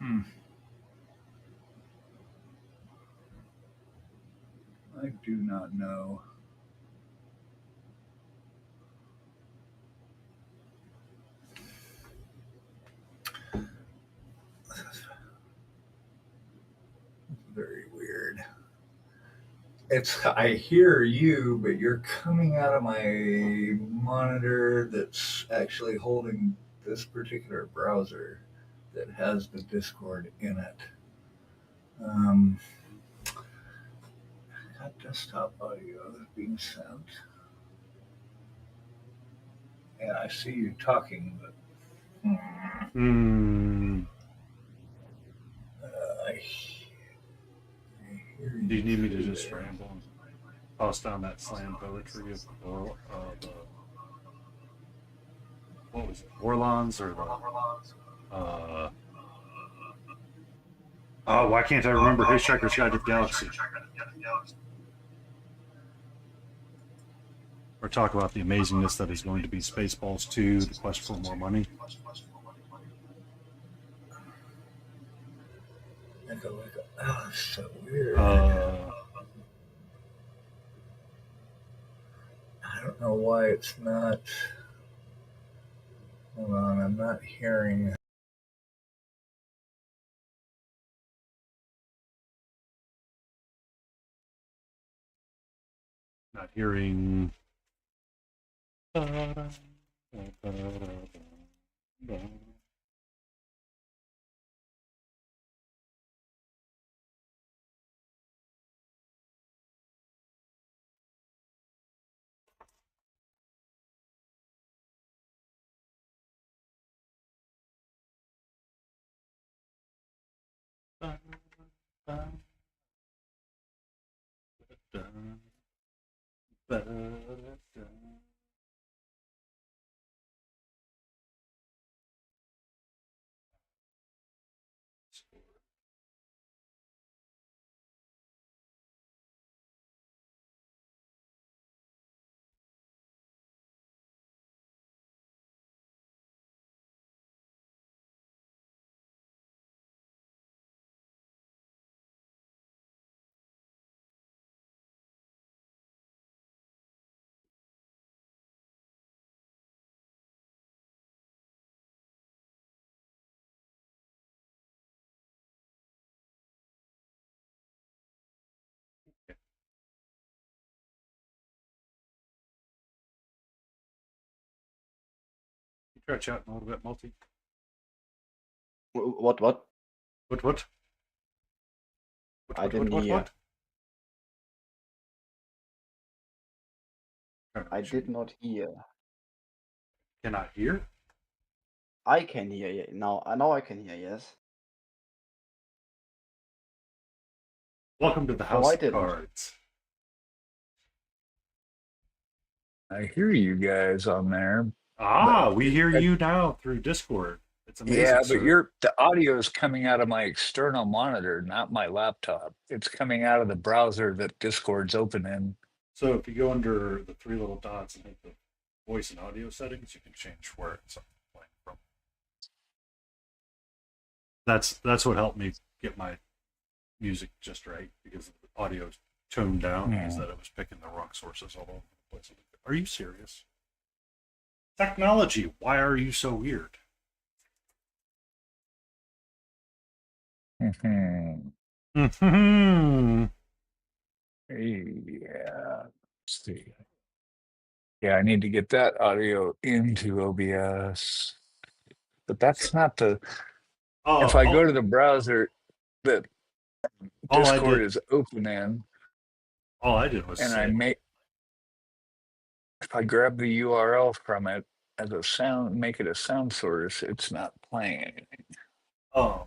Hmm. I do not know. Very weird. It's I hear you, but you're coming out of my monitor that's actually holding this particular browser that has the Discord in it. Um, got desktop audio being sent. Yeah, I see you talking, but Hmm. I hear you. Do you need me to through just there. ramble and toss down that slam poetry of the what was it, Orlons or the oh, why can't I remember Hitchhiker's Guide to the Galaxy? Or talk about the amazingness that is going to be Spaceballs 2, The Quest for More Money. Echo. Oh, it's so weird. Uh, I don't know why it's not. Hold on, I'm not hearing. not hearing. Try chatting a little bit, multi. What? What? I didn't hear. I did not hear. Cannot hear? I can hear you now. Now I can hear. Yes. Welcome to the House of Cards. I hear you guys on there. Ah, we hear you now through Discord. It's amazing. Yeah, but the audio is coming out of my external monitor, not my laptop. It's coming out of the browser that Discord's open in. So if you go under the three little dots and hit the voice and audio settings, you can change where it's playing from. That's what helped me get my music just right, because the audio toned down, is that it was picking the wrong sources all over the place. Are you serious? Technology, why are you so weird? Yeah. Let's see. Yeah, I need to get that audio into OBS. But that's not the. If I go to the browser that Discord is open in, all I did was and if I grab the URL from it as a sound, make it a sound source, it's not playing anything. Oh,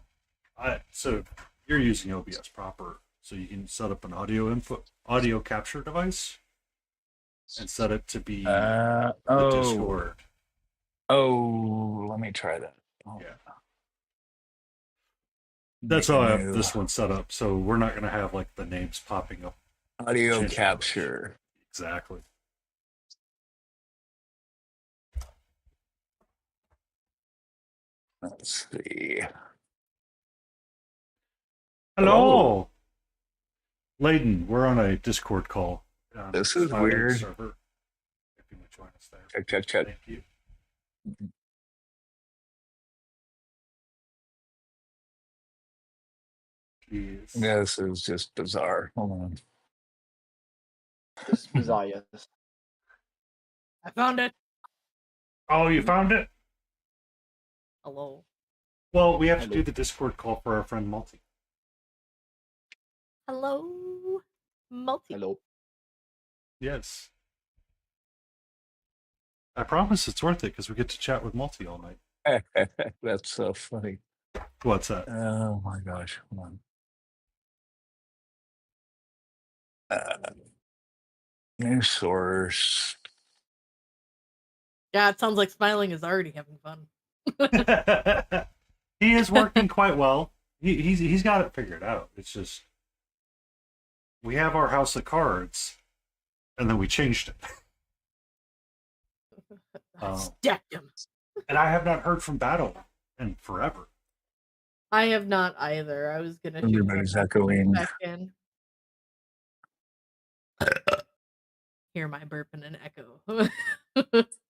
so you're using OBS proper, so you can set up an audio capture device, and set it to be the Discord. Oh, let me try that. Yeah. That's how I have this one set up, so we're not going to have like the names popping up. Audio capture. Exactly. Let's see. Hello. Layden, we're on a Discord call. This is Smiling weird. server. If you would join us there. Check. Thank you. Jeez. Yeah, this is just bizarre. Hold on. This is bizarre, yes. I found it. Oh, you found it? Hello. Well, we have to Hello. do the Discord call for our friend Multi. Hello. Multi. Hello. Yes. I promise it's worth it because we get to chat with Multi all night. That's so funny. What's that? Oh my gosh. Hold on. New source. Yeah, it sounds like Smiling is already having fun. He is working quite well. He's got it figured out. It's just we have our house of cards, and then we changed it. Stacked him. And I have not heard from Battle in forever. I have not either. I was gonna shoot Everybody's him echoing. back in. Hear my burp and an echo.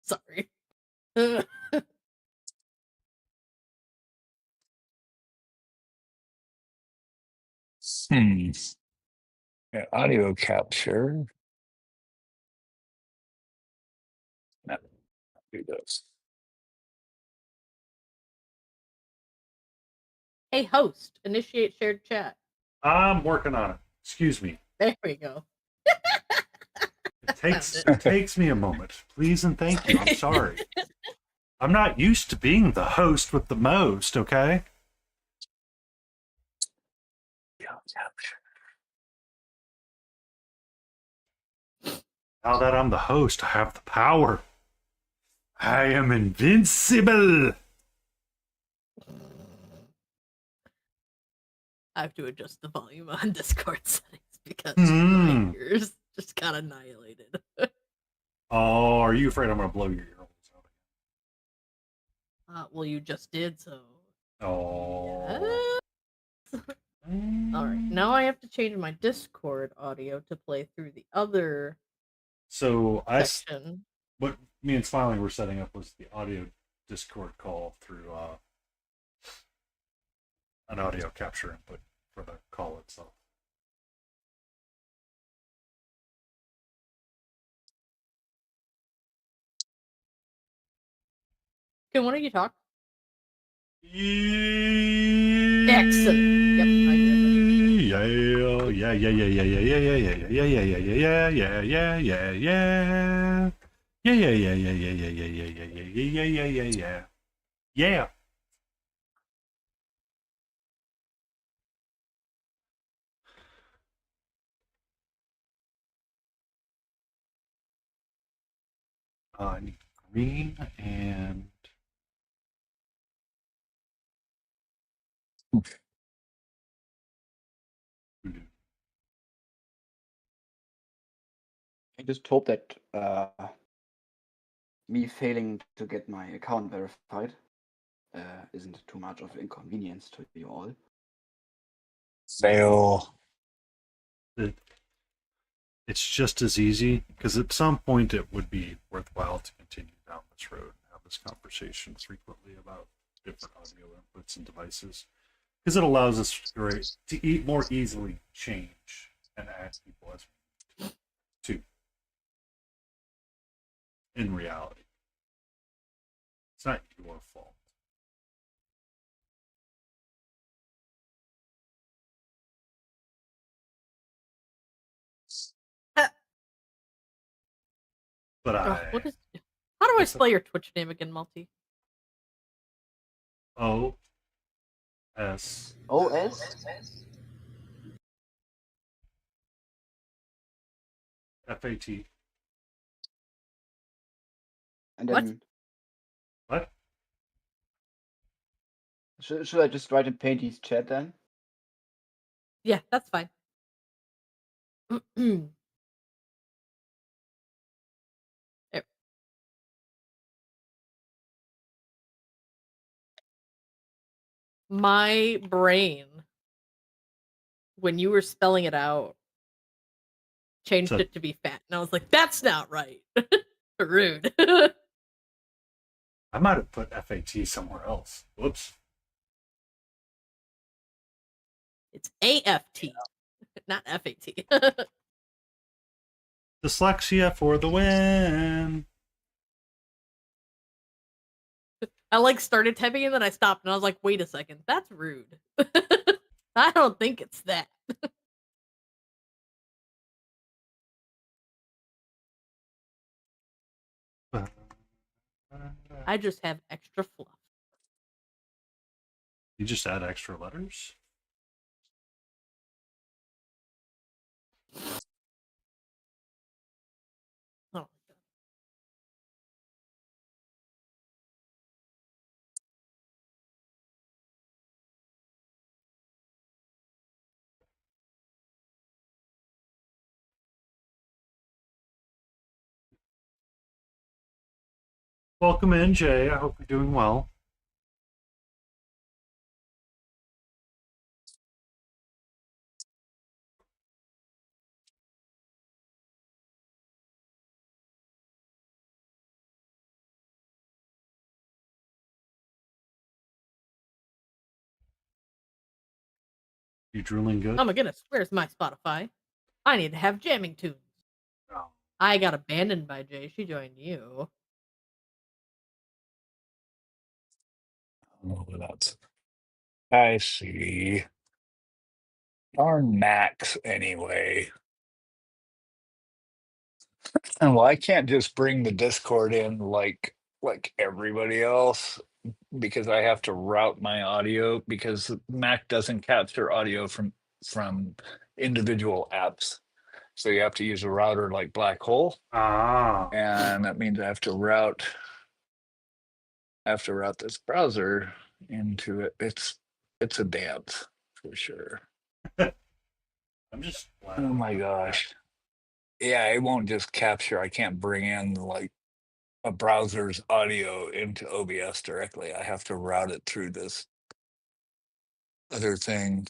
Sorry. Yeah, audio capture. No, do this. Hey, host, initiate shared chat. I'm working on it. Excuse me. There we go. It takes me a moment. Please and thank you. I'm sorry. I'm not used to being the host with the most, okay? Audio capture. Now that I'm the host, I have the power. I am invincible. I have to adjust the volume on Discord settings because Hmm. my ears just got annihilated. Oh, are you afraid I'm going to blow your ear holes out? Well, you just did, so. Oh. All right, now I have to change my Discord audio to play through the other So section. what me and Smiling were setting up was the audio Discord call through an audio capture input for the call itself. Can one of you talk? Excellent. Yep, I Yeah, yeah, yeah, yeah, yeah, yeah, yeah, yeah, yeah, yeah, yeah, yeah, yeah, yeah, yeah, yeah, yeah. Yeah, yeah, yeah, yeah, yeah, yeah, yeah, yeah, yeah, yeah, yeah, yeah, yeah, yeah. Yeah. I need green and blue. I just hope that me failing to get my account verified isn't too much of inconvenience to you all. Fail. It's just as easy because at some point it would be worthwhile to continue down this road and have this conversation frequently about different audio inputs and devices because it allows us to more easily change and add people as we need to. In reality, it's not your fault. But How do I spell your Twitch name again, Multi? OS OS? FAT. And What? then What? should I just write in Painty's chat then? Yeah, that's fine. There. My brain when you were spelling it out, changed So- it to be fat, and I was like, "That's not right." Rude. I might have put FAT somewhere else. Whoops. It's AFT, not FAT. Dyslexia for the win. I like started typing and then I stopped and I was like, "Wait a second, that's rude." I don't think it's that. I just have extra fluff. You just add extra letters? Oh. Welcome in, Jay. I hope you're doing well. You drooling good? Oh my goodness, where's my Spotify? I need to have jamming tunes. No. I got abandoned by Jay. She joined you. Oh, that's. I see. Darn Max, anyway. And well, I can't just bring the Discord in like everybody else because I have to route my audio because Mac doesn't capture audio from individual apps. So you have to use a router like Black Hole, Ah. and that means I have to route this browser into it. It's a dance for sure. I'm just glad. Oh my gosh. Yeah, it won't just capture. I can't bring in like a browser's audio into OBS directly. I have to route it through this other thing.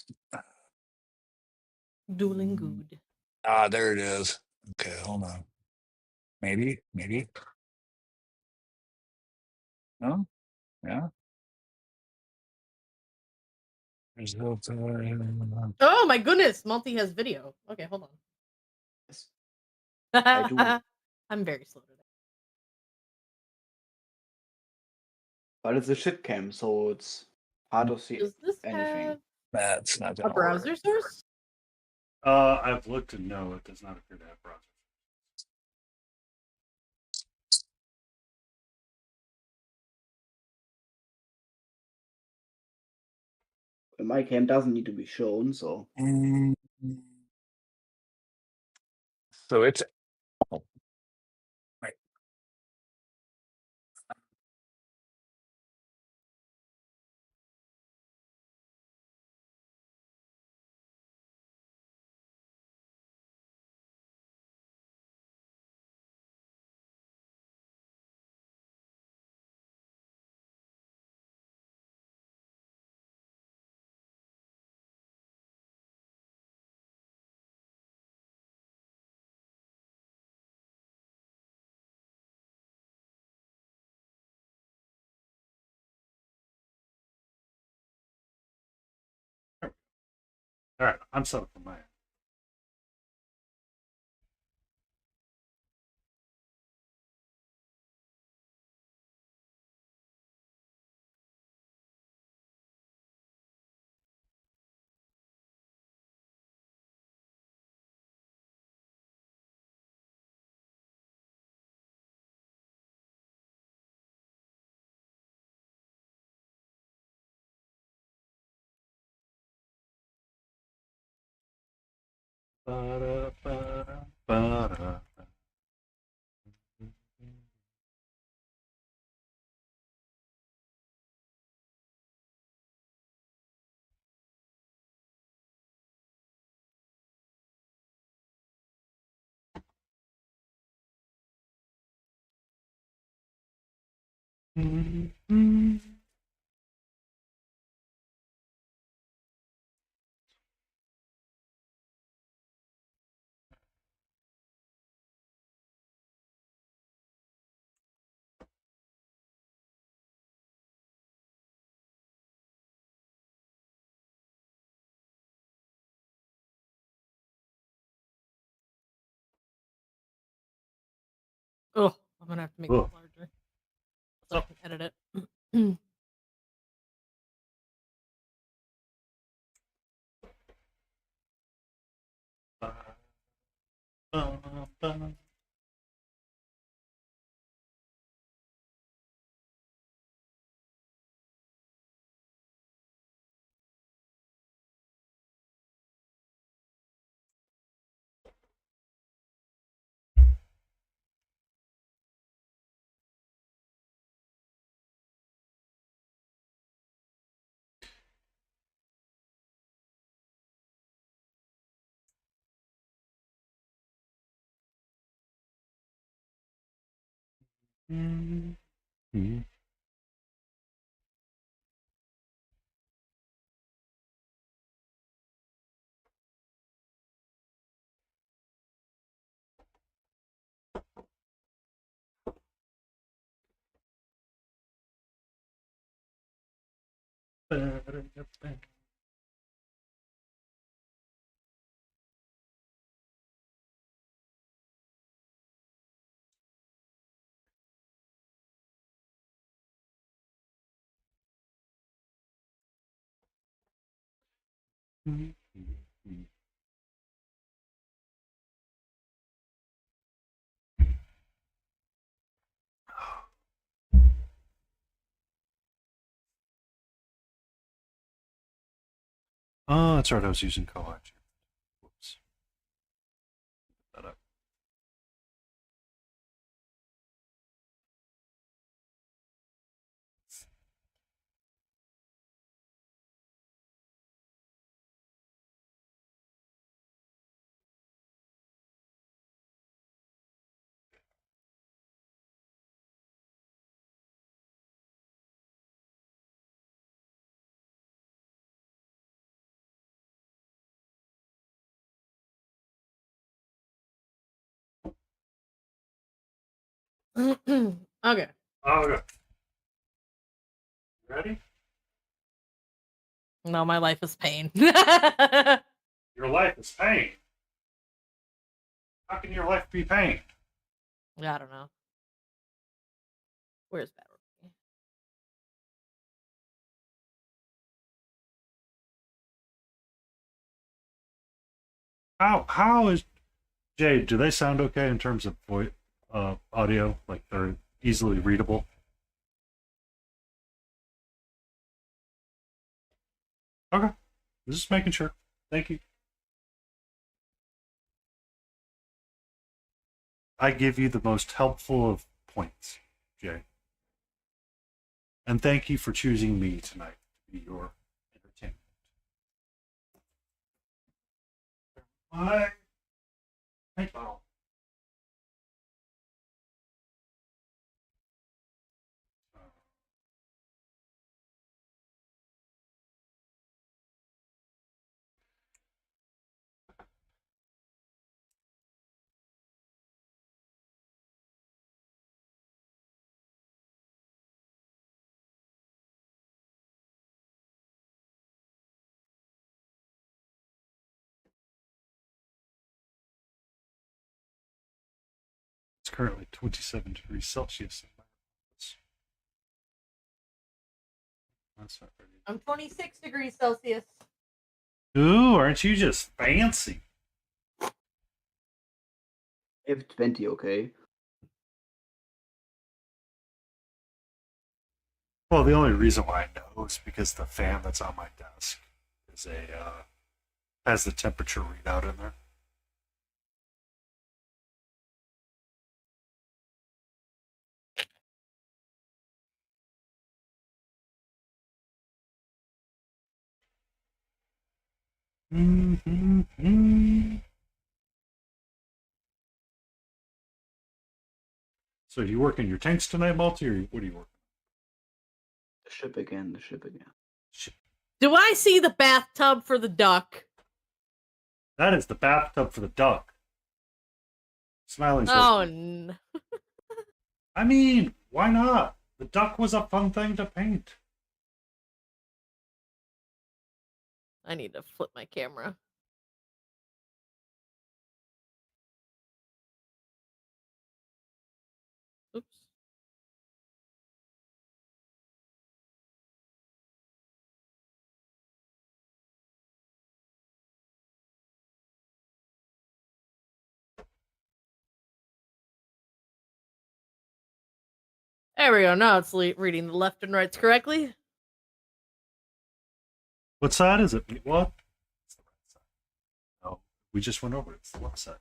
Dueling good. Ah, there it is. Okay, hold on. Maybe. No? Yeah. There's no time. Oh my goodness, Multi has video. Okay, hold Yes, I on. do. I'm very slow today. But it's a shit cam, so it's hard to see Does this anything. have That's not a gonna work. browser source? I've looked and no, it does not appear to have browser. My cam doesn't need to be shown, so Mm. So it's oh, right. All right, I'm set up for my end. Ba-da-ba-da-ba-da. I'm gonna have to make Ugh. it larger so I up? can edit it. Oh, that's right. I was using Collab. Whoops. Put that up. Okay. Okay. Ready? No, my life is pain. I Your life is pain. How can your life be pain? don't know. Where's battery? How is Jay? Do they sound okay in terms of voice, audio? Like they're easily readable? Okay. Just making sure. Thank you. I give you the most helpful of points, Jay. And thank you for choosing me tonight to be your entertainment. My paintball. It's currently 27 degrees Celsius in my office. That's not very I'm 26 degrees Celsius. Ooh, aren't you just fancy? If 20, okay. Well, the only reason why I know is because the fan that's on my desk is has the temperature readout in there. So you working your tanks tonight, Malty, or what are you working? The ship again, the ship again. Shit. Do I see the bathtub for the duck? That is the bathtub for the duck. Smiley's Oh, working. no. I mean, why not? The duck was a fun thing to paint. I need to flip my camera. Oops. There we go. Now it's reading the left and rights correctly. What side is it? What? It's the right side. Oh, we just went over it. It's the left side.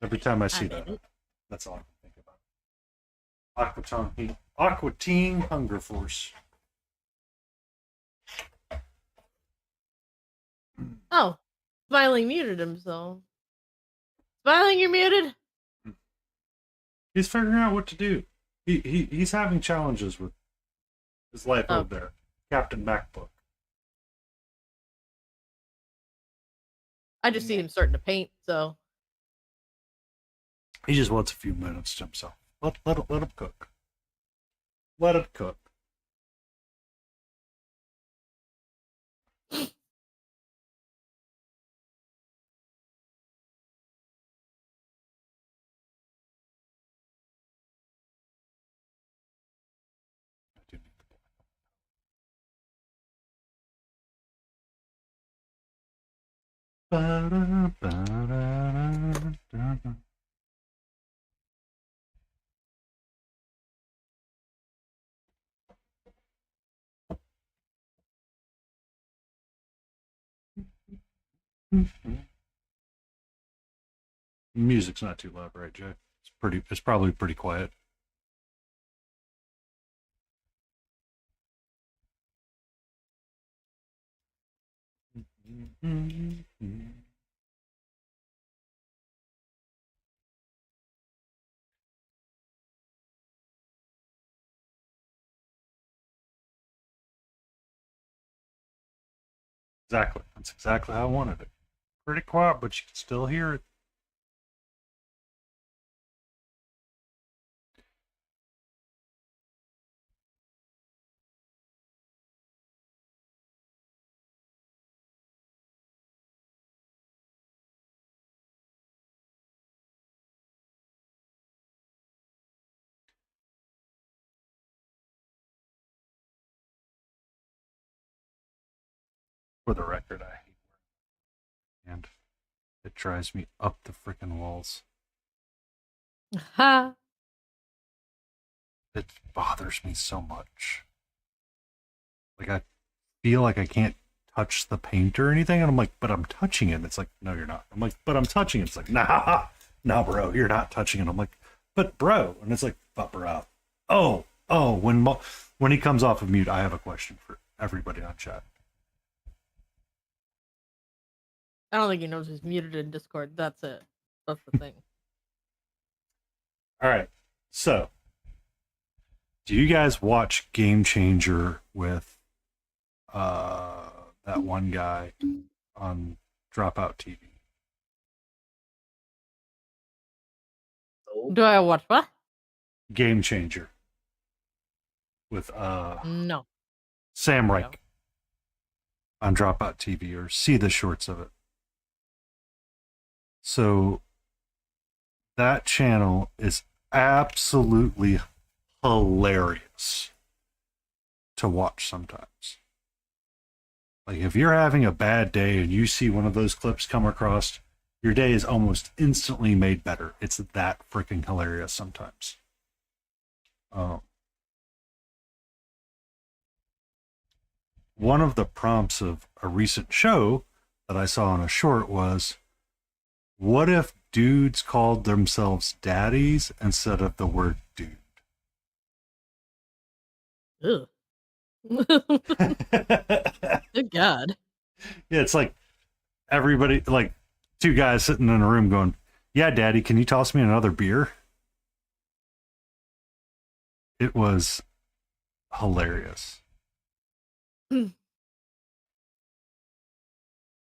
Every time I see that, that's all I can think about. Aqua Teen Hunger Force. Oh, Smiling muted himself. Smiling, you're muted. He's figuring out what to do. He's having challenges with his life over there. Captain MacBook. I just see him starting to paint, so. He just wants a few minutes to himself. Let him cook. Let it cook. Music's not too loud, right, Jay? It's probably pretty quiet. Exactly. That's exactly how I wanted it. Pretty quiet, but you can still hear it. For the record, I hate wearing and it drives me up the freaking walls. Ha! It bothers me so much. Like, I feel like I can't touch the paint or anything, and I'm like, but I'm touching it. It's like, no, you're not. I'm like, but I'm touching it. It's like, nah, bro, you're not touching it. I'm like, but bro, and it's like, but bro. Oh, when he comes off of mute, I have a question for everybody on chat. I don't think he knows he's muted in Discord. That's it. That's the thing. All right, so do you guys watch Game Changer with that one guy on Dropout TV? Do I watch what? Game Changer with No. Sam Reich on Dropout TV, or see the shorts of it. So that channel is absolutely hilarious to watch sometimes. Like, if you're having a bad day and you see one of those clips come across, your day is almost instantly made better. It's that freaking hilarious sometimes. One of the prompts of a recent show that I saw on a short was, what if dudes called themselves daddies instead of the word dude? Ugh. Good God. Yeah, it's like everybody, like two guys sitting in a room going, yeah, daddy, can you toss me another beer? It was hilarious.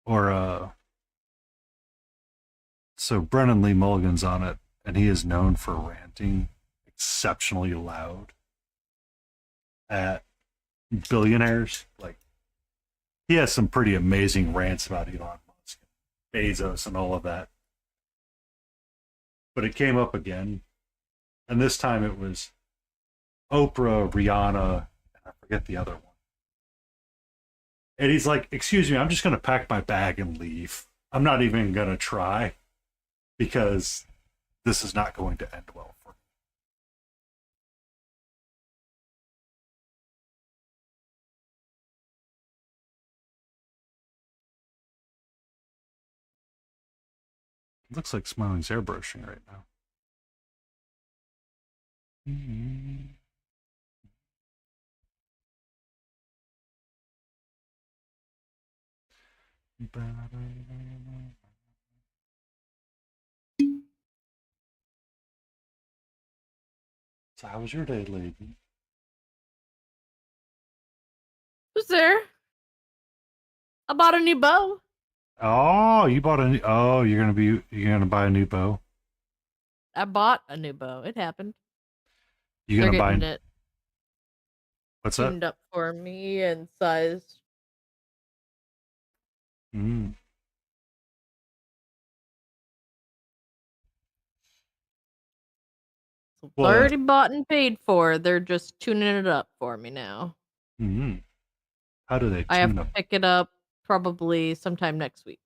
Or, so Brennan Lee Mulligan's on it, and he is known for ranting exceptionally loud at billionaires. Like, he has some pretty amazing rants about Elon Musk, Bezos, and all of that. But it came up again, and this time it was Oprah, Rihanna, and I forget the other one. And he's like, excuse me, I'm just going to pack my bag and leave. I'm not even going to try, because this is not going to end well for me. It looks like Smiling's airbrushing right now. So how was your day, lady? Who's there? I bought a new bow. Oh, you bought a new, oh, you're gonna buy a new bow. I bought a new bow. It happened. You're They're gonna getting buy it what's that? tuned up for me and sized. Mm. So it's Well, already bought and paid for. They're just tuning it up for me now. mm. How do they I have tune to up? pick it up probably sometime next week.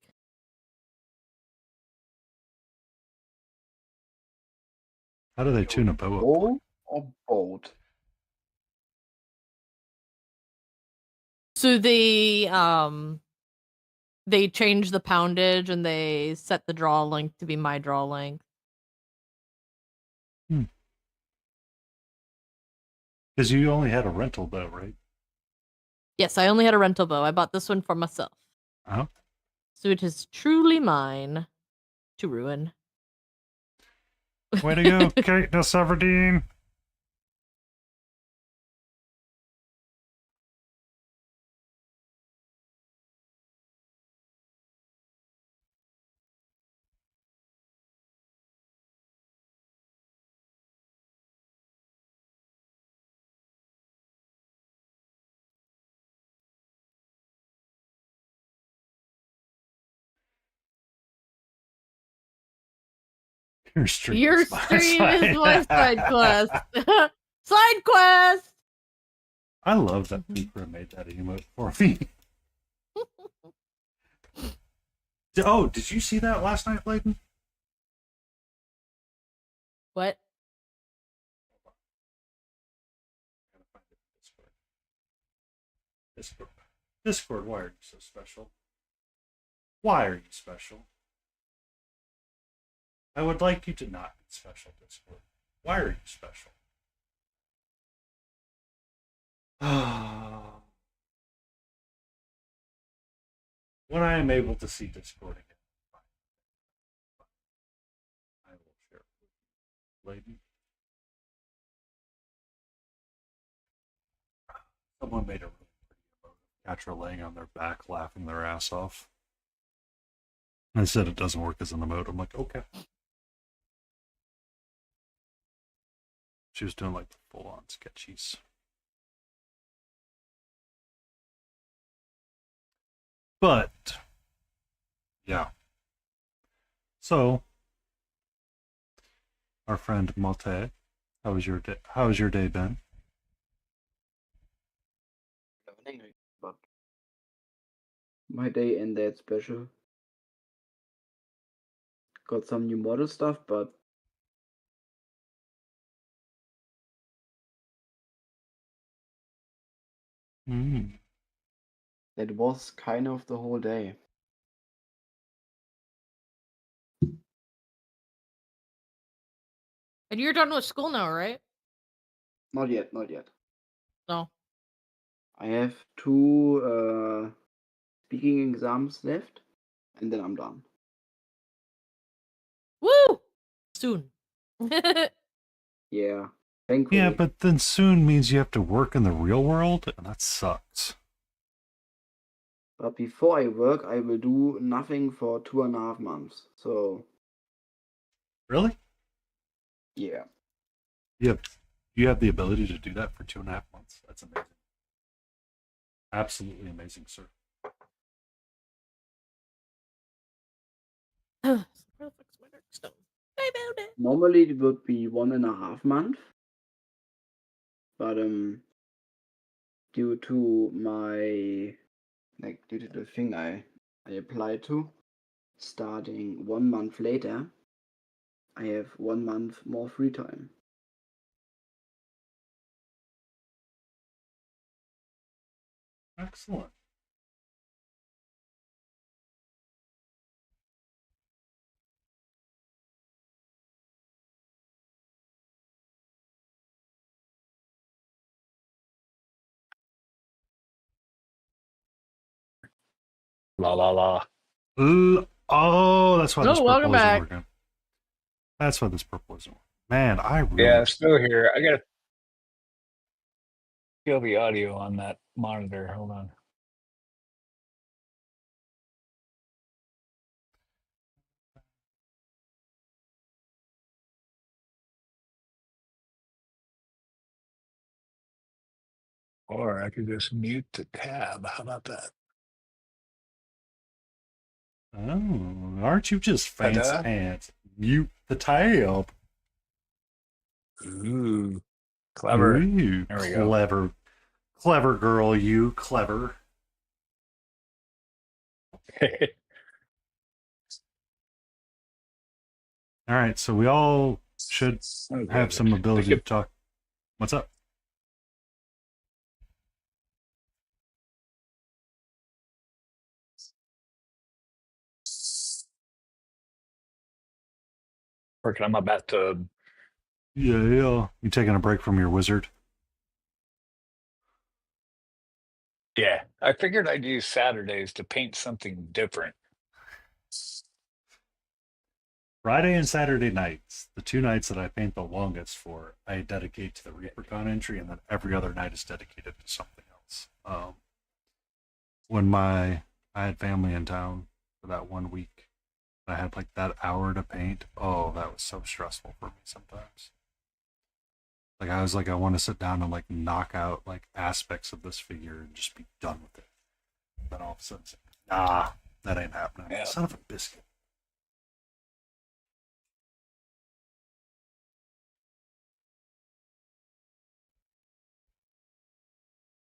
How do they tune a bow up? Bow or boat? So they change the poundage and they set the draw length to be my draw length. Because you only had a rental bow, right? Yes, I only had a rental bow. I bought this one for myself. Oh. So it is truly mine to ruin. Way to go, Kate Severdeen. Your stream Your is my stream is my side. side quest. Side quest! I love that Pooper made that emote for me. Oh, did you see that last night, Layden? What? Discord, why are you so special? Why are you special? I would like you to not be special, Discord. Why are you special? When I am able to see Discord again, I will share it with you, lady. Someone made a really pretty emote of Catra laying on their back, laughing their ass off. And I said it doesn't work as an emote. I'm like, okay. She was doing like the full-on sketchies. But yeah. So our friend Malte, how was your day? How has your day been? But my day ain't that special. Got some new model stuff, but that was kind of the whole day. And you're done with school now, right? Not yet, not yet. No. I have 2 speaking exams left, and then I'm done. Woo! Soon. Yeah, thankfully. Yeah, but then soon means you have to work in the real world, and that sucks. But before I work, I will do nothing for 2.5 months. So Really? yeah, You have the ability to do that for 2.5 months. That's amazing. Absolutely amazing, sir. Where the fuck's my dark stone? I found it. normally it would be 1.5 months, but due to the thing I applied to, starting 1 month later, I have 1 month more free time. Excellent. La la la. Oh, that's why this No, welcome purple isn't back. working. That's why this purple isn't working. Man, I really. Yeah, still here. I gotta kill the audio on that monitor. Hold on. Or I could just mute the tab. How about that? Oh, aren't you just fancy Ta-da. pants? Mute the tab. Ooh, clever. Ooh, There we go. clever. Clever girl, you. Clever. All right, so we all should Okay, have some I ability to could, talk. What's up? working on my bathtub. Yeah. You taking a break from your wizard? Yeah, I figured I'd use Saturdays to paint something different. Friday and Saturday nights, the 2 nights that I paint the longest for, I dedicate to the ReaperCon entry, and then every other night is dedicated to something else. When I had family in town for that 1 week, I had like that hour to paint. Oh, that was so stressful for me sometimes. Like I was like, I want to sit down and like knock out like aspects of this figure and just be done with it. Then all of a sudden, it's like, nah, that ain't happening. Yeah. Son of a biscuit.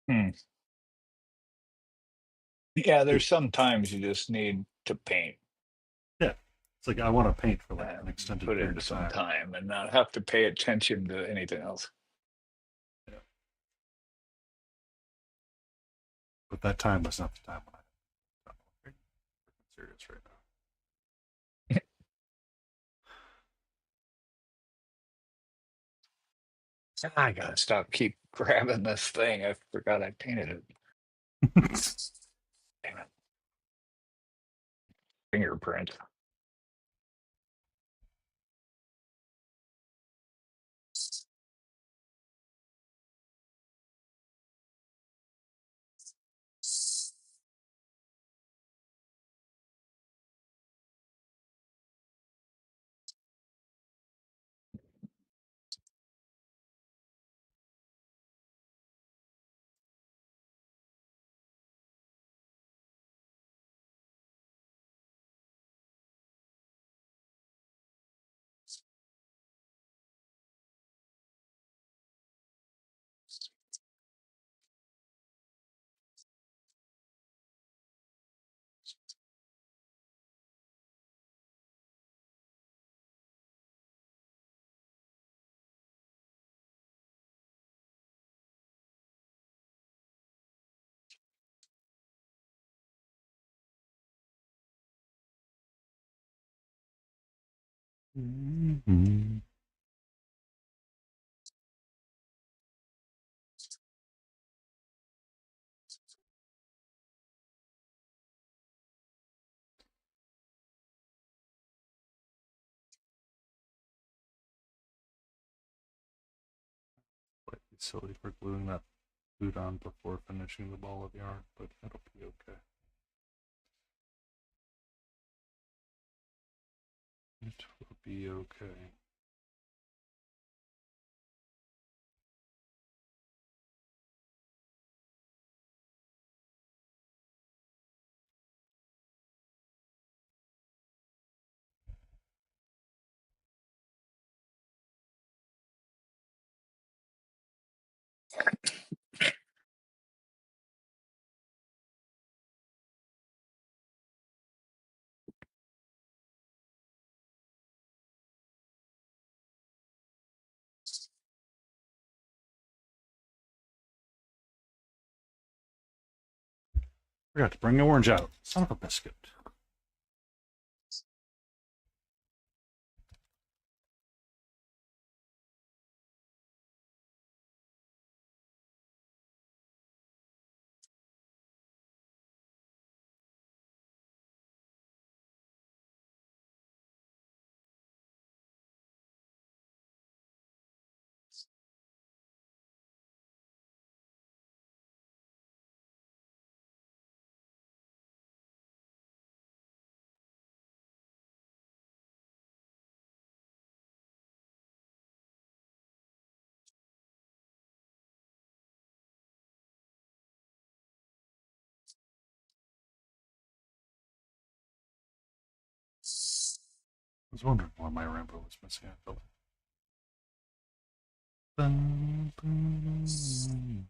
Hmm. Yeah, there's some times you just need to paint Yeah, it's like I want to paint for like an and extended put period in of some time. time and not have to pay attention to anything else. Yeah. But that time was not the time when I'm freaking serious right now. I gotta stop keep grabbing this thing. I forgot I painted it. Damn it. Fingerprint. Mm-hmm. Slightly silly for gluing that boot on before finishing the ball of yarn, but it'll be okay. It will be okay. Forgot to bring the orange out. Son of a biscuit. I was wondering why my rainbow was missing. I felt dun, dun,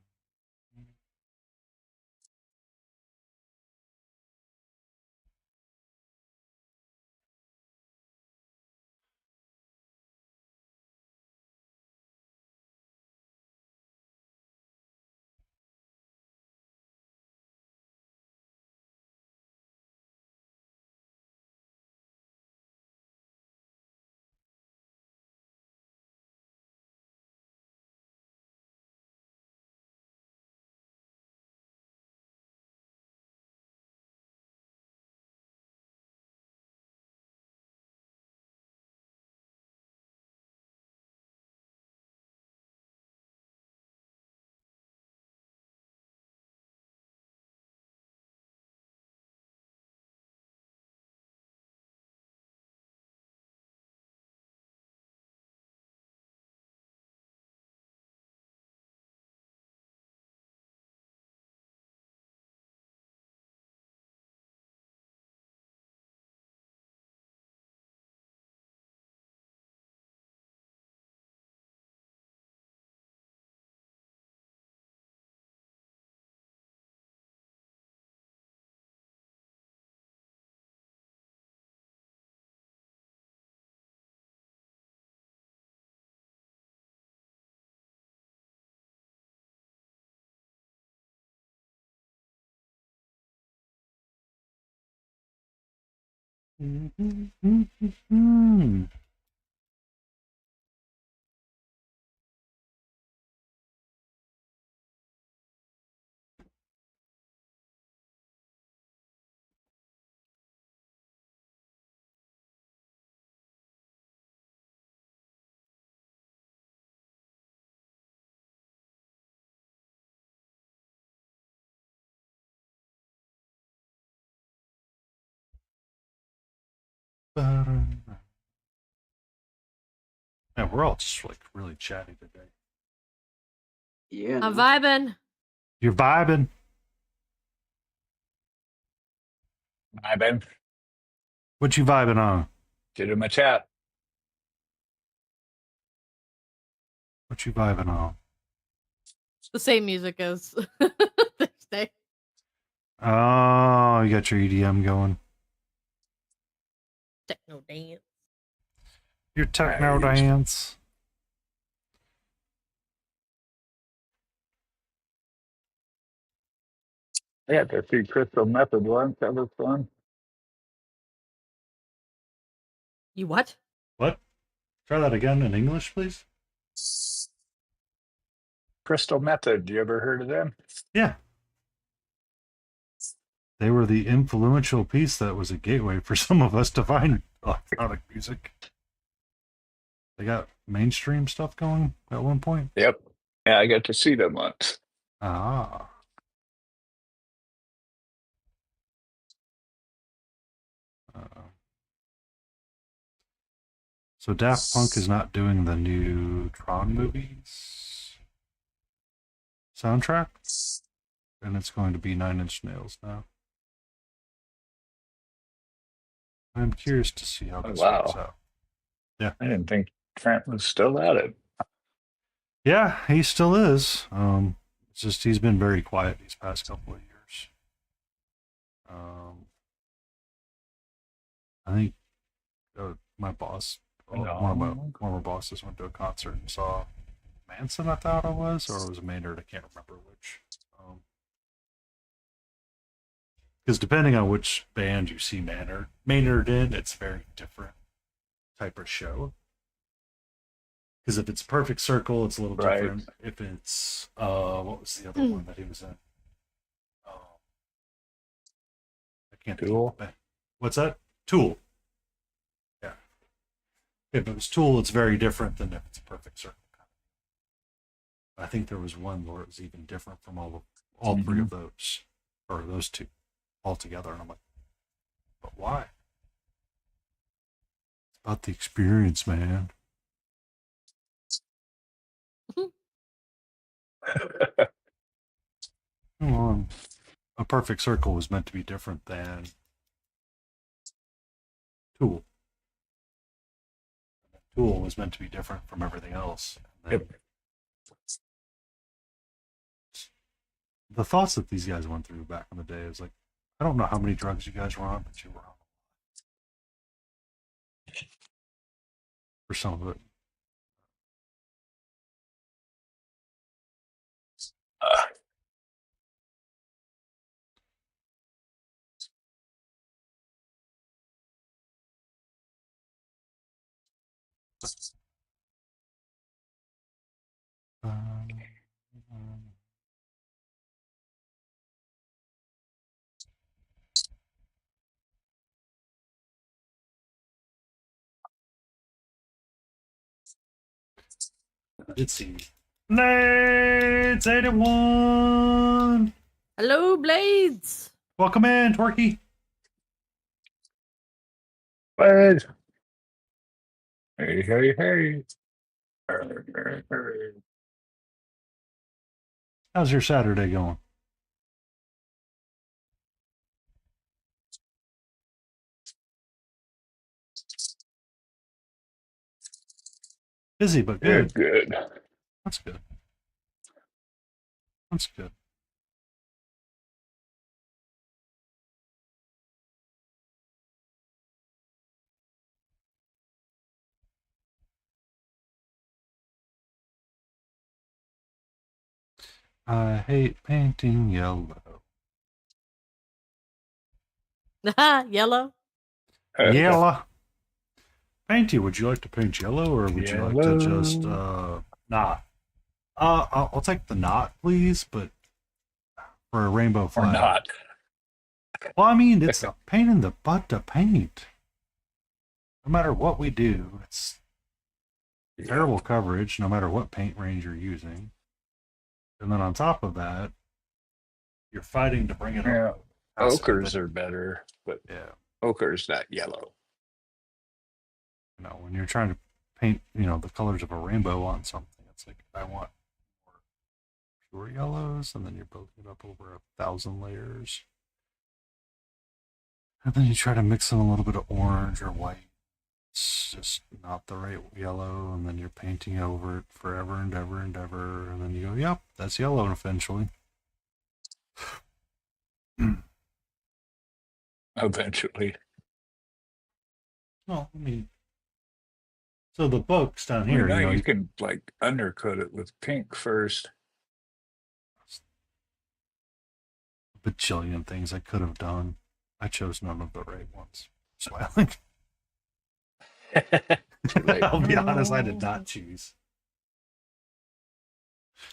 dun. Yeah, we're all just like really chatty today. Yeah. I'm no? vibing. You're vibing. I've been What you vibing on? did in my chat. What you vibing on? The same music as Thursday. Oh, you got your EDM going. Techno dance. Your techno Nice. dance. I got to see Crystal Method once. That was fun. You what? What? Try that again in English, please. Crystal Method. You ever heard of them? Yeah. They were the influential piece that was a gateway for some of us to find electronic music. They got mainstream stuff going at one point. Yep. Yeah, I got to see them once. Ah. So Daft Punk is not doing the new Tron movies soundtrack, and it's going to be Nine Inch Nails now. I'm curious to see how Oh, this wow. works out. I didn't think Trent was still at it. Yeah, he still is. It's just he's been very quiet these past couple of years. I think my boss, one of my bosses, went to a concert and saw Manson. I thought it was, or it was Maynard. I can't remember which. Because depending on which band you see Maynard in, it's a very different type of show. Because if it's Perfect Circle, it's a little Right. different. If it's what was the other one that he was in? I can't think of Tool? the band. What's that? Tool. Yeah. If it was Tool, it's very different than if it's a Perfect Circle. I think there was one where it was even different from all three of those, or those two altogether. And I'm like, but why? It's about the experience, man. Come on. A Perfect Circle was meant to be different than Tool. Tool was meant to be different from everything else. And then the thoughts that these guys went through back in the day is like, I don't know how many drugs you guys were on, but you were on for some of it. Let's see. Blades 81. Hello, Blades. Welcome in, Twerky. Hey, hey, hey. How's your Saturday going? Busy, but good. Good. That's good. That's good. I hate painting yellow. Yellow. Yellow. Painty, would you like to paint yellow or would you like to just not? I'll take the knot, please, but for a rainbow Or flag. not. Well, I mean, it's a pain in the butt to paint. No matter what we do, it's terrible coverage, no matter what paint range you're using. And then on top of that, you're fighting to bring it Yeah. up. Ochres are better, but Yeah. ochre's not yellow. You know, when you're trying to paint, you know, the colors of a rainbow on something, it's like, I want more pure yellows, and then you're building it up over 1,000 layers. And then you try to mix in a little bit of orange or white. It's just not the right yellow, and then you're painting over it forever and ever and ever, and then you go, yep, that's yellow eventually. Eventually. Well, I mean, so the books down Well, here, now you know, you can like undercut it with pink first. a bajillion things I could have done. I chose none of the right ones. Smiling. Like, I'll be honest, I did not choose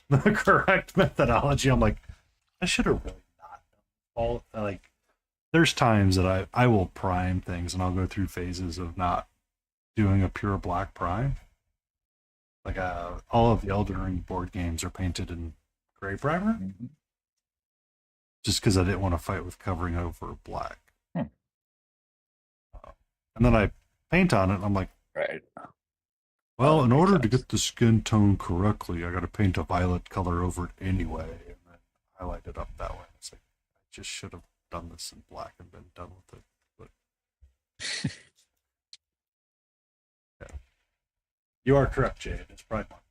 the correct methodology. I'm like, I should have really not done all like. There's times that I will prime things and I'll go through phases of not doing a pure black prime. Like all of the Elden Ring board games are painted in gray primer, just because I didn't want to fight with covering over black. And then I paint on it, and I'm like, right. well, that in makes order to sense. get the skin tone correctly, I got to paint a violet color over it anyway, and then highlight it up that way. It's like I just should have done this in black and been done with it. But yeah. You are correct, Jade. It's Pride Month,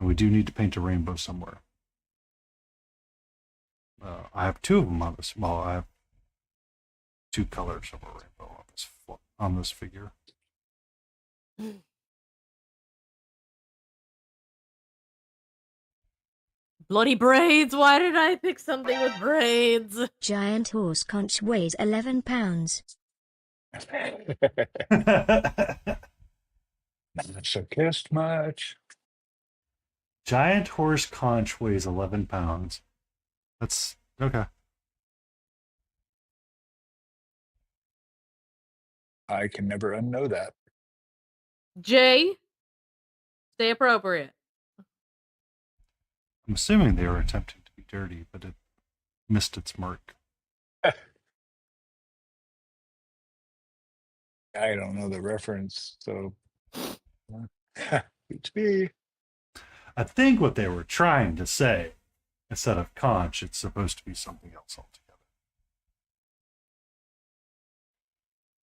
and we do need to paint a rainbow somewhere. I have two of them on this. Well, I have two colors of a rainbow on this figure. Bloody braids! Why did I pick something with braids? Giant horse conch weighs 11 pounds. Not so kissed much. Giant horse conch weighs 11 pounds. That's okay. I can never unknow that. Jay, stay appropriate. I'm assuming they were attempting to be dirty, but it missed its mark. I don't know the reference, so beats me. I think what they were trying to say, instead of conch, it's supposed to be something else altogether.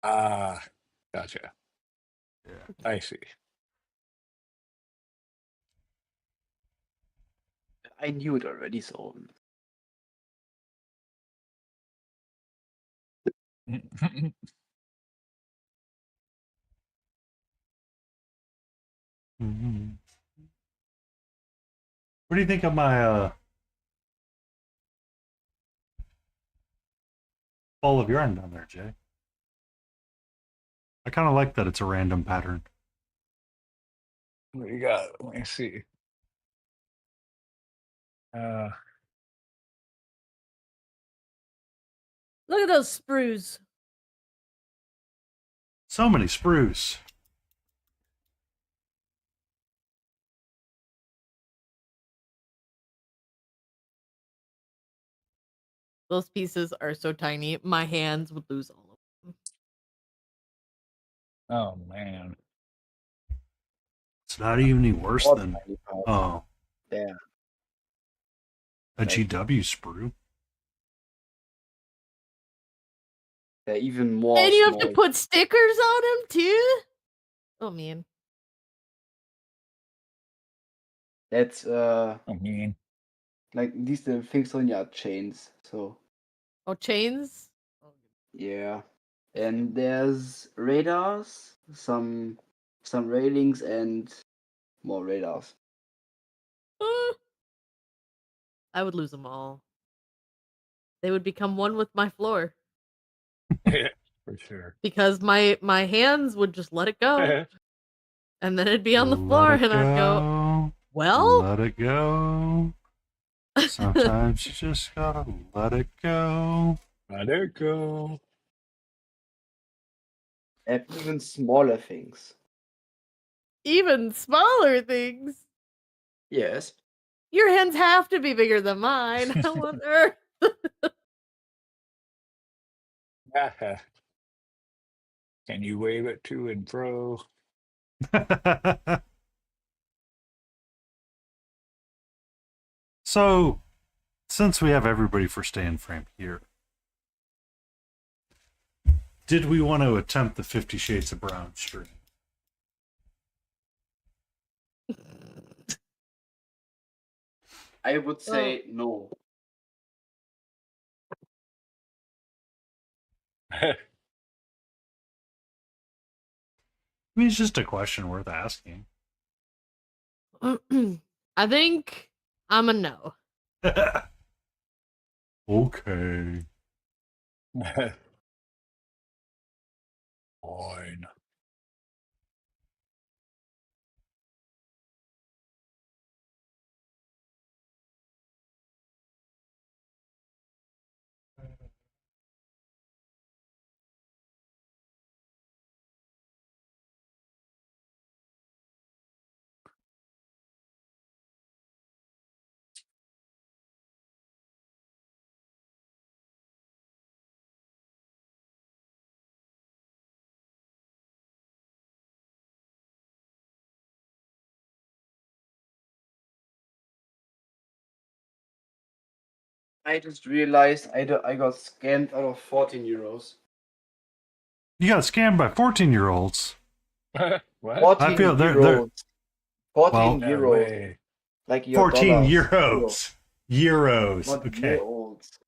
Ah, gotcha. Yeah. I see. I knew it already, so Mm-hmm. What do you think of my ball of yarn down there, Jay? I kind of like that it's a random pattern. What do you got? Let me see. Look at those sprues. So many sprues. Those pieces are so tiny, my hands would lose all of them. Oh man. It's not even any worse More than tiny parts. Yeah. a GW sprue. They're even more And you have to small. put stickers on them too? Oh man. That's I mean, like these the things on your chains. So Oh, chains? yeah. And there's radars, some railings and more radars. I would lose them all. They would become one with my floor. for sure. Because my hands would just let it go. And then it'd be on the Let floor it and I'd go, go. well? Let it go. Sometimes you just gotta let it go. Let it go. And even smaller things. Even smaller things. Yes. Your hands have to be bigger than mine. How on earth? Can you wave it to and fro? So, since we have everybody for stand frame here, did we want to attempt the 50 Shades of Brown stream? I would say no. I mean, it's just a question worth asking. I think I'm a no. Okay. Fine. I just realized I got scammed out of 14 euros. You got scammed by 14-year-olds. What? 14 I feel they're euros. 14 No euros. way. Like your 14 dollars. euros. Euros. Not Okay. year olds.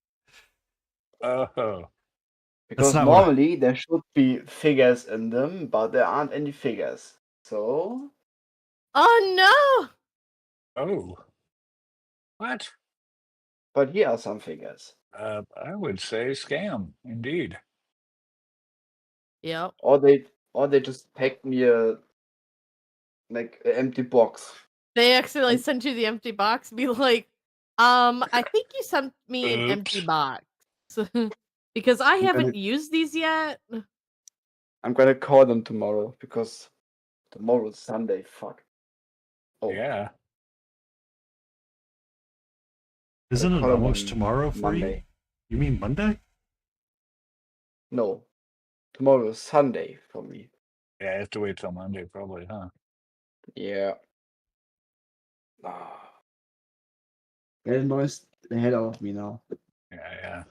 Oh. Because not what I- normally there should be figures in them, but there aren't any figures. So Oh no! Oh. What? But here are some figures. I would say scam, indeed. Yep. Or they just packed me a like an empty box. They accidentally sent you the empty box. Be like, I think you sent me an empty Oops. box because I I'm haven't gonna, used these yet. I'm gonna call them tomorrow because tomorrow's Sunday. Fuck. Oh, Yeah. Isn't it call them almost on tomorrow for you? Monday. You mean Monday? No, tomorrow's Sunday for me. Yeah, I have to wait till Monday, probably, huh? Yeah. Ah. Illinois ahead of me now. Yeah.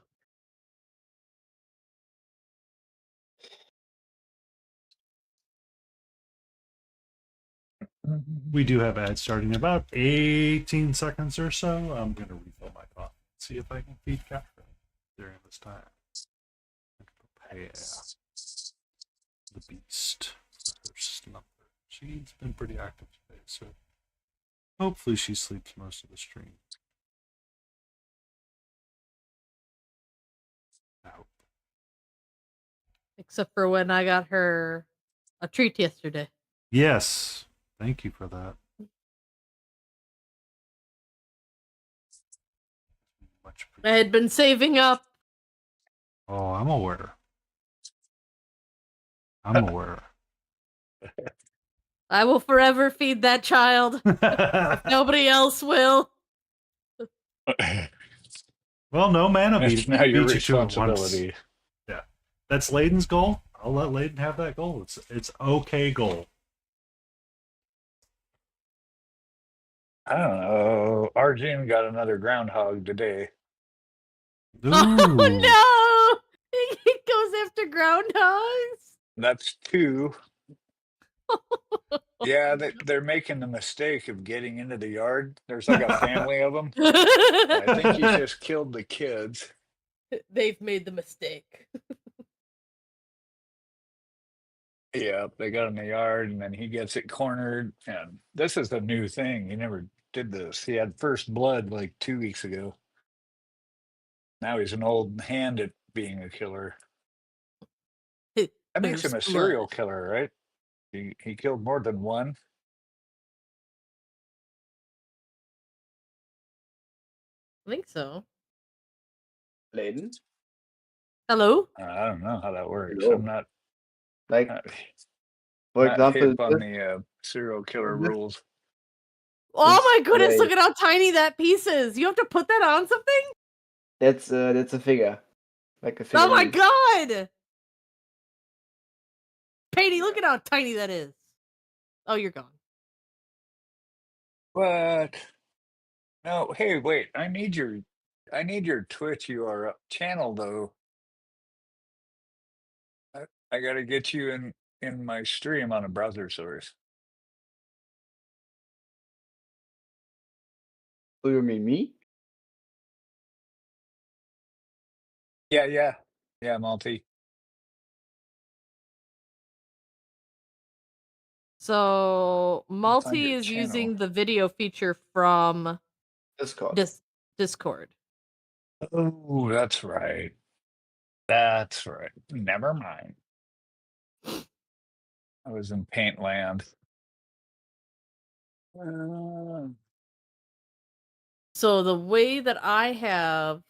We do have ads starting in about 18 seconds or so. I'm going to refill my coffee. See if I can feed Catherine during this time. Prepare the beast for her slumber. She's been pretty active today, so hopefully she sleeps most of the stream. Out. Except for when I got her a treat yesterday. Yes, thank you for that. Much I appreciated. had been saving up. Oh, I'm aware. I'm aware. I will forever feed that child if nobody else will. Well, no mana It's beat now your you to it once. responsibility. Yeah, that's Layden's goal. I'll let Layden have that goal. It's okay goal. I don't know. Arjun got another groundhog today. Ooh. Oh no! It goes after groundhogs. That's two. Yeah, they're making the mistake of getting into the yard. There's like a family of them. I think he just killed the kids. They've made the mistake. Yeah, they got in the yard and then he gets it cornered. And this is a new thing. He never did this. He had first blood like 2 weeks ago. Now he's an old hand at being a killer. That makes him a First serial blood. killer, right? He killed more than one. I think so. Layden? Hello? I don't know how that works. Hello. I'm not Like, not, for not example, hip on the serial killer this, rules. Oh this my goodness, way. look at how tiny that piece is. You have to put that on something? That's a figure. Like a Oh my figurine. god! Patey, look at how tiny that is. Oh, you're gone. What? No, hey, wait. I need your Twitch URL channel though. I gotta get you in my stream on a browser source. Do you mean me? Yeah, multi. So, I'll find Multi your is channel. using the video feature from Discord. Discord. Oh, that's right. That's right. Never mind. I was in Paint Land. So, the way that I have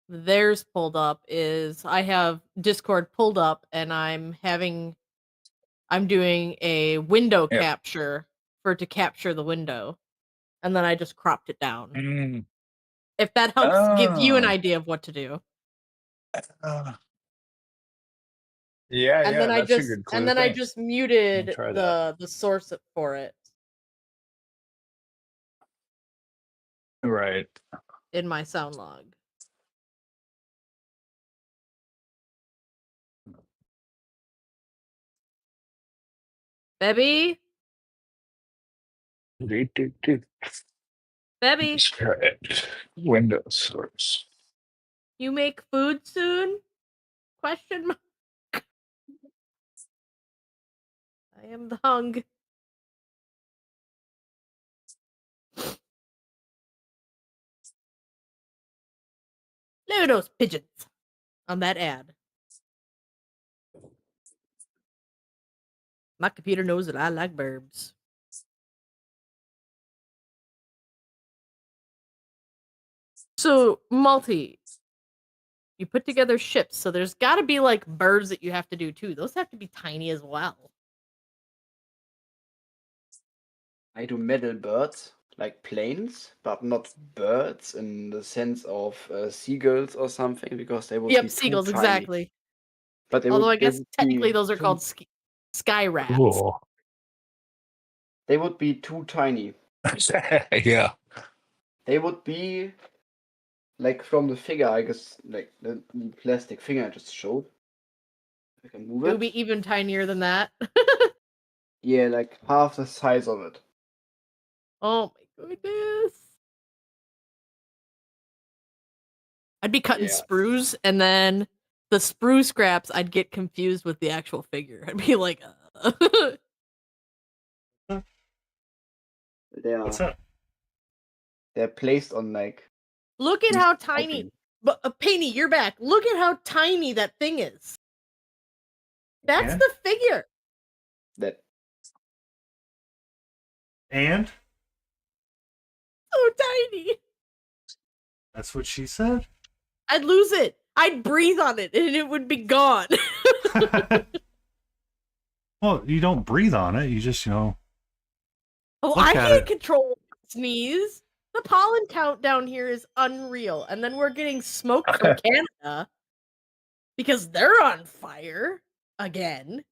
theirs pulled up is I have Discord pulled up and I'm doing a window Yep. capture for it to capture the window. And then I just cropped it down. Mm. If that helps give you an Oh. idea of what to do. Yeah, And then I that's a just good clue. Thanks. I'll muted try that. the source for it Right. in my sound log. Baby, baby, Let's try it. Windows source. you make food soon? Question mark. I am the hung. those pigeons on that ad. My computer knows that I like birds. So, Multi, you put together ships, so there's got to be like birds that you have to do too. Those have to be tiny as well. I do metal birds, like planes, but not birds in the sense of seagulls or something, because they would be Yep, too seagulls, tiny. exactly. But Although I they guess would technically be those are too- called sky rats. Cool. They would be too tiny. Yeah. They would be like from the figure, I guess, like the plastic figure I just showed. I can move It it. would be even tinier than that. Yeah, like half the size of it. Oh my goodness. I'd be cutting Yeah. sprues, and then the sprue scraps I'd get confused with the actual figure. I'd be like, They What's are that? they're placed on like look at these how tiny. items. But Painty, you're back. Look at how tiny that thing is. That's And? the figure. That And So tiny. that's what she said. I'd lose it. I'd breathe on it, and it would be gone. Well, you don't breathe on it. You just, Oh, Look I at can't it. control sneeze. The pollen count down here is unreal, and then we're getting smoke from Canada because they're on fire again.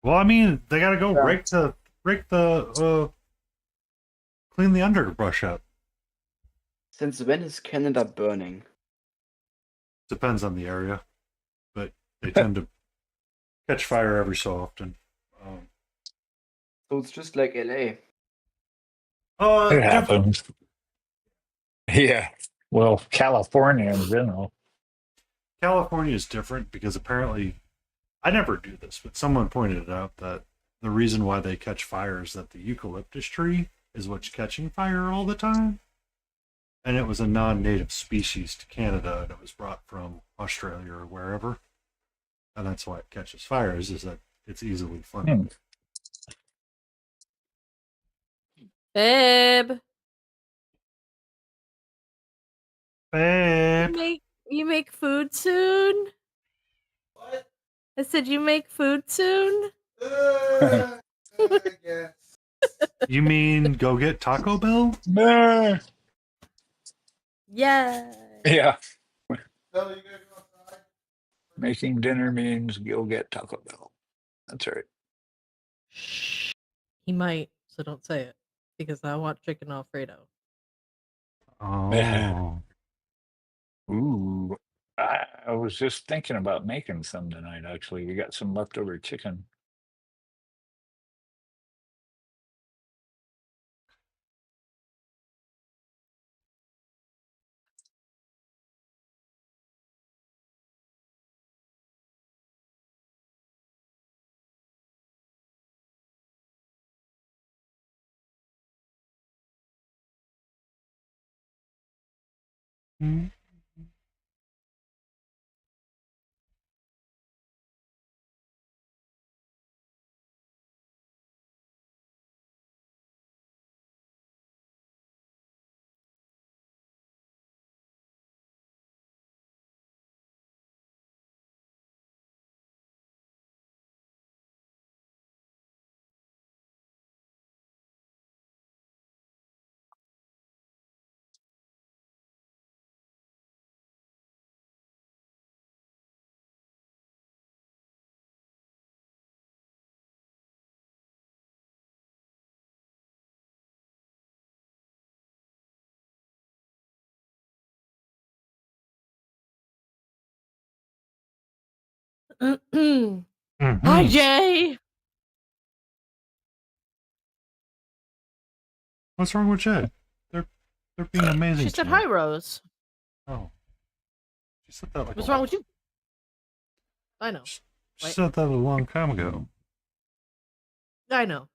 Well, I mean, they got to go Yeah. rake the clean the underbrush up. since when is Canada burning? Depends on the area, but they tend to catch fire every so often. So it's just like LA. It Definitely. happens. Yeah. Well, California in general. California is different because apparently, I never do this, but someone pointed out that the reason why they catch fire is that the eucalyptus tree is what's catching fire all the time. And it was a non-native species to Canada, and it was brought from Australia or wherever. And that's why it catches fires, is that it's easily flammable. Babe, Babe. you make food soon? What? I said you make food soon? I guess. You mean go get Taco Bell? Nah. Yeah. Yeah. So you gonna go outside? Making dinner means go get Taco Bell. That's right. Shh. He might, so don't say it. Because I want chicken Alfredo. Oh. Ooh. I was just thinking about making some tonight, actually. We got some leftover chicken. Hmm. Hi, Mhm. Jay. What's wrong with Jay? They're being amazing. She said tonight. hi, Rose. Oh. She said that like What's a wrong with you? I know. She Wait. said that a long time ago. I know.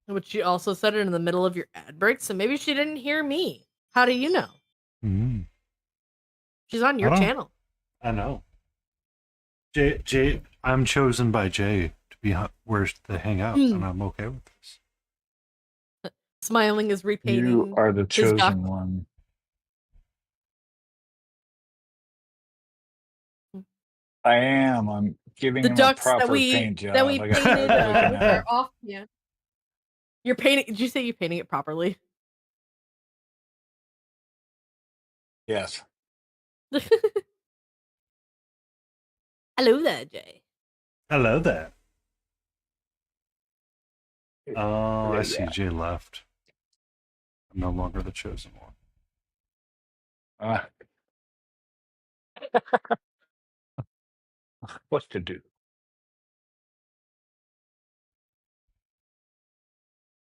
But she also said it in the middle of your ad break, so maybe she didn't hear me. How do you know? Mm, She's on I your don't- channel. I know. Jay, I'm chosen by Jay to be where to hang out, and I'm okay with this. Smiling is repainting. You are the his duck. chosen one. I am. I'm giving The him a ducks proper that we paint job. that we I got painted start looking with at our 'em. off. Yeah, you're painting. Did you say you're painting it properly? Yes. Hello there, Jay. Hello there. Yeah, Oh, I yeah. see. Jay left. I'm no longer the chosen one. What to do?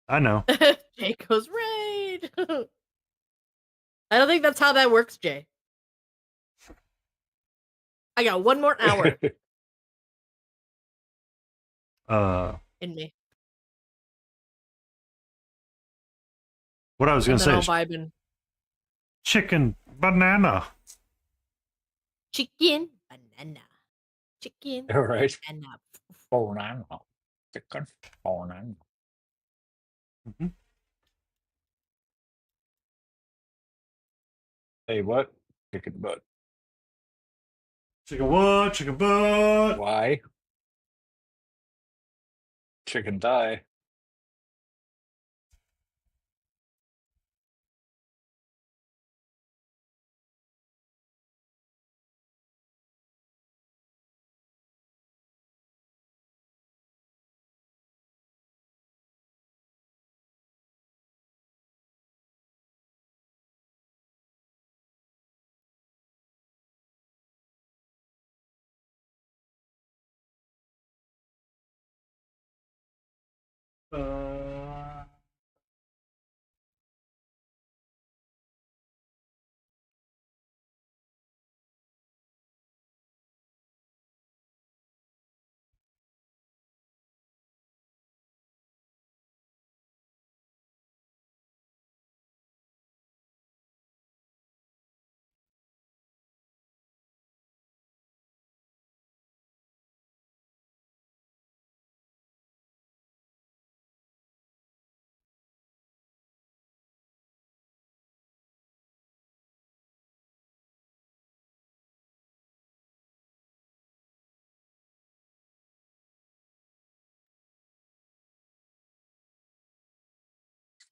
I know. Jay goes raid. I don't think that's how that works, Jay. I got one more hour in me, What I was going and to then say I'll is vibe in. chicken banana. Chicken banana. Chicken All right. banana. Banana. Chicken banana. Mm-hmm. Hey, what? Chicken butt. Chicken what? Chicken butt. Why? Chicken thigh.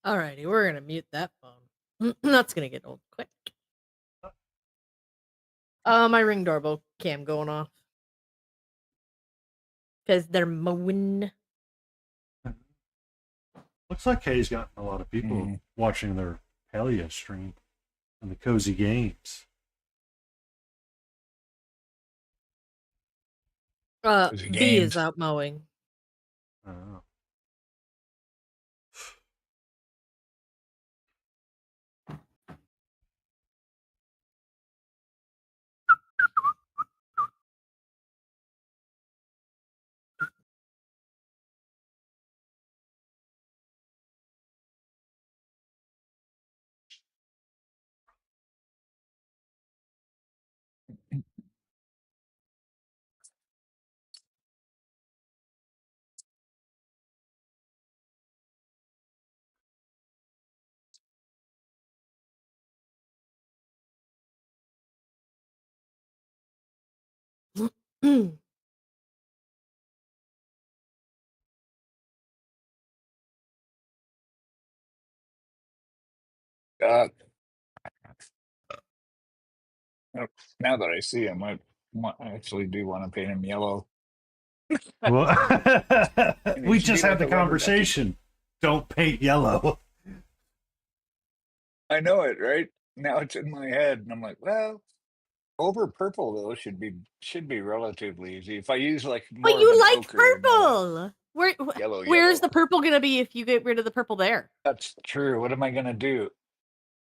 Alrighty, we're gonna mute that phone. That's gonna get old quick. My ring doorbell cam going off because they're mowing. Looks like Kay's gotten a lot of people watching their Paleo stream and the cozy games. Cozy B is games. out mowing. Oh. Uh, now that I see him, I actually do want to paint him yellow. Well, It we needs to be just like had the a rubber ducky. conversation. Don't paint yellow. I know it, right? Now it's in my head, and I'm like, well, over purple though should be relatively easy. If I use like But more of you an like ochre, not purple. a yellow. Where's the purple gonna be if you get rid of the purple there? That's true. What am I gonna do?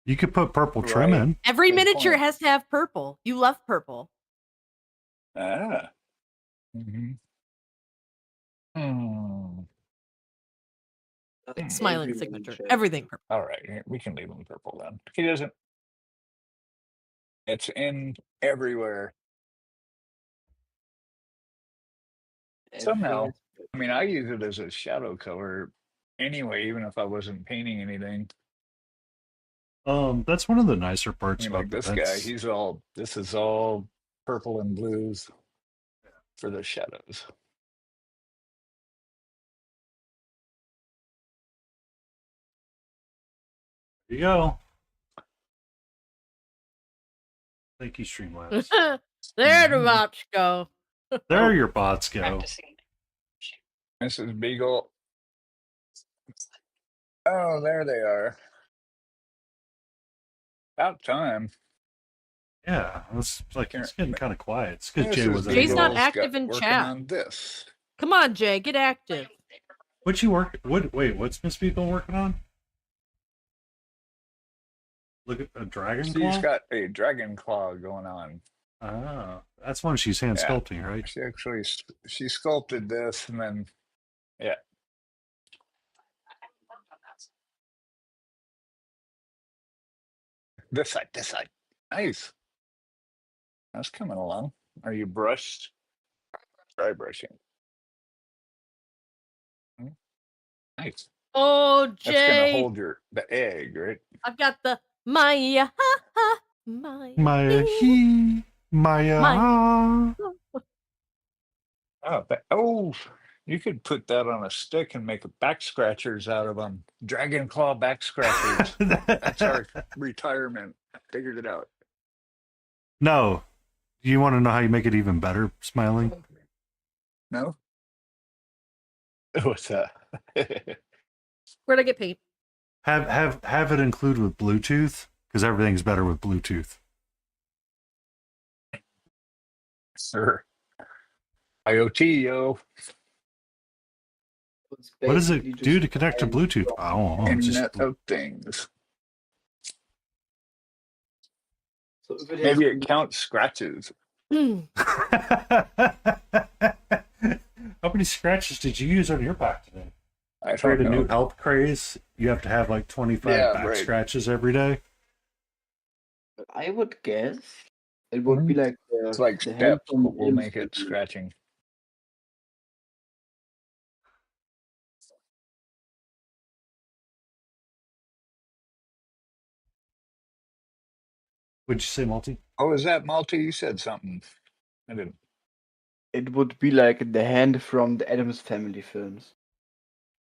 You could put purple trim Right. in. Every Good miniature point. has to have purple. You love purple. Ah. Hmm. Smiling Every signature. miniature. Everything purple. All right, we can leave him purple then. He doesn't. It's in everywhere. Somehow. I mean, I use it as a shadow color anyway, even if I wasn't painting anything. That's one of the nicer I parts mean, about like the this guy, vents. this is all purple and blues for the shadows. There you go. Thank you, Streamlabs. There the bots go. There your bots go. Mrs. Beagle. Oh, there they are. About time. Yeah, it's like it's getting kind of quiet. It's because Jay Mrs. wasn't Jay's not able. Beagle's active in working chat. on this. Come on, Jay, get active. What you work? What? Wait, what's Miss Beagle working on? Look at a dragon She's claw. got a dragon claw going on. Ah, that's one she's hand sculpting, right? She actually she sculpted this and then this side. Nice. That's coming along. Are you brushed? Dry brushing. Nice. Oh, That's gonna Jay, hold the egg, right? I've got the Maya, Maya, Maya he, Maya. Maya. Oh, you could put that on a stick and make back scratchers out of them. Dragon claw back scratchers. That's our retirement. Figured it out. No, you want to know how you make it even better? Smiling. No? What's that? Where'd I get paint? Have it include with Bluetooth because everything's better with Bluetooth. Sure. IoT, yo. What does it do to connect to Bluetooth? I don't know. Internet of Things. Maybe it counts scratches. How many scratches did you use on your back today? I Create don't a new know. health craze. You have to have like 25 back scratches every day. I would guess it would be like It's like the hand steps, from but we'll make it Williams. scratching. Would you say multi? Oh, is that Malta? You said something. I didn't. It would be like the hand from the Addams Family films.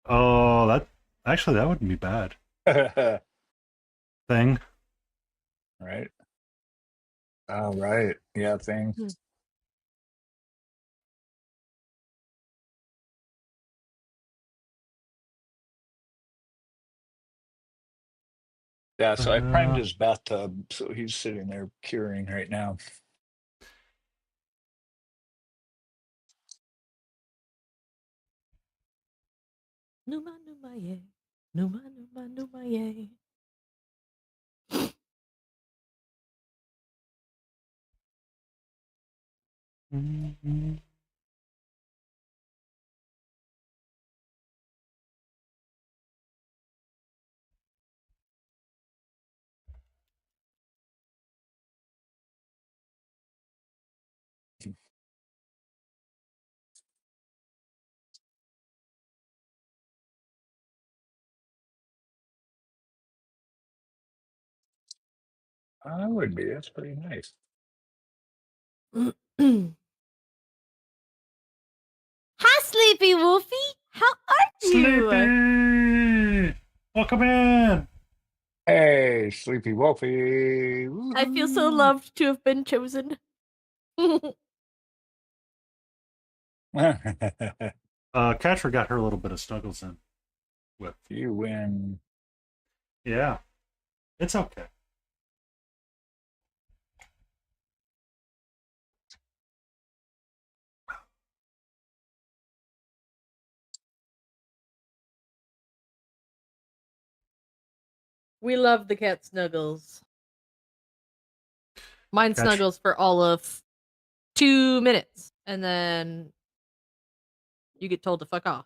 Oh, that wouldn't be bad. Thing. Right. Oh, right. Yeah, thing. Yeah, so I primed his bathtub, so he's sitting there curing right now. Numa, numa, yeah. Numa, numa, numa, yeah. Mm-hmm. I would be. That's pretty nice. Hi, Sleepy Wolfie. How are you? Sleepy! Welcome in! Hey, Sleepy Wolfie. I feel so loved to have been chosen. Katra got her a little bit of snuggles in. With You win. Yeah. It's okay. We love the cat snuggles. Mine snuggles for all of 2 minutes, and then you get told to fuck off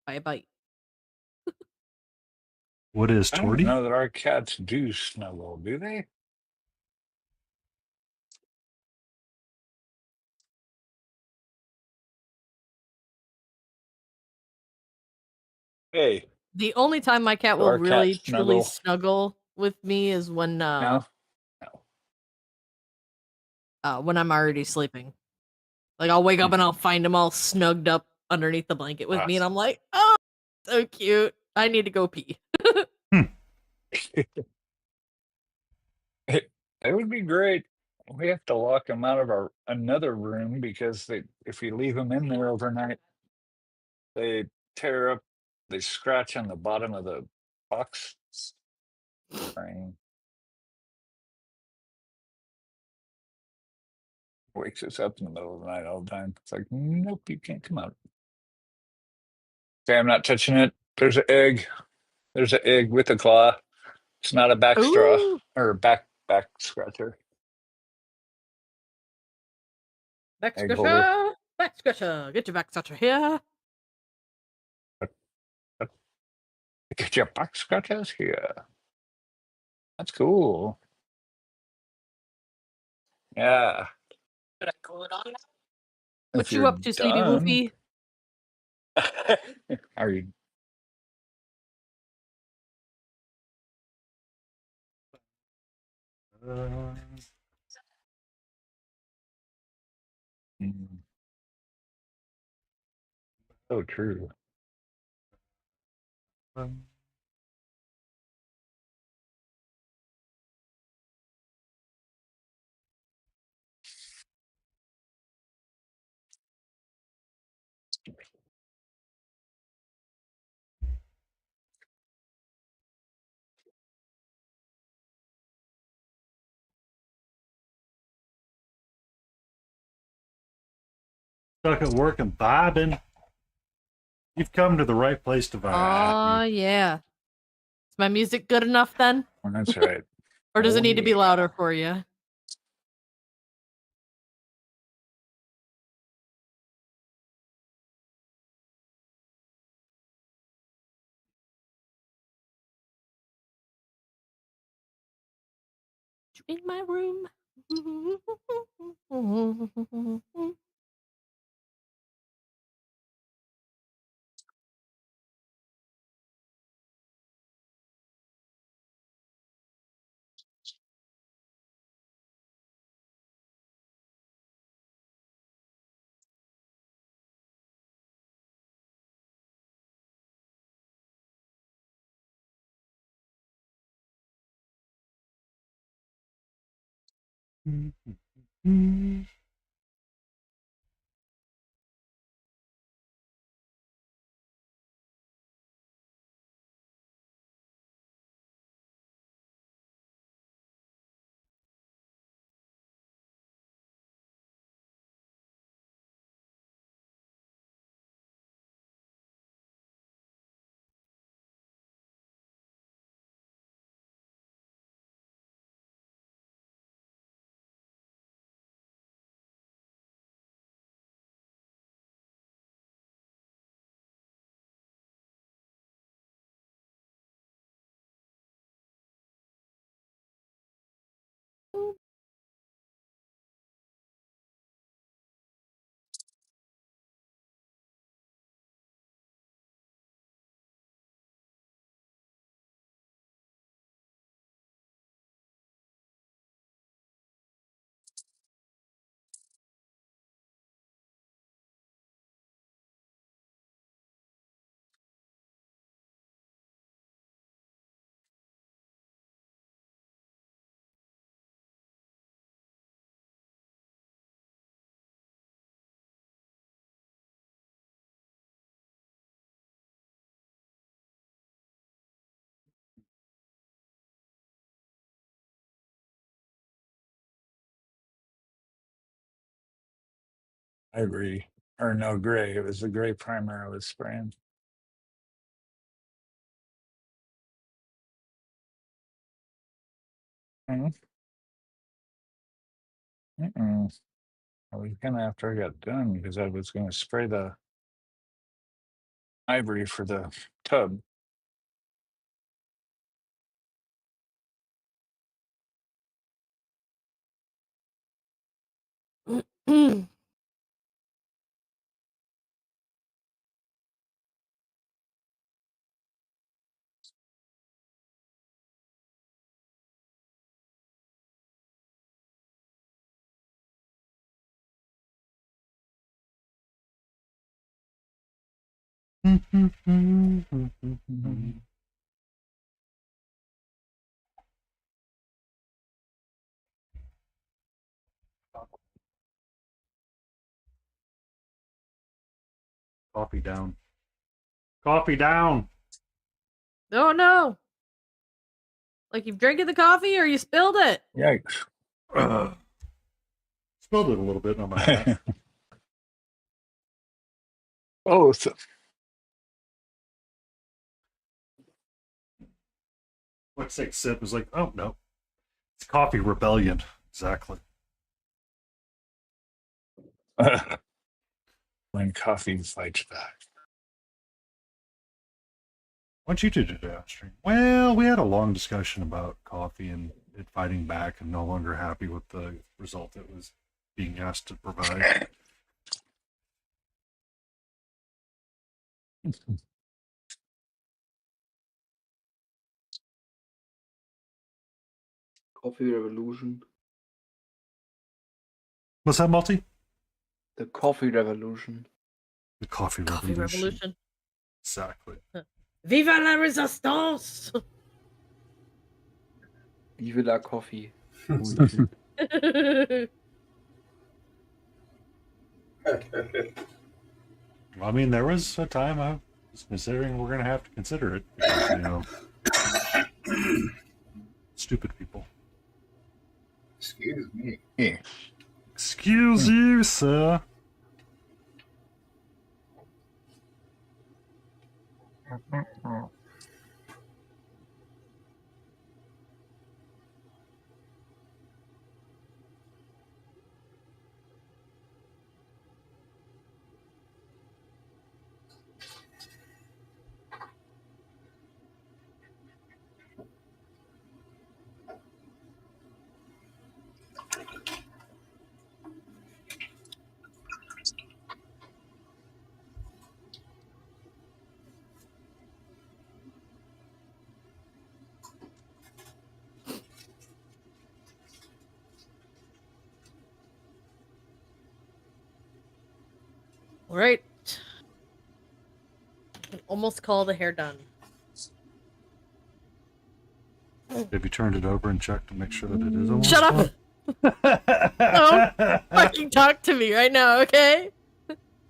by a bite. What is I don't Torty? know that our cats do snuggle, do they? Hey, The only time my cat so will our cat really truly snuggle. snuggle with me is when No, when I'm already sleeping. Like I'll wake up and I'll find him all snugged up underneath the blanket with me, and I'm like, oh, so cute. I need to go pee. it would be great. We have to lock them out of our another room because if you leave them in there overnight, they tear up, they scratch on the bottom of the box spring. Wakes us up in the middle of the night all the time. It's like, nope, you can't come out. Okay, I'm not touching it. There's an egg. There's an egg with a claw. It's not a back straw Ooh, or back scratcher. back Egg holder. scratcher, back scratcher. Get your back scratcher here. Get your back scratchers here. That's cool. Yeah. What If you you're up to, Sleepy done, Woofy? are you? Mm, so true. Stuck at work and vibing. You've come to the right place to vibe. Oh yeah. Is my music good enough then? That's right. Or does Oh, it need to be yeah. louder for you? In my room. I agree. Or no, gray. It was the gray primer I was spraying. Mm-mm. I was gonna after I got done because I was gonna spray the ivory for the tub. Coffee down. Coffee down. Oh no! Like you've drinking the coffee or you spilled it? Yikes. Spilled it a little bit on my hat. Oh, so, What's like sip was like, oh no. It's coffee rebellion. Exactly. when coffee fights back. What'd you do today on stream? Well, we had a long discussion about coffee and it fighting back and no longer happy with the result it was being asked to provide. Coffee revolution. What's that, Multi? The coffee revolution. The coffee Coffee revolution. revolution. Exactly. Viva la resistance! Vive la coffee. I mean, there was a time I was considering we're going to have to consider it because, you know, stupid people. Excuse me. Yeah. Excuse you, sir. Right. I can almost call the hair done. Have you turned it over and checked to make sure that it is almost Shut up! Don't fucking talk to me right now, okay?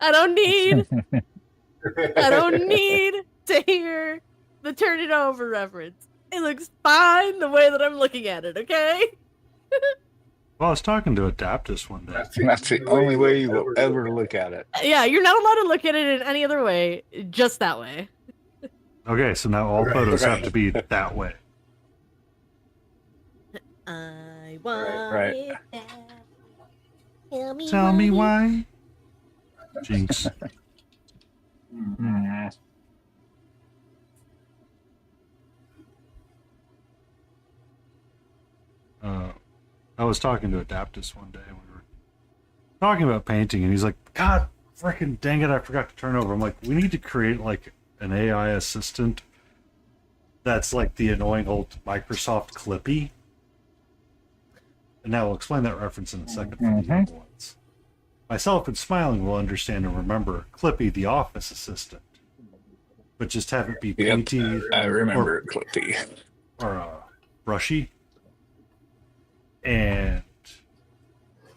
I don't need to hear the turn it over reference. It looks fine the way that I'm looking at it, okay? Well, I was talking to Adaptus one day. That's the only way you will ever look at it. Yeah, you're not allowed to look at it in any other way, just that way. Okay, so now all Right, photos right. have to be that way. I want Right. it that way. Tell me why. Jinx. Mm. I was talking to Adaptus one day and we were talking about painting and he's like, God freaking dang it, I forgot to turn over. I'm like, we need to create like an AI assistant that's like the annoying old Microsoft Clippy. And now I'll explain that reference in a second for the young ones. Myself and Smiling will understand and remember Clippy, the office assistant. But just have it be Yep. painty I remember it, Clippy. or brushy. And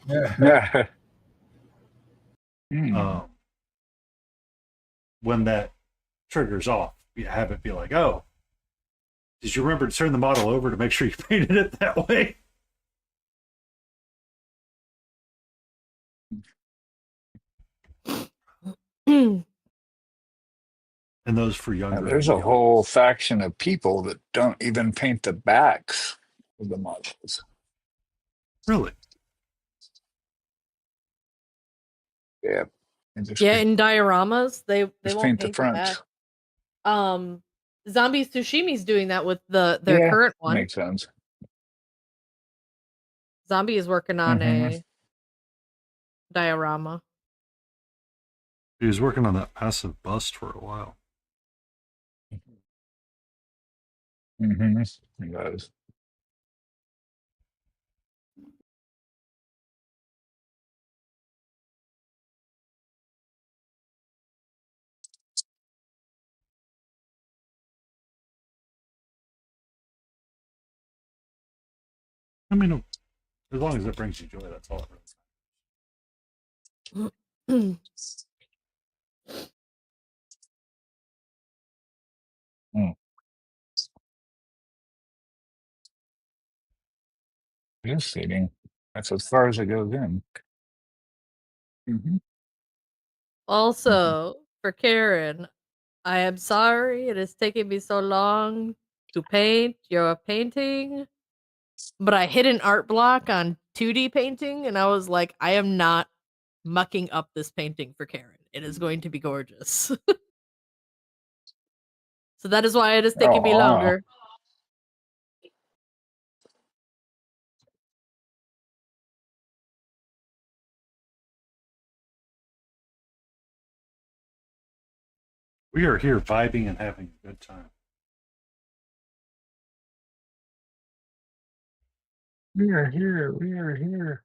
Yeah. Mm. when that triggers off, you have it be like, oh, did you remember to turn the model over to make sure you painted it that way? And those for Now, younger there's a millennials. whole faction of people that don't even paint the backs of the models. Really? Yeah. And just, Yeah, in dioramas, they just won't paint paint the the back. fronts. Zombie Sushimi's doing that with their Yeah, current one. Makes sense. Zombie is working on Mhm. a diorama. He was working on that passive bust for a while. Mm-hmm. It does. I mean, as long as it brings you joy, that's all it really Hmm. It is seating. That's as far as it goes in. Mm-hmm. Also, for Karen, I am sorry it is taking me so long to paint your painting, but I hit an art block on 2D painting and I was like, I am not mucking up this painting for Karen. It is going to be gorgeous. So that is why it is Oh, taking me wow. longer. We are here vibing and having a good time. We are here. We are here.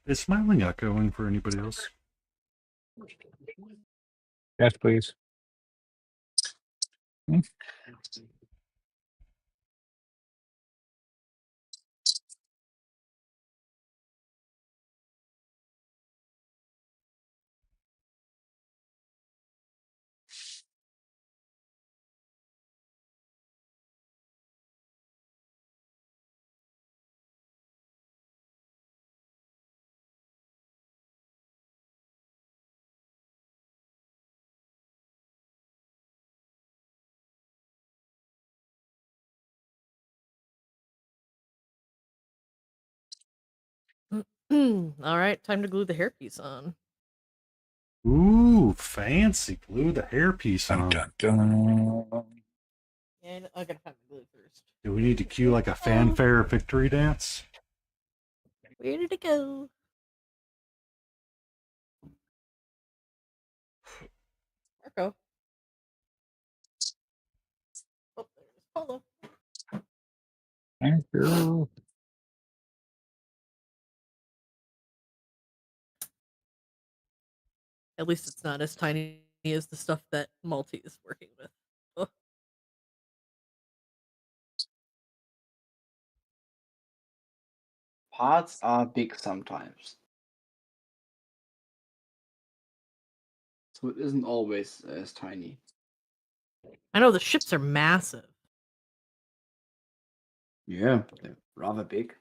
Is smiling echoing for anybody else? Yes, please. Hmm? All right, time to glue the hairpiece on. Ooh, fancy. Glue the hairpiece Dun, on. dun, dun. And I gotta find the glue first. Do we need to cue like a fanfare victory dance? Where did it go? Marco. Oh, there's Polo. Thank you. At least it's not as tiny as the stuff that Malty is working with. Ugh. Parts are big sometimes. So it isn't always as tiny. I know the ships are massive. Yeah, they're rather big.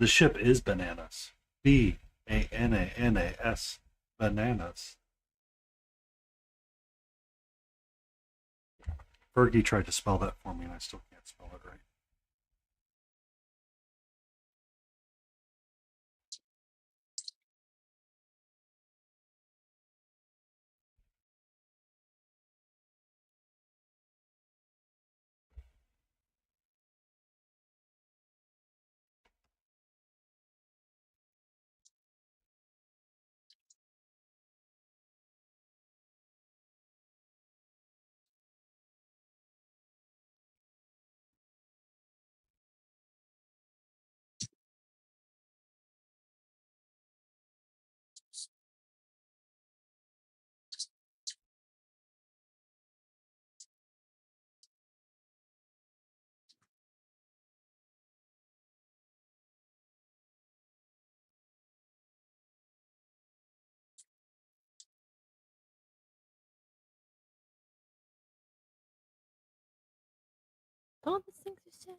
The ship is bananas. Bananas. Bananas. Fergie tried to spell that for me and I still can't spell it right. All the things you said.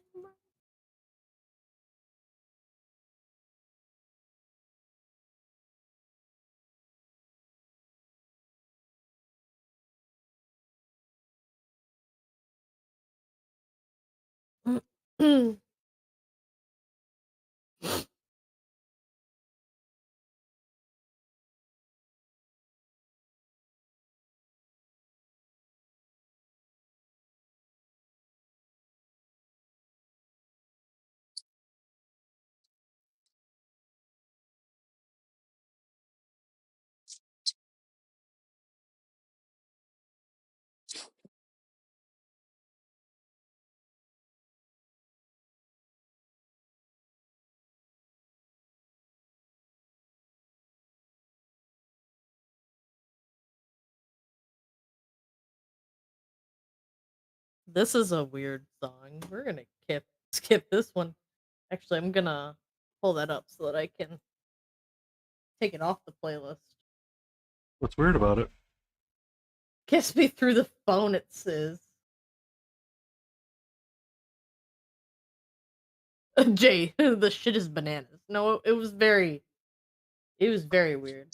This is a weird song. We're gonna skip this one. Actually, I'm gonna pull that up so that I can take it off the playlist. What's weird about it? Kiss me through the phone, it says. Jay, the shit is bananas. No, it was very weird.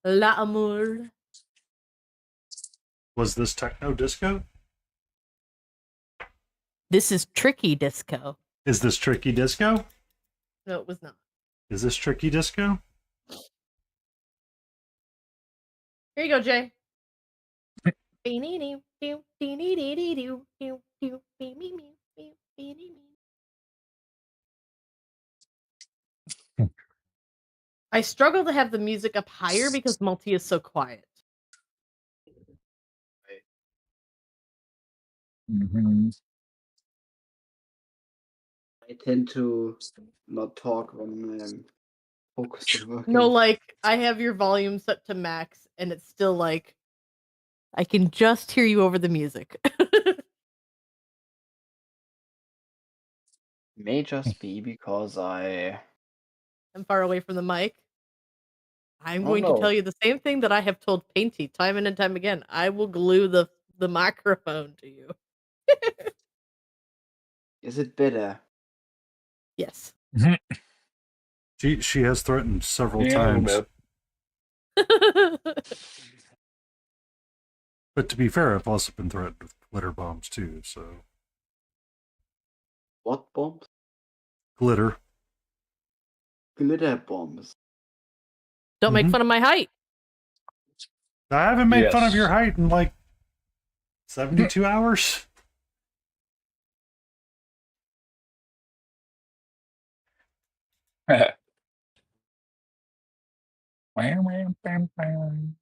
La amour. Was this techno disco? This is tricky disco. Is this tricky disco? No, it was not. Is this tricky disco? Here you go, Jay. I struggle to have the music up higher because Multi is so quiet. Mm-hmm. I tend to not talk when I'm focused on working. No, like, I have your volume set to max, and it's still like, I can just hear you over the music. May just be because I'm far away from the mic. I'm Oh, going to no. tell you the same thing that I have told Painty time and time again. I will glue the microphone to you. Is it better? Yes. She has threatened several Yeah, a times. little But to be fair, I've also been threatened with glitter bombs too, so. What bombs? Glitter. Glitter bombs. Don't make Mhm. fun of my height. I haven't made fun of Yes. your height in like 72 hours. bit. Wham, wham, bam, bam.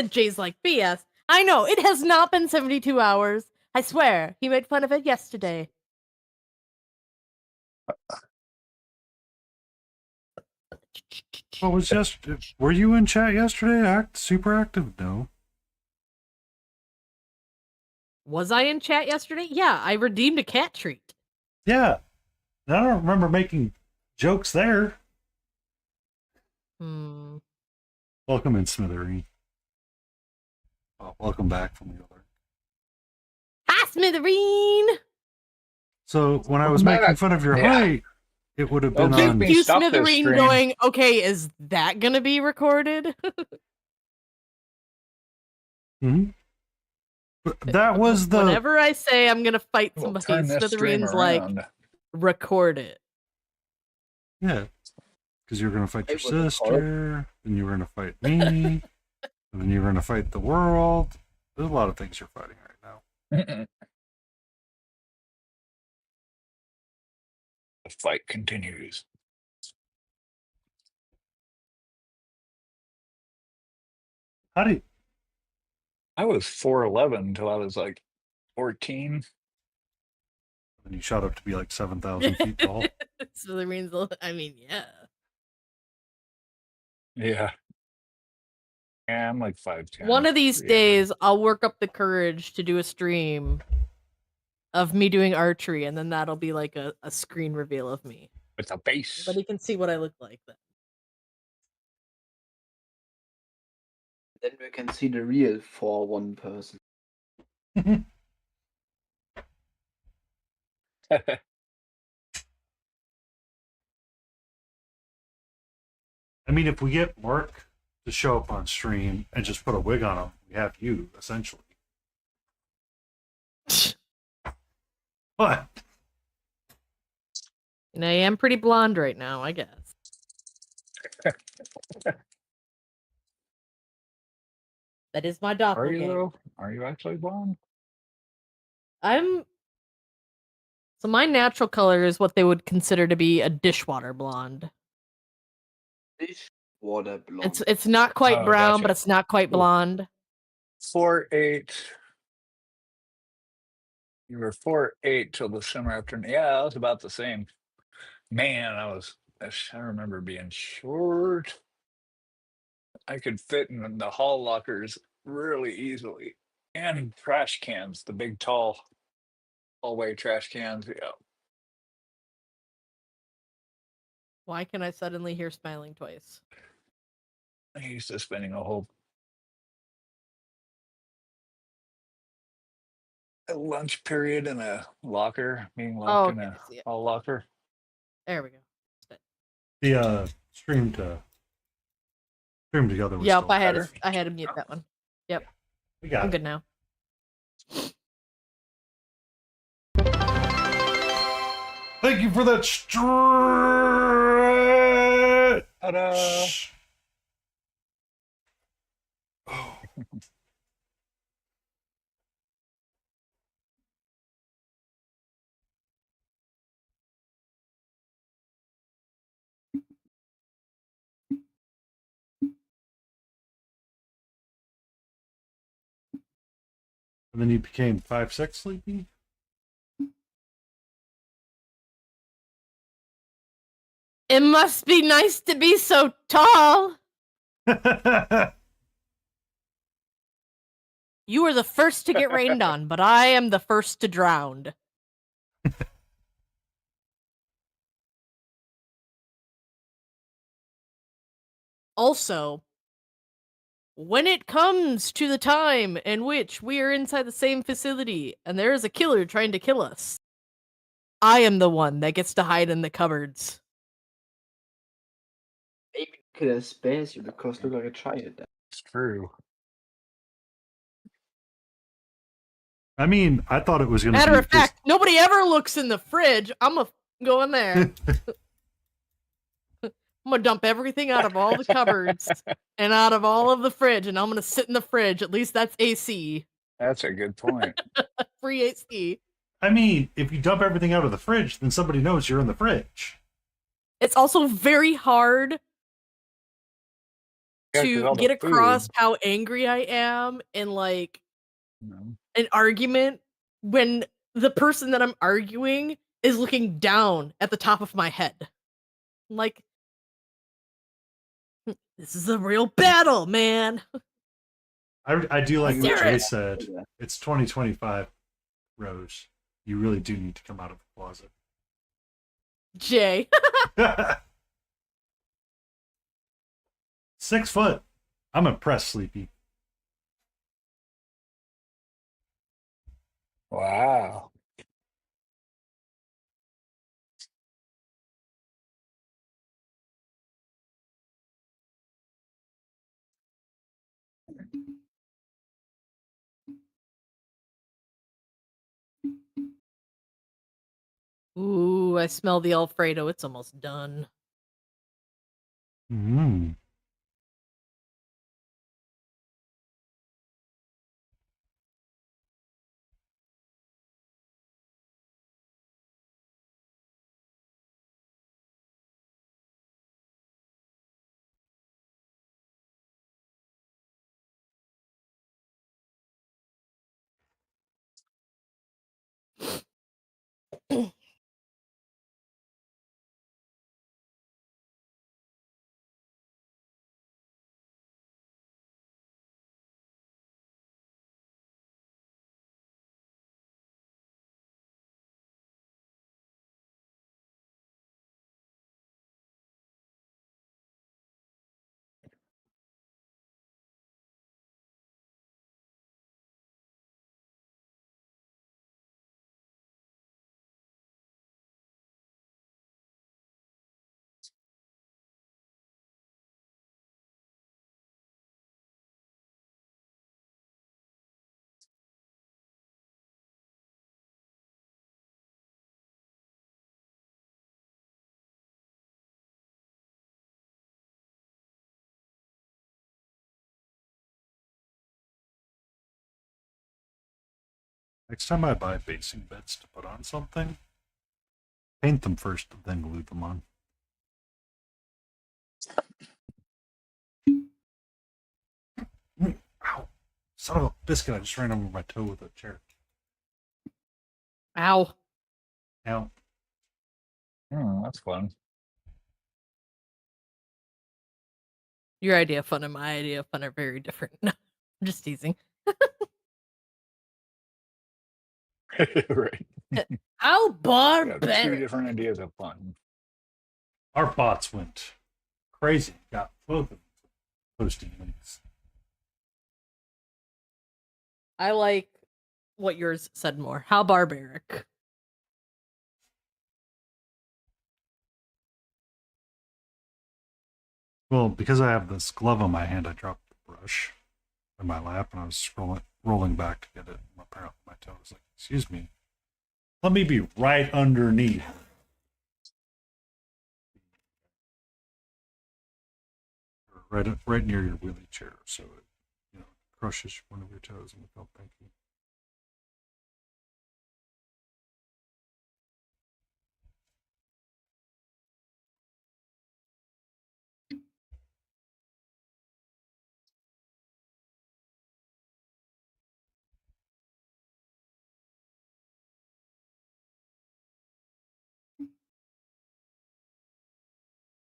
Jay's like, BS. I know, it has not been 72 hours. I swear, he made fun of it yesterday. What was yesterday? Were you in chat yesterday? Super active? No. Was I in chat yesterday? Yeah, I redeemed a cat treat. Yeah. I don't remember making jokes there. Welcome in, Smithereen. Oh, welcome back from the other. Hi, Smithereen! So when I was Welcome making back. fun of your Yeah. height, it would have been Okay. on. me You stop this Smithereen stream. going, okay, is that gonna be recorded? Mhm. But that was the. Whenever I say I'm gonna fight We'll somebody, turn this stream Smithereen's like, around. record it. Yeah. Because you're going to fight It your was a sister, and you were going to fight me, and then you're going to fight the world. There's a lot of things you're fighting right now. Mm-mm. The fight continues. How do you. I was 4'11" until I was like 14. And you shot up to be like 7,000 feet tall. Smithereen's, I mean, yeah. Yeah. Yeah, I'm like 5'10". One of these pretty average. days, I'll work up the courage to do a stream of me doing archery, and then that'll be like a screen reveal of me. With a base. Everybody can see what I look like then. Then we can see the real 4-1 person. I mean, if we get Mark to show up on stream and just put a wig on him, we have you, essentially. What? And I am pretty blonde right now, I guess. That is my Are doppelganger. you though? Are you actually blonde? So my natural color is what they would consider to be a dishwater blonde. Dishwater blonde. It's not quite Oh, brown, gotcha. but it's not quite Cool. blonde. 4'8". You were 4'8" till the summer afternoon. Yeah, I was about the same. Man, I remember being short. I could fit in the hall lockers really easily. And trash cans, the big tall hallway trash cans. Yeah. Why can I suddenly hear smiling twice? I used to spending a whole lunch period in a locker, being locked Oh, in okay, a I see it. hall locker. There we go. The stream together was Yep, still I better. had to mute that one. Yep, We got I'm it. good now. Thank you for that stretch. Ta-da! Oh. And then you became 5'6" sleepy? It must be nice to be so tall. You were the first to get rained on, but I am the first to drown. Also, when it comes to the time in which we are inside the same facility and there is a killer trying to kill us, I am the one that gets to hide in the cupboards. Maybe could have spares you because look like a child. It's true. I mean, I thought it was going to be... Matter of fact, nobody ever looks in the fridge. I'm gonna go in there. I'm gonna dump everything out of all the cupboards and out of all of the fridge, and I'm gonna sit in the fridge. At least that's AC. That's a good point. Free AC. I mean, if you dump everything out of the fridge, then somebody knows you're in the fridge. It's also very hard Yeah, 'cause to all the get across food, how angry I am in like you know. an argument when the person that I'm arguing is looking down at the top of my head. Like, this is a real battle, man. I do like what Jay Serious. said. It's 2025, Rose. You really do need to come out of the closet. Jay. 6 foot. I'm impressed, Sleepy. Wow. Ooh, I smell the Alfredo. It's almost done. Mm. Next time I buy basing beds to put on something, paint them first, then glue them on. Ow. Son of a biscuit, I just ran over my toe with a chair. Ow. Now, That's fun. Your idea of fun and my idea of fun are very different. No, I'm just teasing. Right. How We have two barbaric. different ideas of fun. our bots went crazy. Got both of them posting links. I like what yours said more. How barbaric. Well, because I have this glove on my hand, I dropped the brush in my lap and I was rolling back to get it. And apparently my toe was like, excuse me, let me be right underneath. Right near your wheelie chair, so it crushes one of your toes and it felt pinky.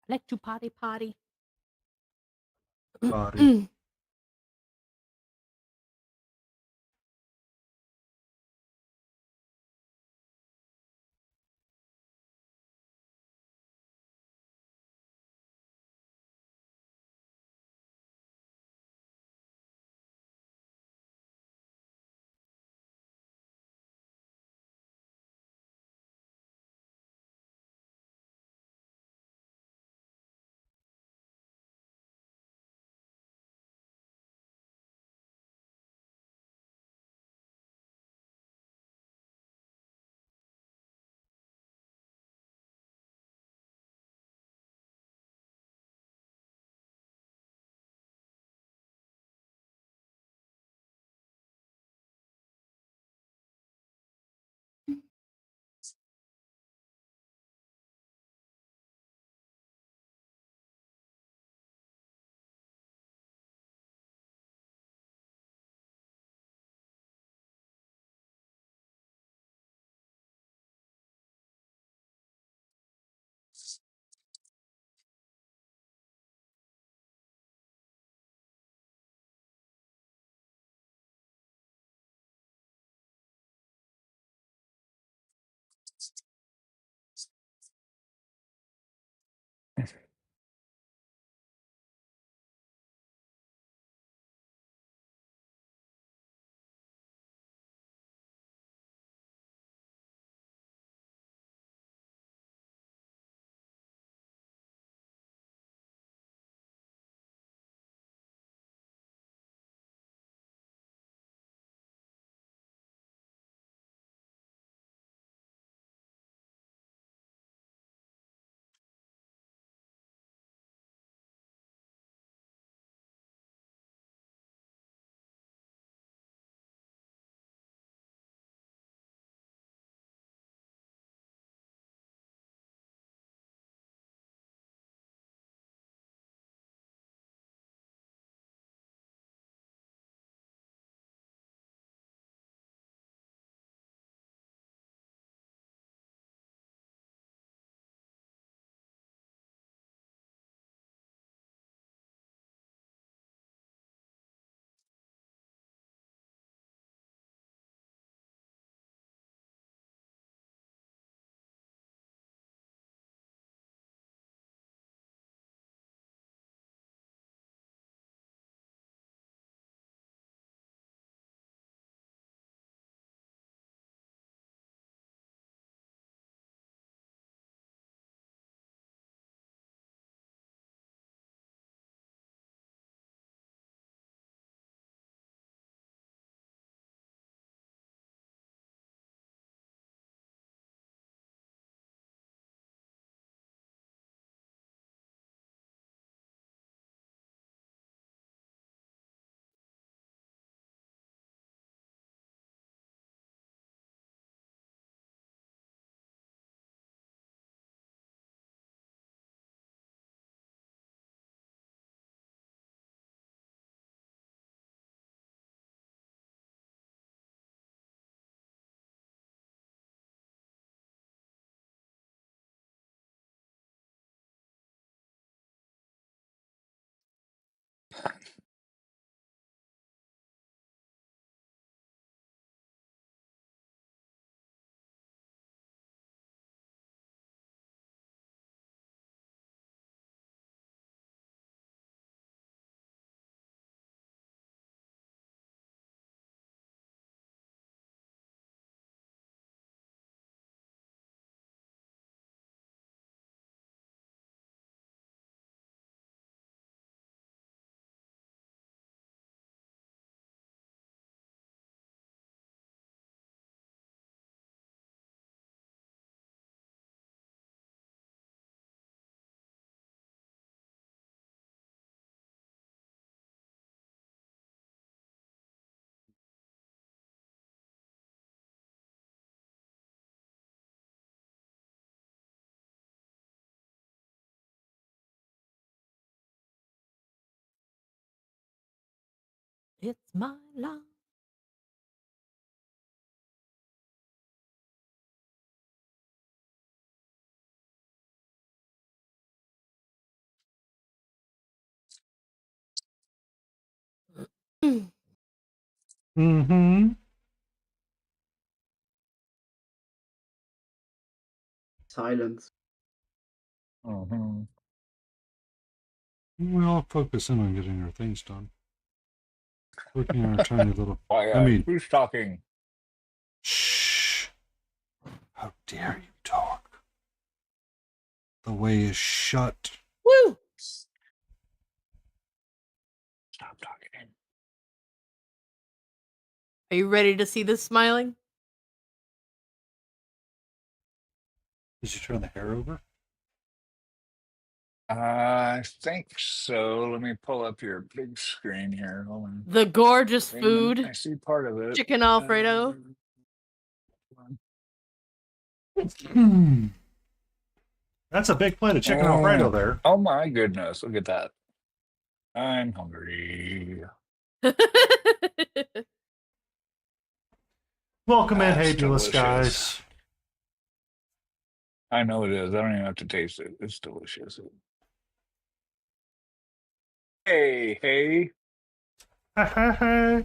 I like to potty. Body. It's my life. Mm-hmm. Silence. Mm-hmm. We all focus in on getting our things done. Looking at our tiny little. I mean, Who's talking? shh. How dare you talk? The way is shut. Woo! Stop talking. Are you ready to see this smiling? Did you turn the hair over? I think so. Let me pull up your big screen here. Hold on. The gorgeous Raymond, I food, see part of it. chicken Alfredo. Hold Hmm. That's a big plate of chicken on. Alfredo there. Oh my goodness. Look at that. I'm hungry. Welcome in, That's Habulous delicious. guys. I know it is. I don't even have to taste it. It's delicious. Hey, hey. I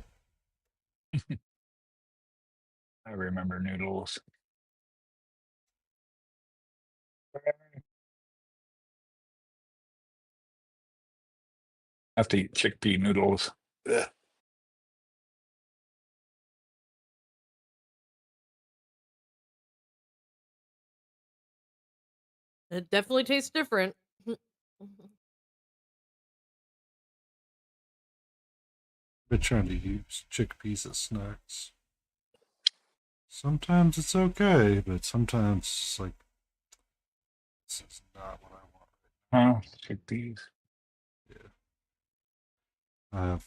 remember noodles. I have to eat chickpea noodles. Ugh. It definitely tastes different. Been trying to use chickpeas as snacks. Sometimes it's okay, but sometimes it's like, this is not what I want. Huh? Chickpeas. I have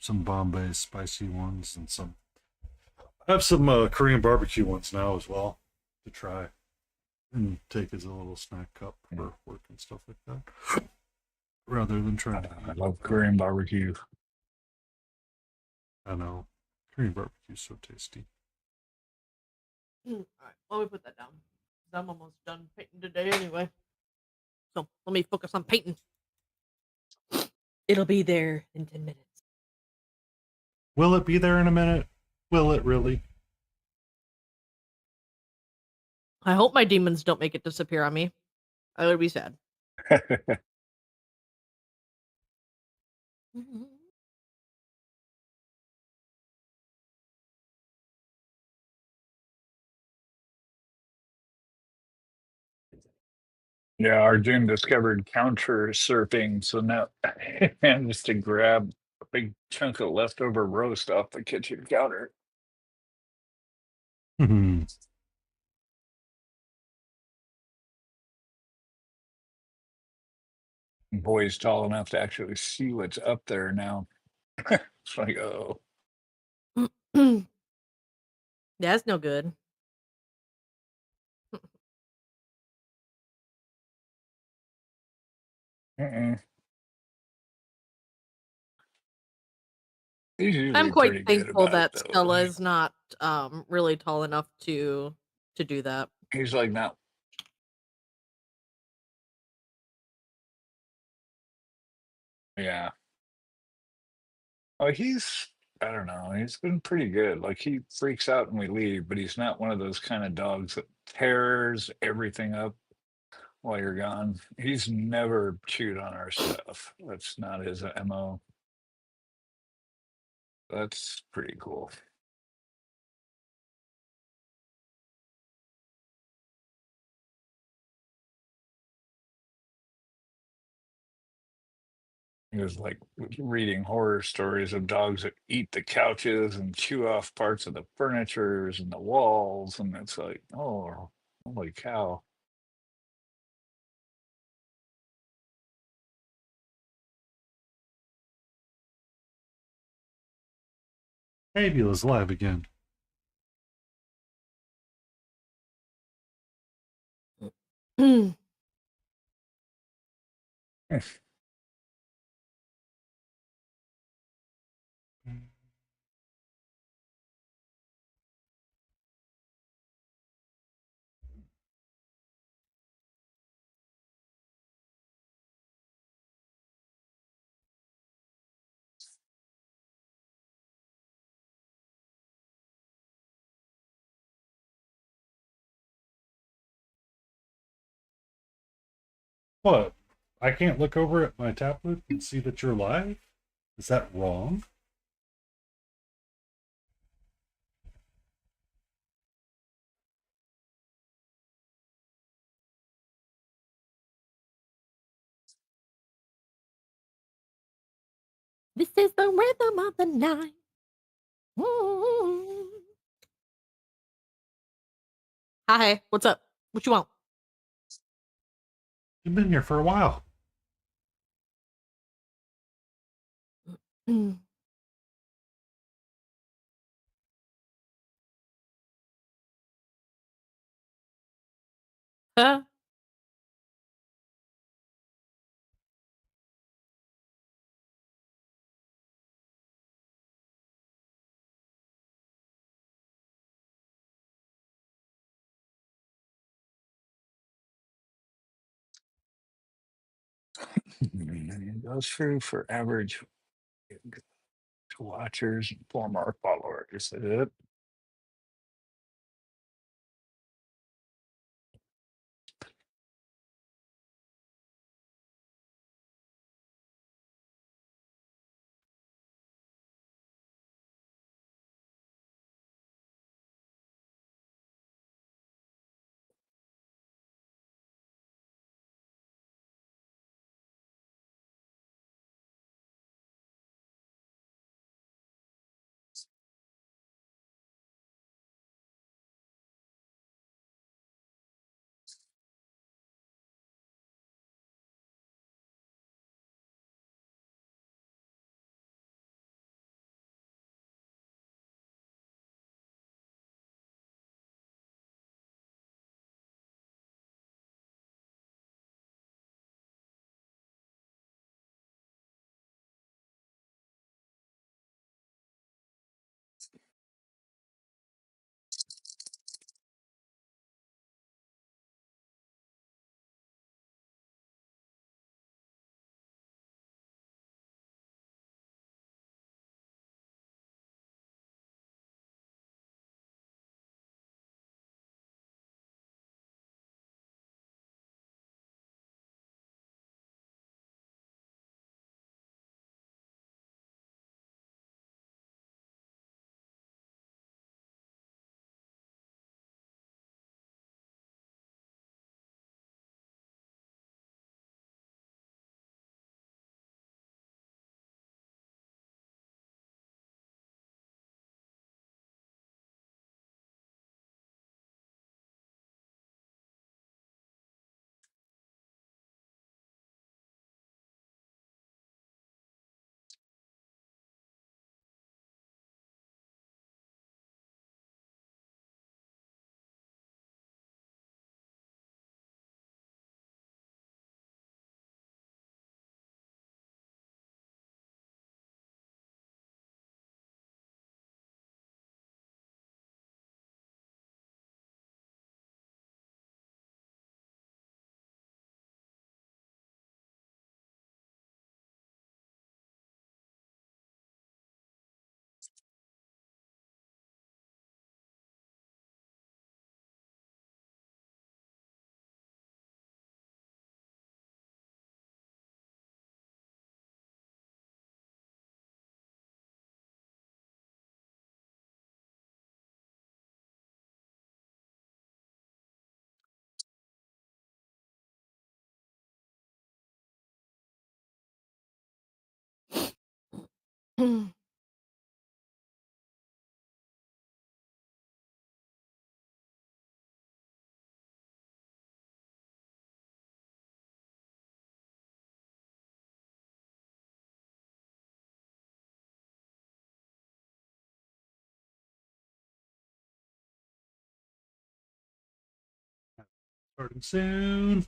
some Bombay spicy ones and some. I have some Korean barbecue ones now as well to try and take as a little snack cup for work and stuff like that. Rather than trying to. I love Korean barbecue. I know. Korean barbecue is so tasty. All right, let me put that down. I'm almost done painting today anyway. So let me focus on painting. It'll be there in 10 minutes. Will it be there in a minute? Will it really? I hope my demons don't make it disappear on me. I would be sad. Yeah, Arjun discovered counter surfing, so now he managed to grab a big chunk of leftover roast off the kitchen counter. Hmm. Boy's tall enough to actually see what's up there now. It's like, oh, That's no good. uh-uh. He's I'm usually quite pretty good thankful about it, that though. Stella is not really tall enough to do that. He's like, not. Yeah. Oh, I don't know. He's been pretty good. Like, he freaks out when we leave, but he's not one of those kind of dogs that tears everything up while you're gone. He's never chewed on our stuff. That's not his MO. That's pretty cool. He was like reading horror stories of dogs that eat the couches and chew off parts of the furnitures and the walls. And it's like, oh, holy cow. Fabula's live again. What? I can't look over at my tablet and see that you're live? Is that wrong? This is the rhythm of the night. Mm. Hi, what's up? What you want? You've been here for a while. Mm. Huh? It goes through for average watchers and former followers. Yep. Mm. Starting soon.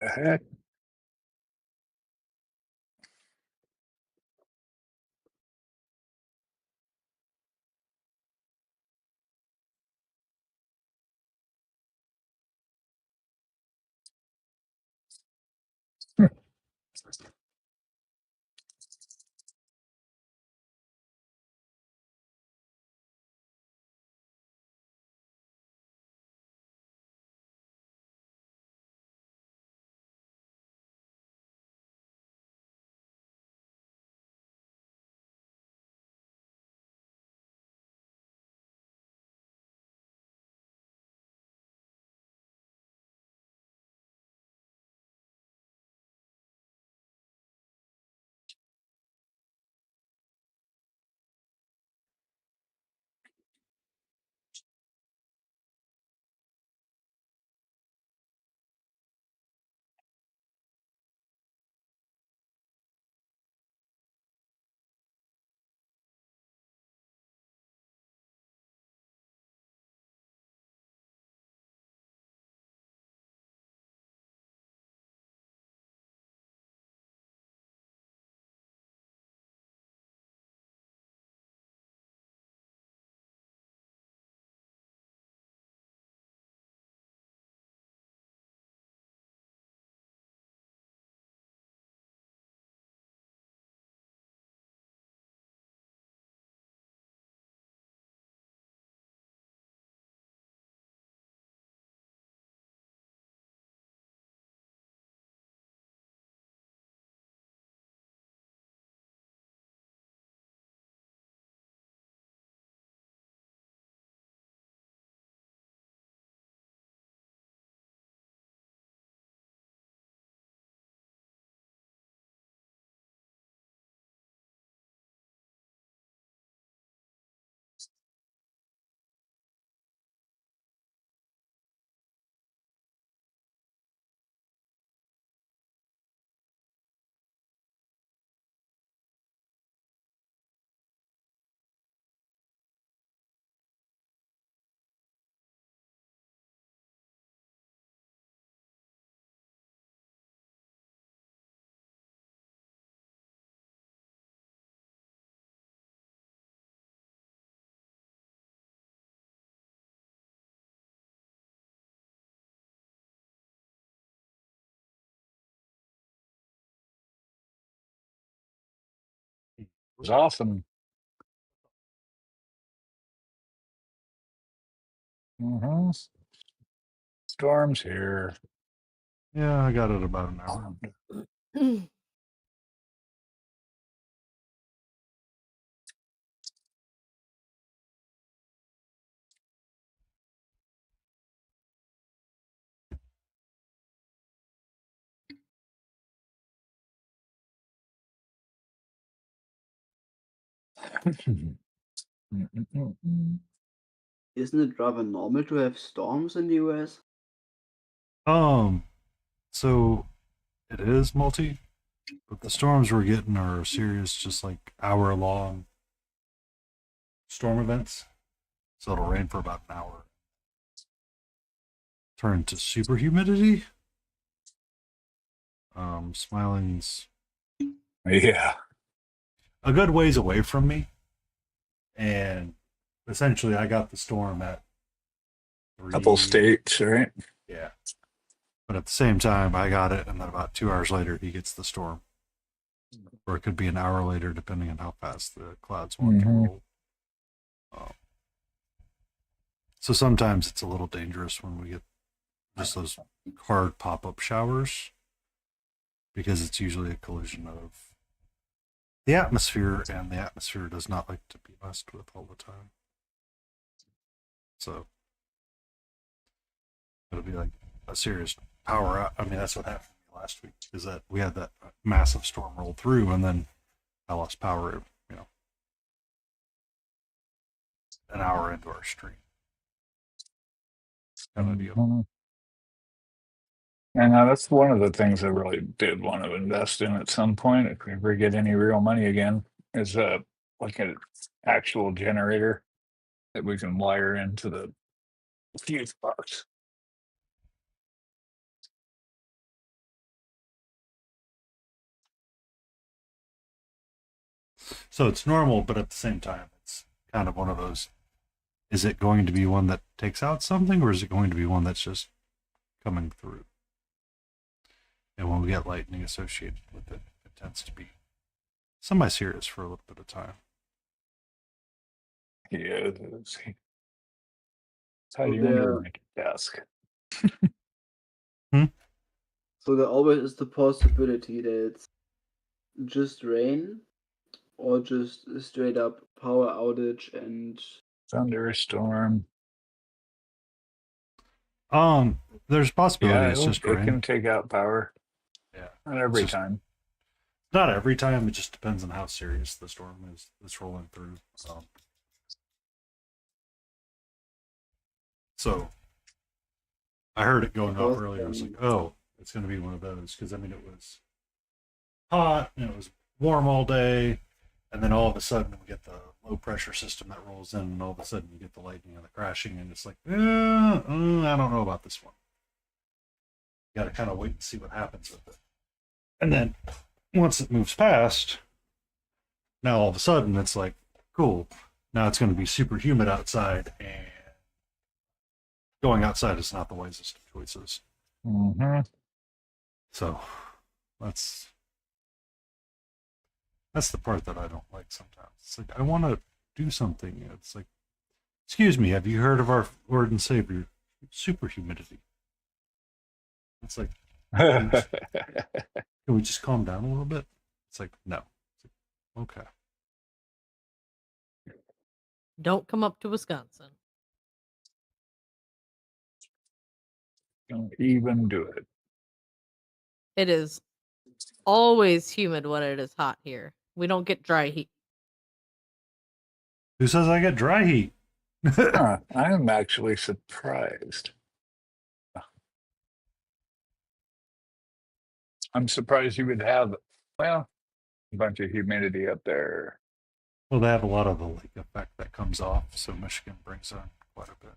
The heck? It was awesome. Mm-hmm. Storm's here. Yeah, I got it about an hour. Isn't it rather normal to have storms in the US? So it is multi, but the storms we're getting are serious, just like hour long storm events. So it'll rain for about an hour, turn to super humidity. Smiling's Yeah. a good ways away from me, and essentially I got the storm at Couple 3. states, right? Yeah, but at the same time I got it, and then about 2 hours later he gets the storm, or it could be an hour later depending on how fast the clouds want to roll. So sometimes it's a little dangerous when we get just those hard pop-up showers, because it's usually a collision of the atmosphere, and the atmosphere does not like to be messed with all the time. So it'll be like a serious power out. I mean, that's what happened to me last week, is that we had that massive storm roll through, and then I lost power, an hour into our stream. Kind of deal. Mhm. And that's one of the things I really did want to invest in at some point, if we ever get any real money again, is like an actual generator that we can wire into the fuse box. So it's normal, but at the same time, it's kind of one of those. Is it going to be one that takes out something, or is it going to be one that's just coming through? And when we get lightning associated with it, it tends to be semi-serious for a little bit of time. Yeah, it's hiding there- under my desk. So there always is the possibility that it's just rain or just a straight up power outage and Thunderstorm. There's a possibility Yeah, it's just it rain. can take out power. Yeah, Not every just- time. not every time. It just depends on how serious the storm is that's rolling through. So I heard it going off earlier. I was like, oh, it's going to be one of those because I mean it was hot and it was warm all day, and then all of a sudden we get the low pressure system that rolls in, and all of a sudden you get the lightning and the crashing, and it's like, I don't know about this one. You got to kind of wait and see what happens with it, and then once it moves past, now all of a sudden it's like, cool. Now it's going to be super humid outside, and going outside is not the wisest of choices. Mm-hmm. So that's the part that I don't like sometimes. It's like, I want to do something. It's like, excuse me, have you heard of our Lord and Savior, super humidity? It's like, can we just calm down a little bit? It's like, no. It's like, okay. Don't come up to Wisconsin. Don't even do it. It is always humid when it is hot here. We don't get dry heat. Who says I get dry heat? Huh, I'm actually surprised. I'm surprised you would have, well, a bunch of humidity up there. Well, they have a lot of the lake effect that comes off, so Michigan brings on quite a bit.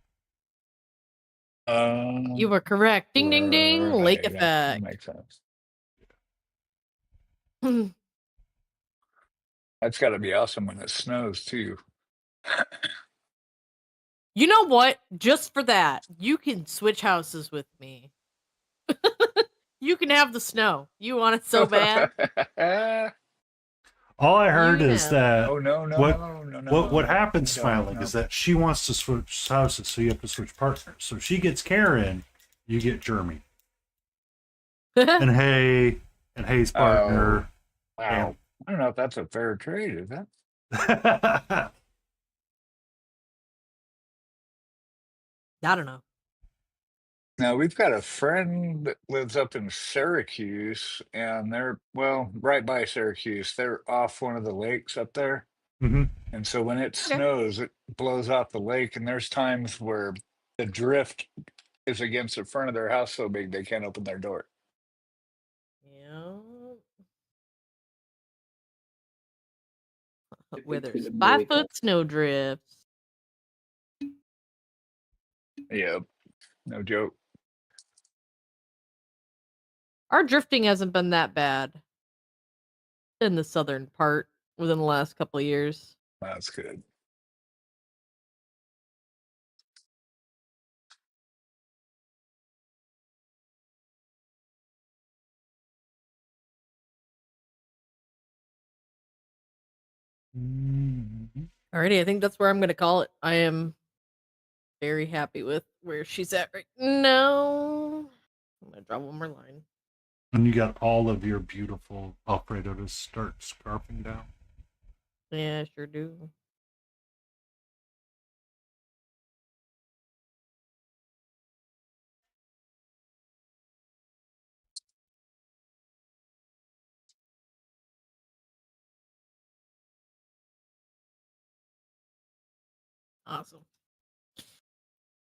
You were correct. Ding, ding, ding. Lake right, that effect. makes sense. That's got to be awesome when it snows too. You know what? Just for that, you can switch houses with me. You can have the snow. You want it so bad. All I heard You is know. that Oh no, no, what no, no, no. what happens I don't finally know. is that she wants to switch houses, so you have to switch partners. So she gets Karen, you get Jeremy, and Hay's partner. Wow. I don't know if that's a fair trade, is that? I don't know. Now we've got a friend that lives up in Syracuse, and they're right by Syracuse. They're off one of the lakes up there, Mm-hmm. and so when it snows, it blows off the lake. And there's times where the drift is against the front of their house so big they can't open their door. Yeah. If Where we there's could 5 America. foot snow drifts. Yeah, no joke. Our drifting hasn't been that bad in the southern part within the last couple of years. That's good. Alrighty, I think that's where I'm gonna call it. I am very happy with where she's at right now. I'm gonna draw one more line. And you got all of your beautiful Alfredo to start scarfing down. Yeah, I sure do. Awesome.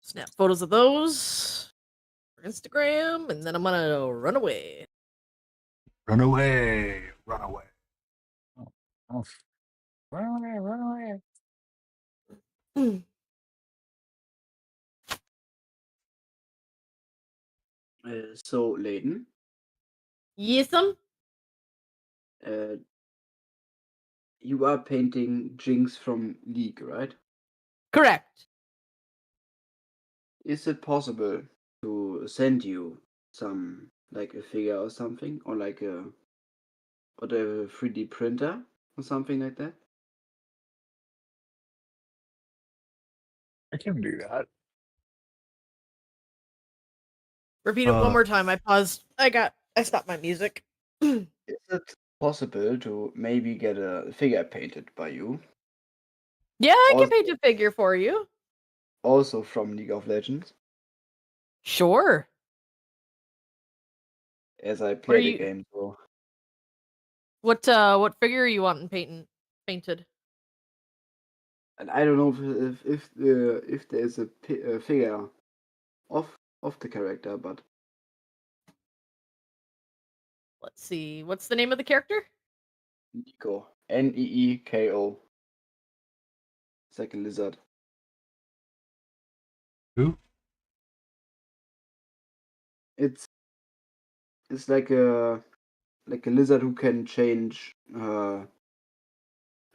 Snap photos of those for Instagram, and then I'm gonna run away. Run away, run away. Oh, run away, run away. So, Layden, Yes'm. uh, you are painting Jinx from League, right? Correct. Is it possible to send you some, like a figure or something, or like a 3D printer or something like that? I can do that. Repeat it one more time. I paused. I stopped my music. Is it possible to maybe get a figure painted by you, Yeah, I can also, paint a figure for you. also from League of Legends, Sure. as I What are play the you? game? So, What figure are you wanting painted? and I don't know if there is a figure of the character, but Let's see. What's the name of the character? Neeko, Neeko. It's like a lizard. Who? It's like a lizard who can change her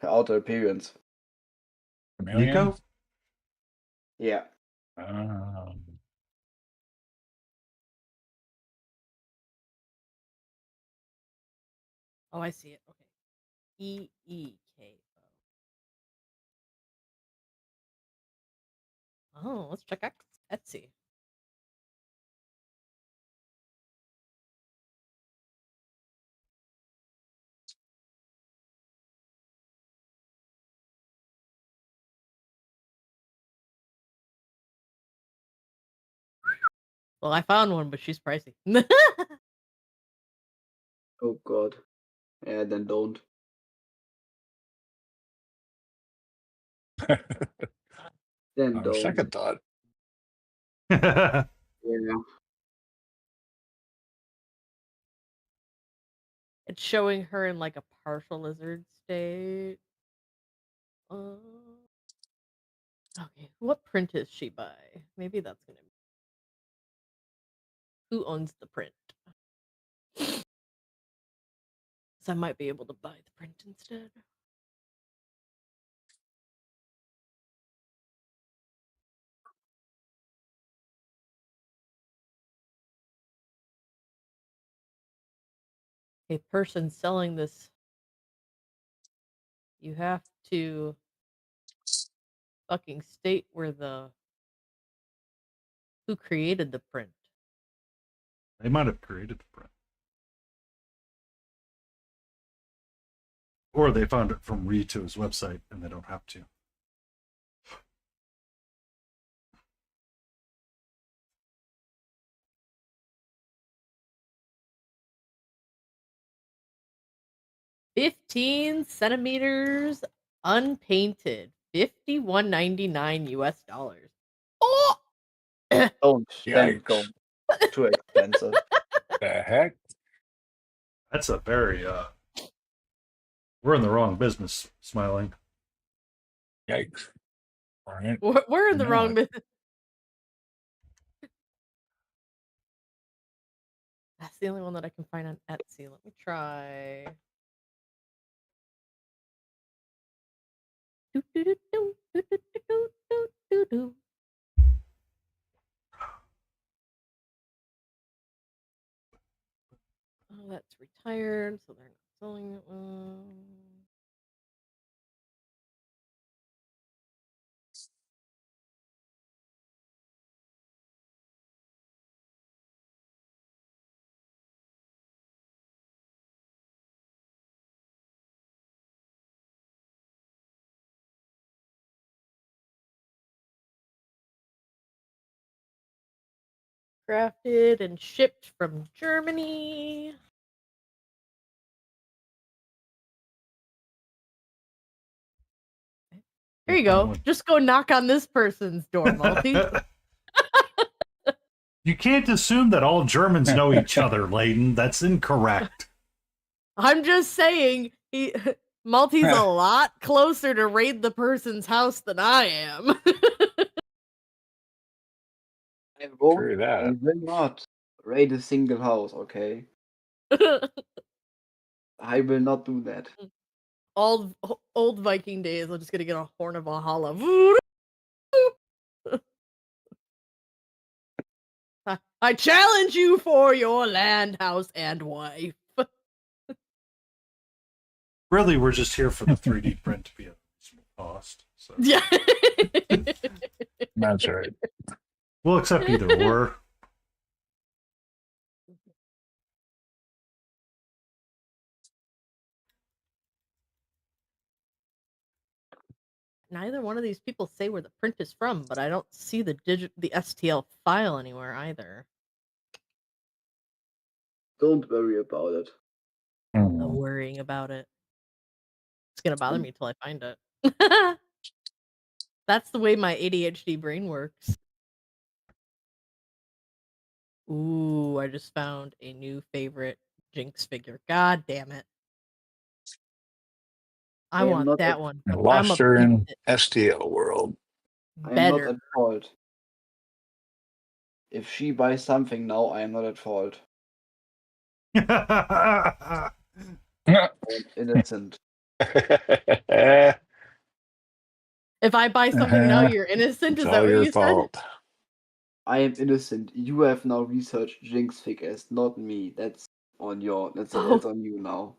outer appearance. Chameleon? Nico? Yeah. Um, Oh, I see it. Okay. Eeko. Oh, let's check Etsy. Well, I found one, but she's pricey. Oh god. Yeah, then don't. Then on don't. second thought, Yeah. It's showing her in like a partial lizard state. Okay, what print is she by? Maybe that's gonna be who owns the print. So I might be able to buy the print instead. A person selling this, you have to fucking state who created the print. They might have created the print. Or they found it from Rito's website and they don't have to. $15 centimeters unpainted. $51.99 US. Oh! Don't. Then yikes. don't. Too expensive. The heck? That's a very we're in the wrong business, Smiling. Yikes. All right. We're in the wrong Not. business. That's the only one that I can find on Etsy. Let me try. Oh, that's retired, so they're not selling it. Crafted and shipped from Germany. Here you go. Just go knock on this person's door, Malty. You can't assume that all Germans know each other, Layden. That's incorrect. I'm just saying, Malty's a lot closer to raid the person's house than I am. I won't. True that. I will not raid a single house, okay? I will not do that. old Viking days. I'm just gonna get a horn of Valhalla. I challenge you for your land, house, and wife. Really, we're just here for the 3D print to be a reasonable cost. So Yeah. That's right. we'll accept either or. Neither one of these people say where the print is from, but I don't see the STL file anywhere either. Don't worry about it. I'm Hmm. worrying about it. It's gonna bother me till I find it. That's the way my ADHD brain works. Ooh, I just found a new favorite Jinx figure. God damn it. I I am want not that at, one. I I'm lost a her piece in it. STL world. I am not Better. at fault. If she buys something now, I am not at fault. I am innocent. If I buy something now, you're innocent. It's Is that all what your you said? fault. I am innocent. You have now researched Jinx figures, not me. That's on that's Oh. on you now.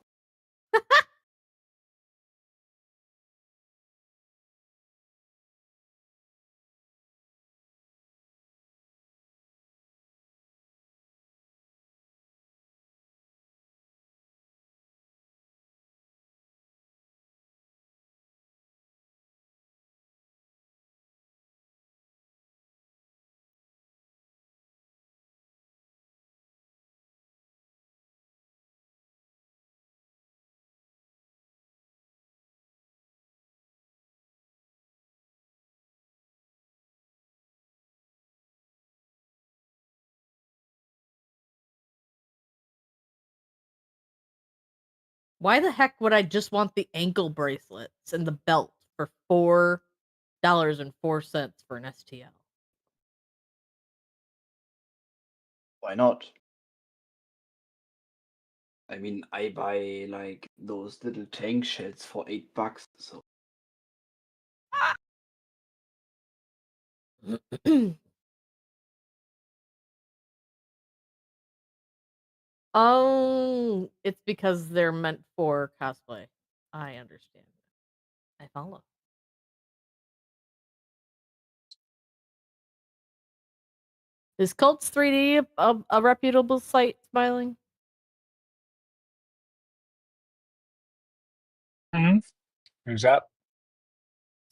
Why the heck would I just want the ankle bracelets and the belt for $4.04 for an STL? Why not? I mean, I buy like those little tank shells for $8, so Oh, it's because they're meant for cosplay. I understand. I follow. Is Cults 3D a reputable site, Smiling? Hmm? Who's that?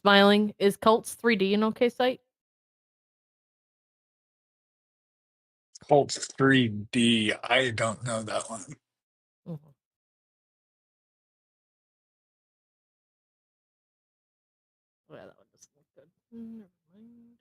Smiling, is Cults 3D an okay site? Colts 3D. I don't know that one. Mm-hmm. Oh, yeah, that one doesn't look good. Never mind.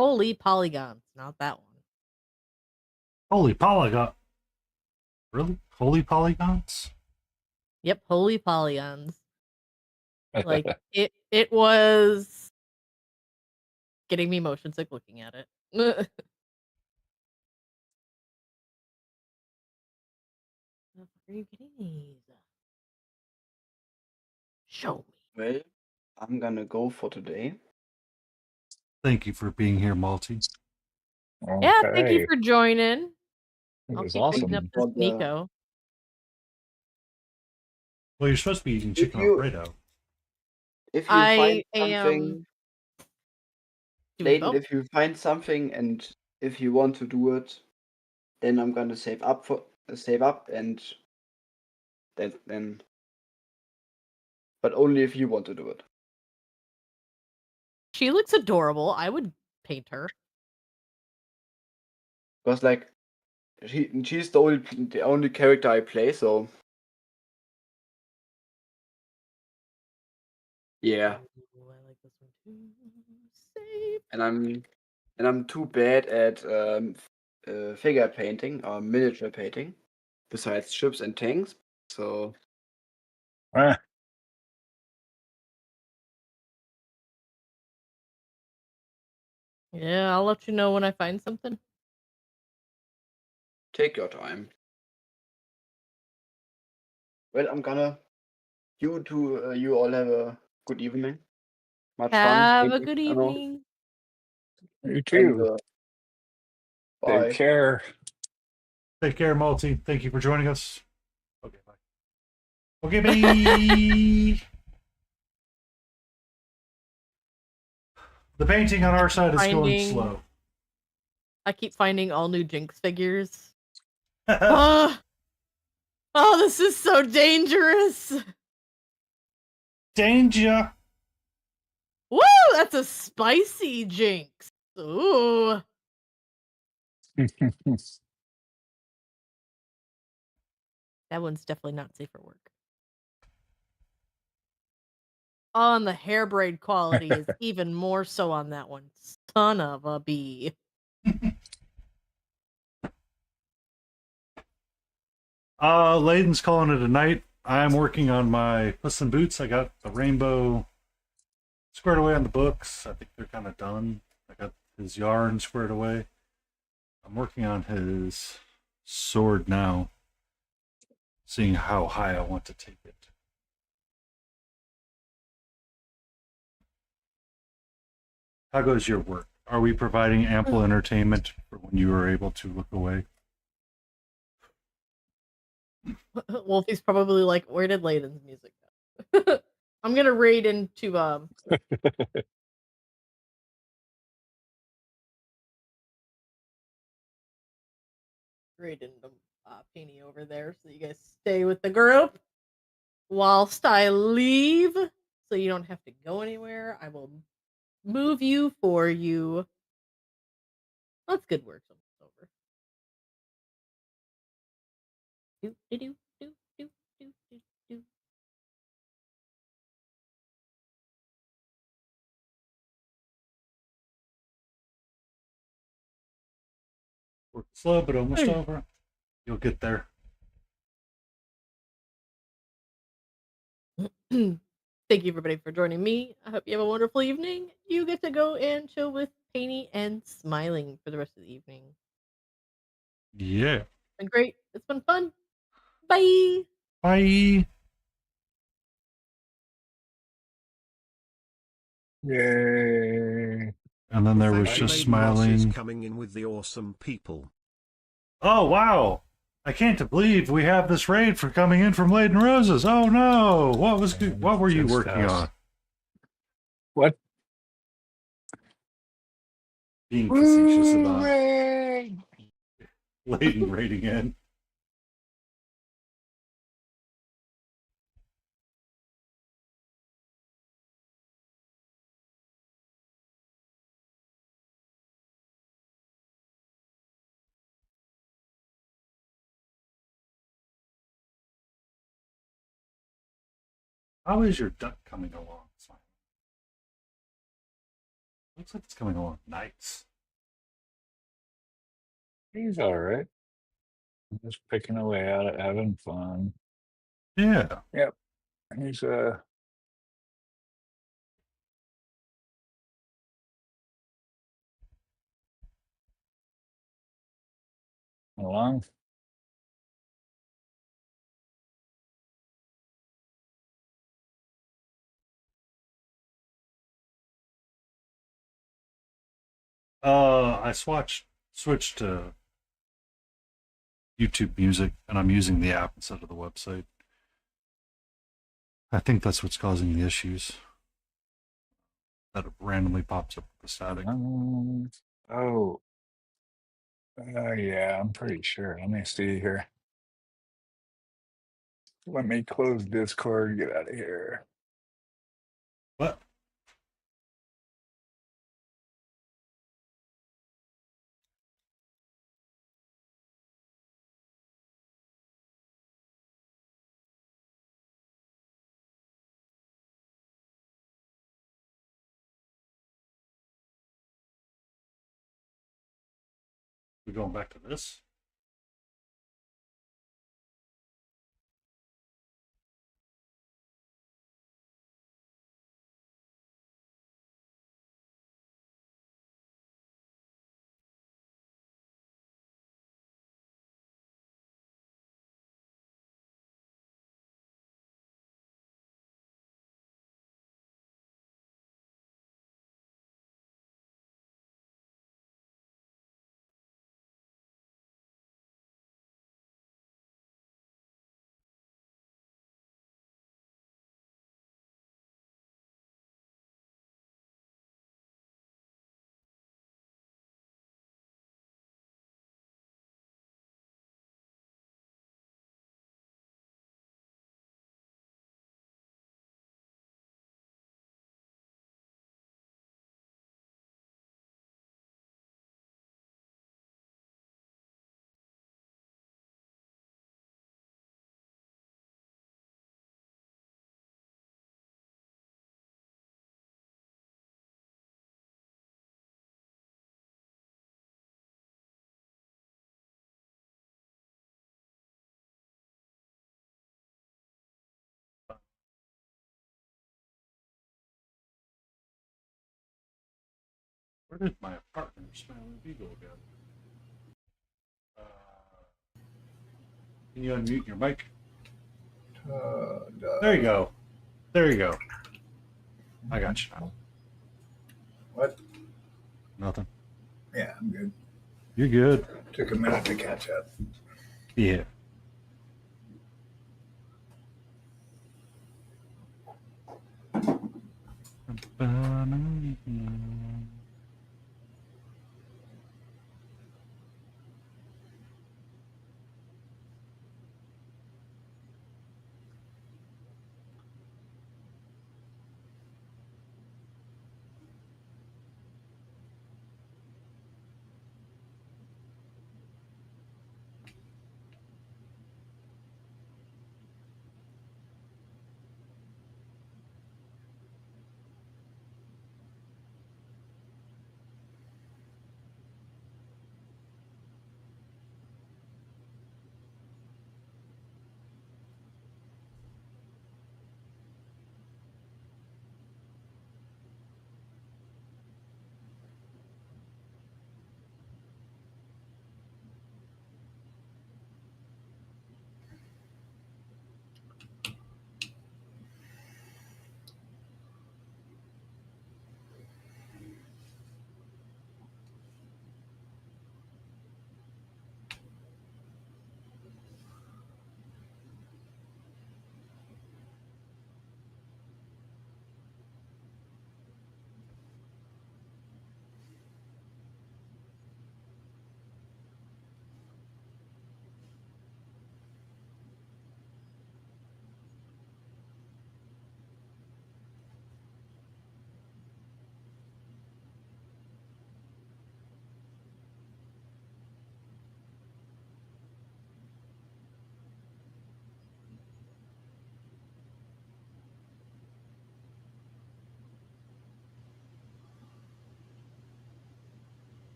Holy polygons, not that one. Holy polygon! Really? Holy polygons? Yep, holy polygons. Like it was getting me motion sick looking at it. Where are you getting these? Show me. well, I'm gonna go for today. Thank you for being here, Malty. Yeah, thank you Okay. for joining. It I'll was keep beating up awesome. this For the Nico. Well, you're supposed to be eating if chicken you Alfredo. if you find I am something, doing Layden, both. if you find something and if you want to do it, then I'm gonna save up and then but only if you want to do it. She looks adorable. I would paint her. Because like she's the only character I play, so yeah. Ooh, I like this one too. Save. And I'm too bad at figure painting or miniature painting, besides ships and tanks. So Ah, Yeah, I'll let you know when I find something. take your time. Well, I'm gonna. You all have a good evening. Much fun. Have a painting, good I know. evening. you And too. Take bye. care. Take care, Multi. Thank you for joining us. Okay, bye. Okay, bye. The painting on our side is going slow. I keep finding all new Jinx figures. Oh, this is so dangerous. Danger. Woo, that's a spicy Jinx. Ooh. That one's definitely not safe for work. Oh, and the hair braid quality is even more so on that one. Son of a bee. Layden's calling it a night. I'm working on my Puss in Boots. I got the rainbow squared away on the books. I think they're kind of done. I got his yarn squared away. I'm working on his sword now, seeing how high I want to take it. How goes your work? Are we providing ample entertainment for when you are able to look away? Wolfie's probably like, where did Layden's music go? I'm gonna raid into Penny over there so you guys stay with the group whilst I leave. So you don't have to go anywhere. I will move you for you. That's good work. It's over. Do, do, do, do, do, do, do, do. Work slow, but almost over. You'll get there. Thank you, everybody, for joining me. I hope you have a wonderful evening. You get to go and chill with Painty and Smiling for the rest of the evening. Yeah. It's been great. It's been fun. Bye. Bye. Yay. And then there was Thank you, just Maiden Ross is smiling. coming in with the awesome people. Oh, wow. I can't believe we have this raid for coming in from Leyden Roses. Oh, no. What were you Good working stuff. on? What? Being facetious about Hooray! Leyden raiding in. How is your duck coming along? Looks like it's coming along nice. He's all right. Just picking away at it, having fun. Yeah. Yep. He's along. I switched to YouTube Music, and I'm using the app instead of the website. I think that's what's causing the issues. That it randomly pops up with the static. Oh. Yeah, I'm pretty sure. Let me see here. Let me close Discord. Get out of here. What? We going back to this? Where did my partner Smiling Beagle go? Can you unmute your mic? There you go. There you go. I got you now. What? Nothing. Yeah, I'm good. You're good. Took a minute to catch up. Yeah.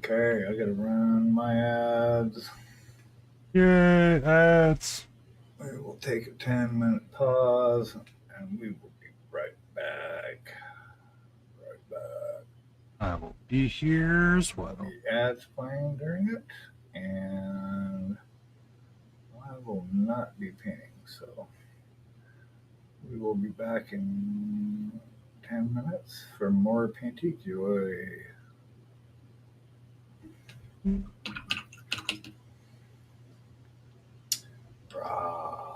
Okay, I gotta run my ads. Yay, ads. We will take a 10-minute pause and we will be right back. Right back. I will be here as well. The ads playing during it, and I will not be painting, so we will be back in 10 minutes for more painty joy. Rah.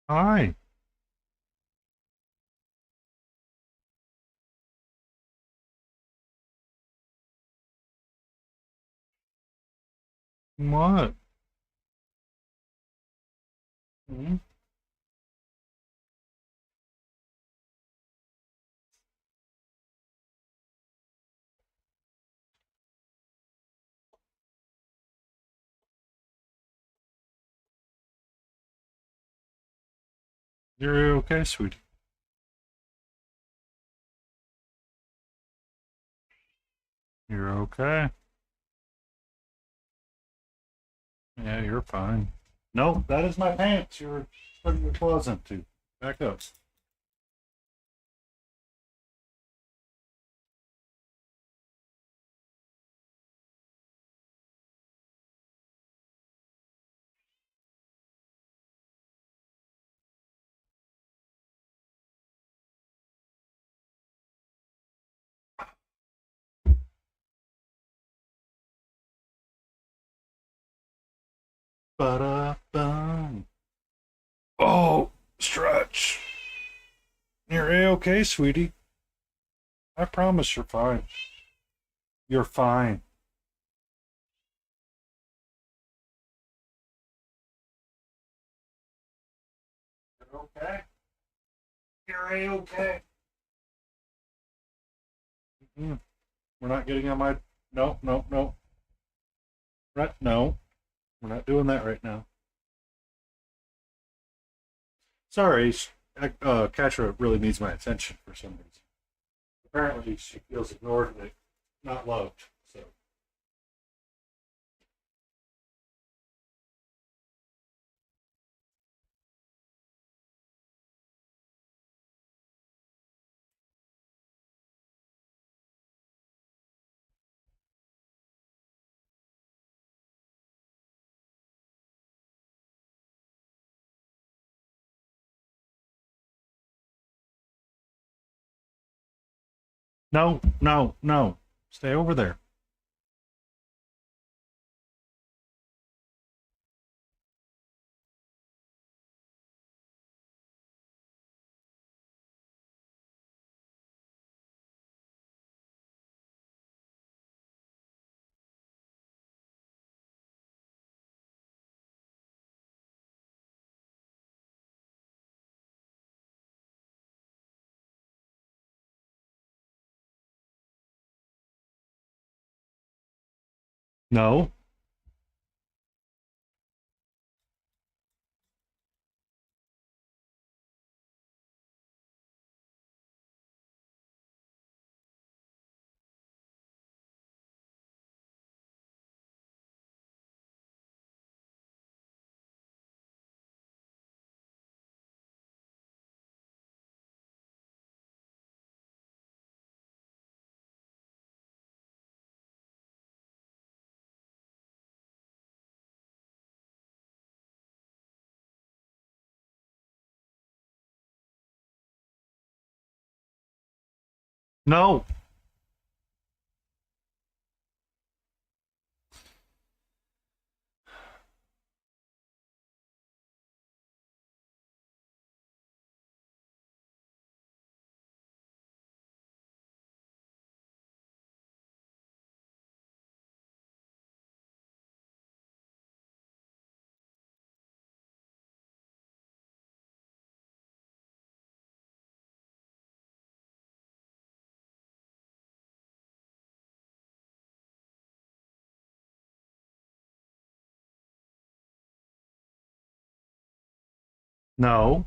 Hi. What? Hmm? You're okay, sweetie. You're okay. Yeah, you're fine. No, that is my pants. You were putting your claws into. Back up. Ba-da-bum. Oh, stretch. You're A-okay, sweetie. I promise you're fine. You're fine. You're okay. You're a-okay. Mm-mm. We're not getting on my. No, no, no. Right? No. We're not doing that right now. Sorry, Katra really needs my attention for some reason. Apparently, she feels ignored and not loved. So. No, no, no. Stay over there. No. No. No.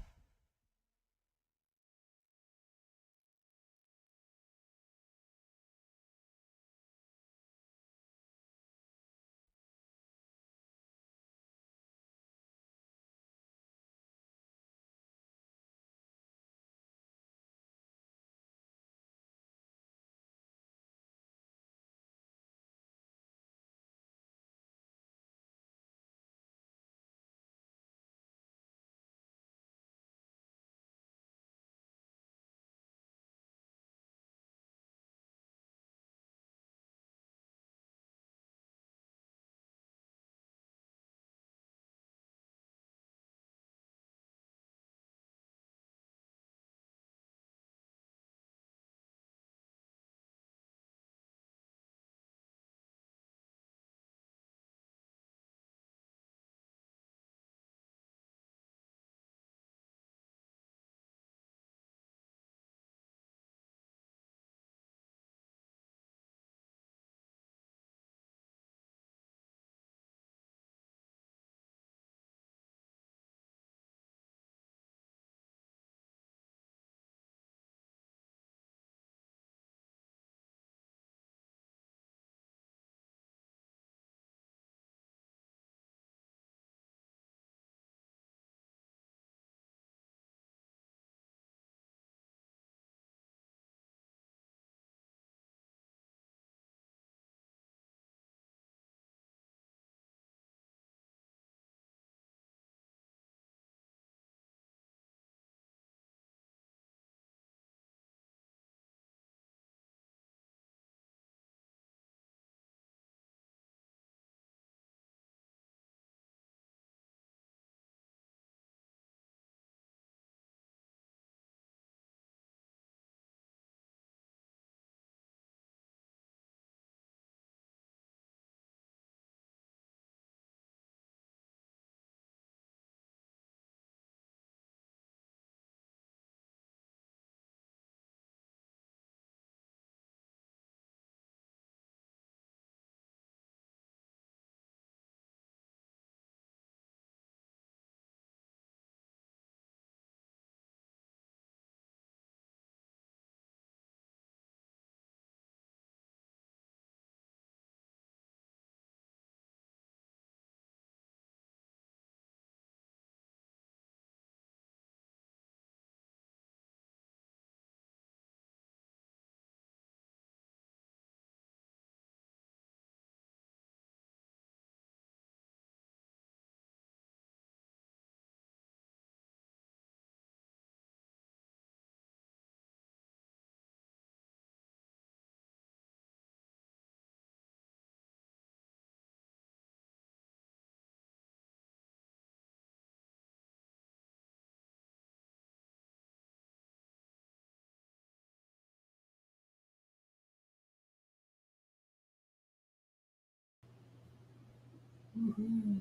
Woohoo.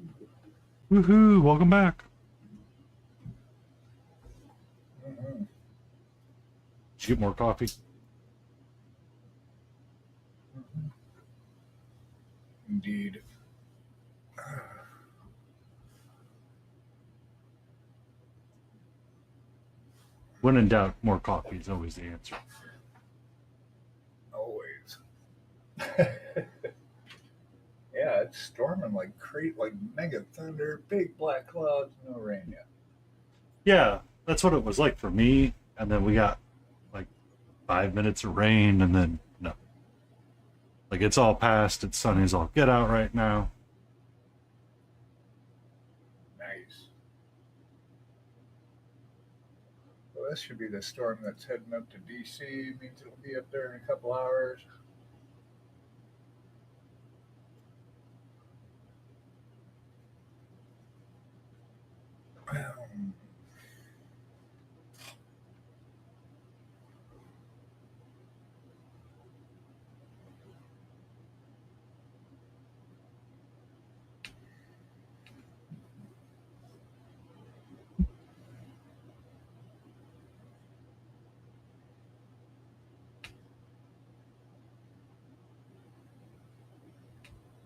Woohoo! Welcome back. Mhm. Did you get more coffee? Indeed. When in doubt, more coffee is always the answer. Always. Yeah, it's storming like mega thunder, big black clouds, no rain yet. Yeah, that's what it was like for me. And then we got like 5 minutes of rain, and then no. Like it's all past. It's sunny as all get out right now. Nice. Well, this should be the storm that's heading up to DC. Means it'll be up there in a couple hours.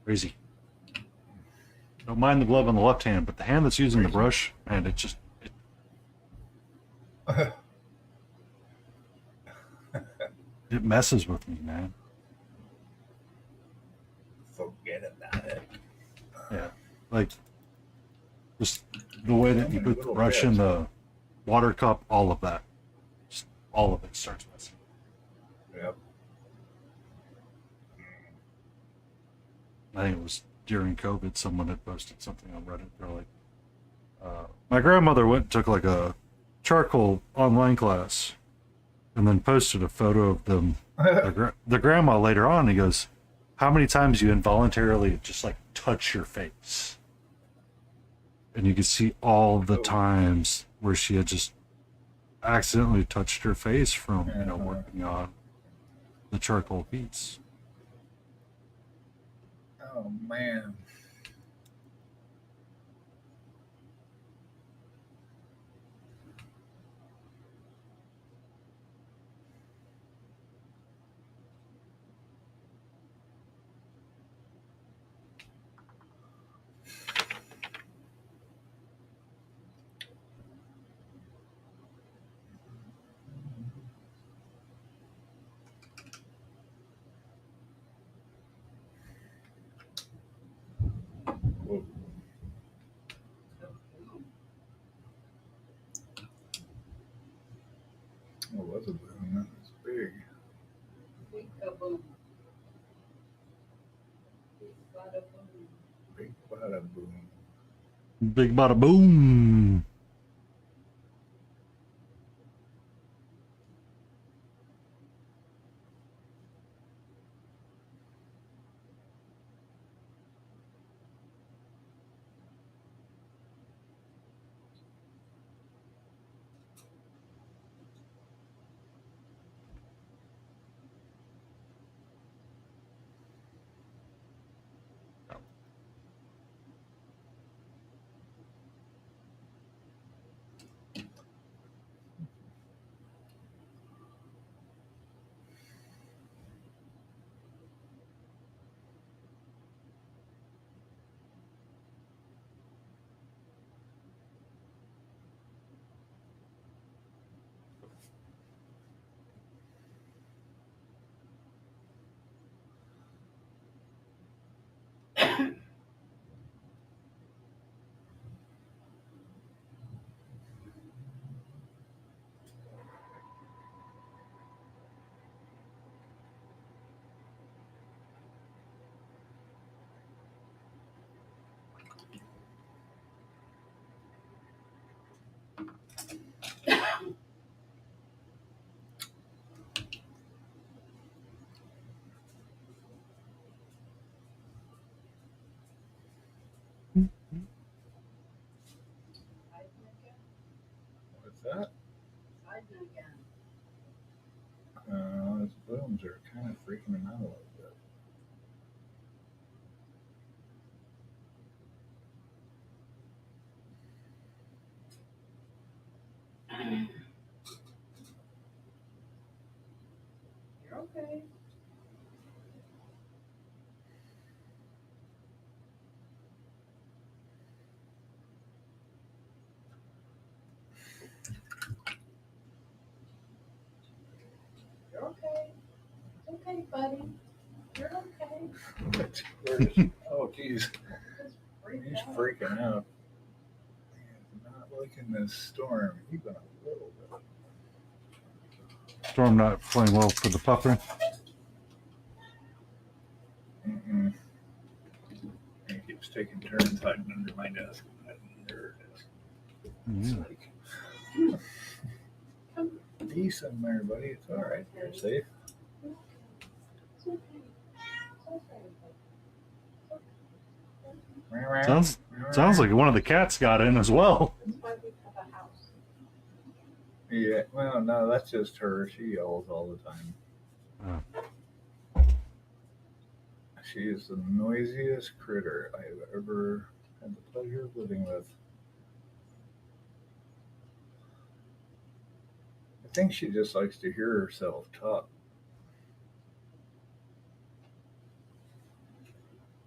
Crazy. Don't mind the glove on the left hand, but the hand that's using the brush, man, it just it messes with me, man. Forget about it. Yeah, like just the way that you put the brush in the water cup, all of that, just all of it starts messing. Yep. I think it was during COVID. Someone had posted something on Reddit. They're like, my grandmother went and took like a charcoal online class, and then posted a photo of them. The grandma later on, he goes, "How many times you involuntarily just like touch your face?" And you could see all the times where she had just accidentally touched her face from working on the charcoal piece. Oh man. Whoa. Oh, was a boom. That was big. Big kaboom. Big bada boom. Big bada boom. Big bada boom. Hiding again. What's that? Hiding again. Those booms are kind of freaking him out a little bit. You're okay. You're okay. It's okay, buddy. You're okay. Oh, geez. Just freak He's out. freaking out. He's not liking this storm. Even a little bit. Storm not playing well for the puffer. Mm-mm. He keeps taking turns hiding under my desk. There it is. It's Mm. like, be somewhere, buddy. It's all right. You're safe. It's okay. It's okay. Sounds like one of the cats got in as well. That's why we have a house. Yeah. Well, no, that's just her. She yells all the time. She is the noisiest critter I have ever had the pleasure of living with. I think she just likes to hear herself talk.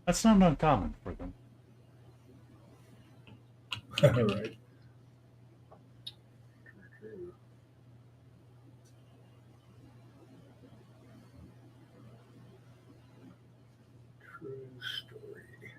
That's not uncommon for them. Right. True. True story.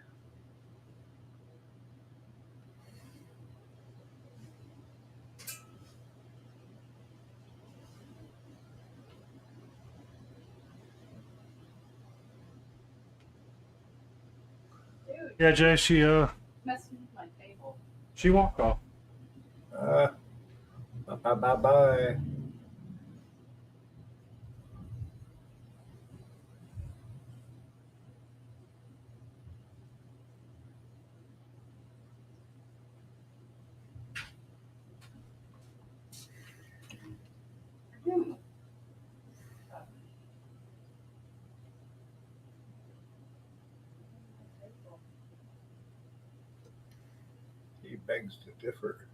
Dude, Yeah, Jay, she messing with my table. walked off. Bye. Hmm. He begs to differ.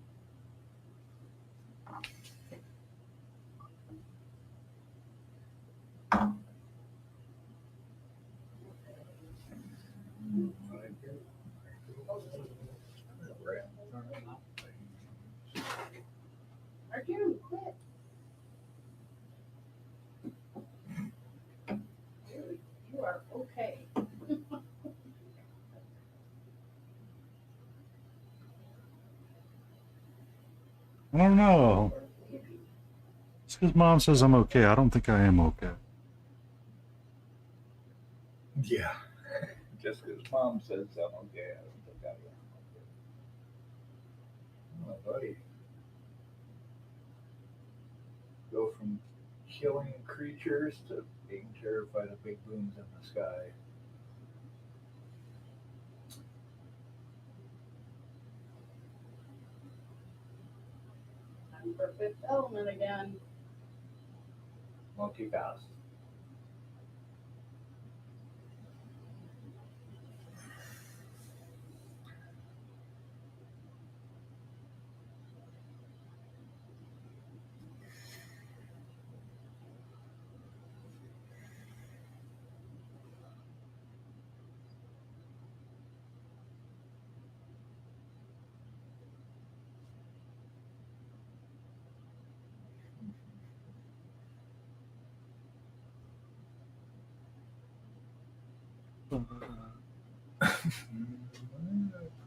Arjun, quit. Dude, you are okay. I don't know. It's because mom says I'm okay. I don't think I am okay. Yeah. Just because mom says I'm okay, I don't think I am. Oh, buddy. Go from killing creatures to being terrified of big booms in the sky. I'm for Fifth Element again. Multicast.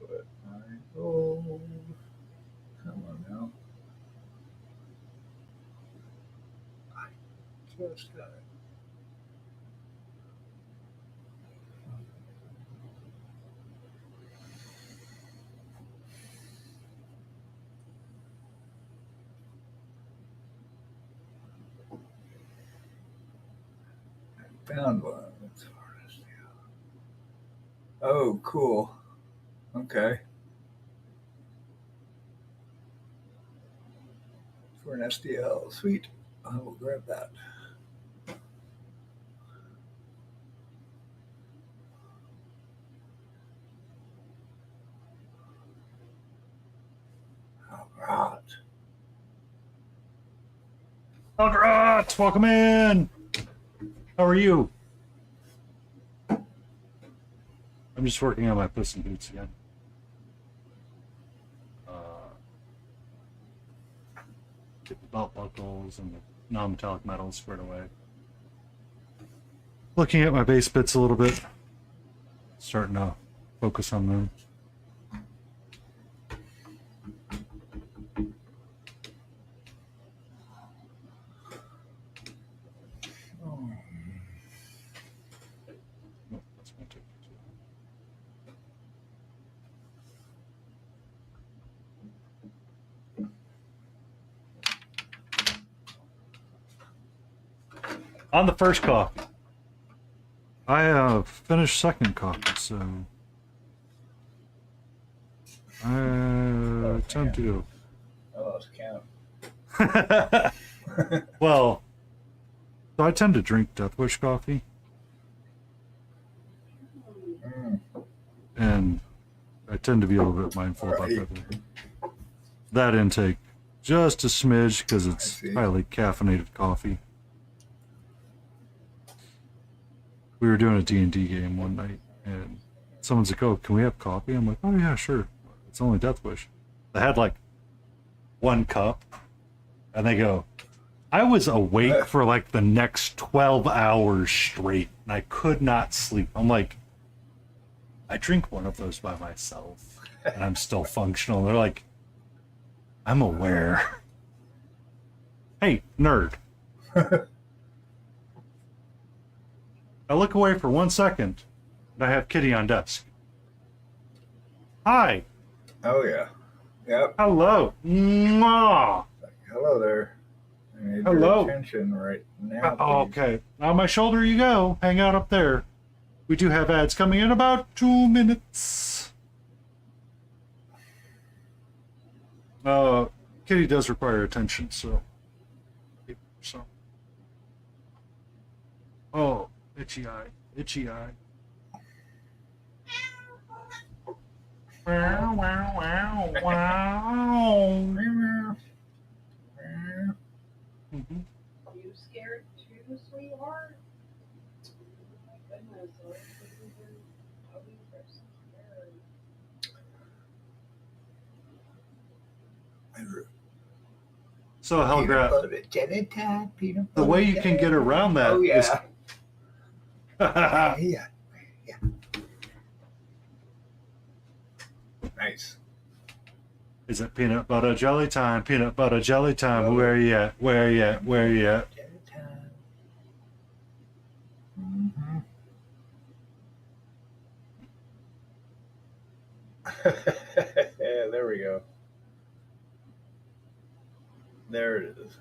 Put my gold. Come on now. I just got it. I found one. That's hardest. Oh, cool. Okay. For an SDL. Sweet. I will grab that. All right. Algrats, welcome in. How are you? I'm just working on my Puss in Boots again. Get the belt buckles and the non-metallic metals squared away. Looking at my bass bits a little bit. Starting to focus on them. Oh, that's gonna take too long. On the first coffee. I finished second coffee, so I tend to. I lost count. Well, so I tend to drink Deathwish coffee, and I tend to be a little bit mindful about that intake, just a smidge because it's highly caffeinated coffee. We were doing a D&D game one night, and someone's like, "Oh, can we have coffee?" I'm like, "Oh yeah, sure." It's only Deathwish. They had like 1 cup, and they go, I was awake for like the next 12 hours straight, and I could not sleep. I'm like, I drink one of those by myself, and I'm still functional. They're like, I'm aware. Hey, nerd. I look away for 1 second, and I have Kitty on desk. Hi. Oh yeah. Yep. Hello. Mwah. Hello there. I need Hello. your attention right now. Okay. On my shoulder you go. Hang out up there. We do have ads coming in about 2 minutes. Kitty does require attention, so. Oh, itchy eye. Itchy eye. Wow, wow, wow, wow. Mm-hmm. You scared too, sweetheart? Oh my goodness, I wish we could do puppies are so scary. So, Helga, the way you can get around that is... Yeah. Nice. Is it peanut butter jelly time? Peanut butter jelly time. Where you at? Where you at? Where you at? Mm-hmm. Yeah, there we go. There it is.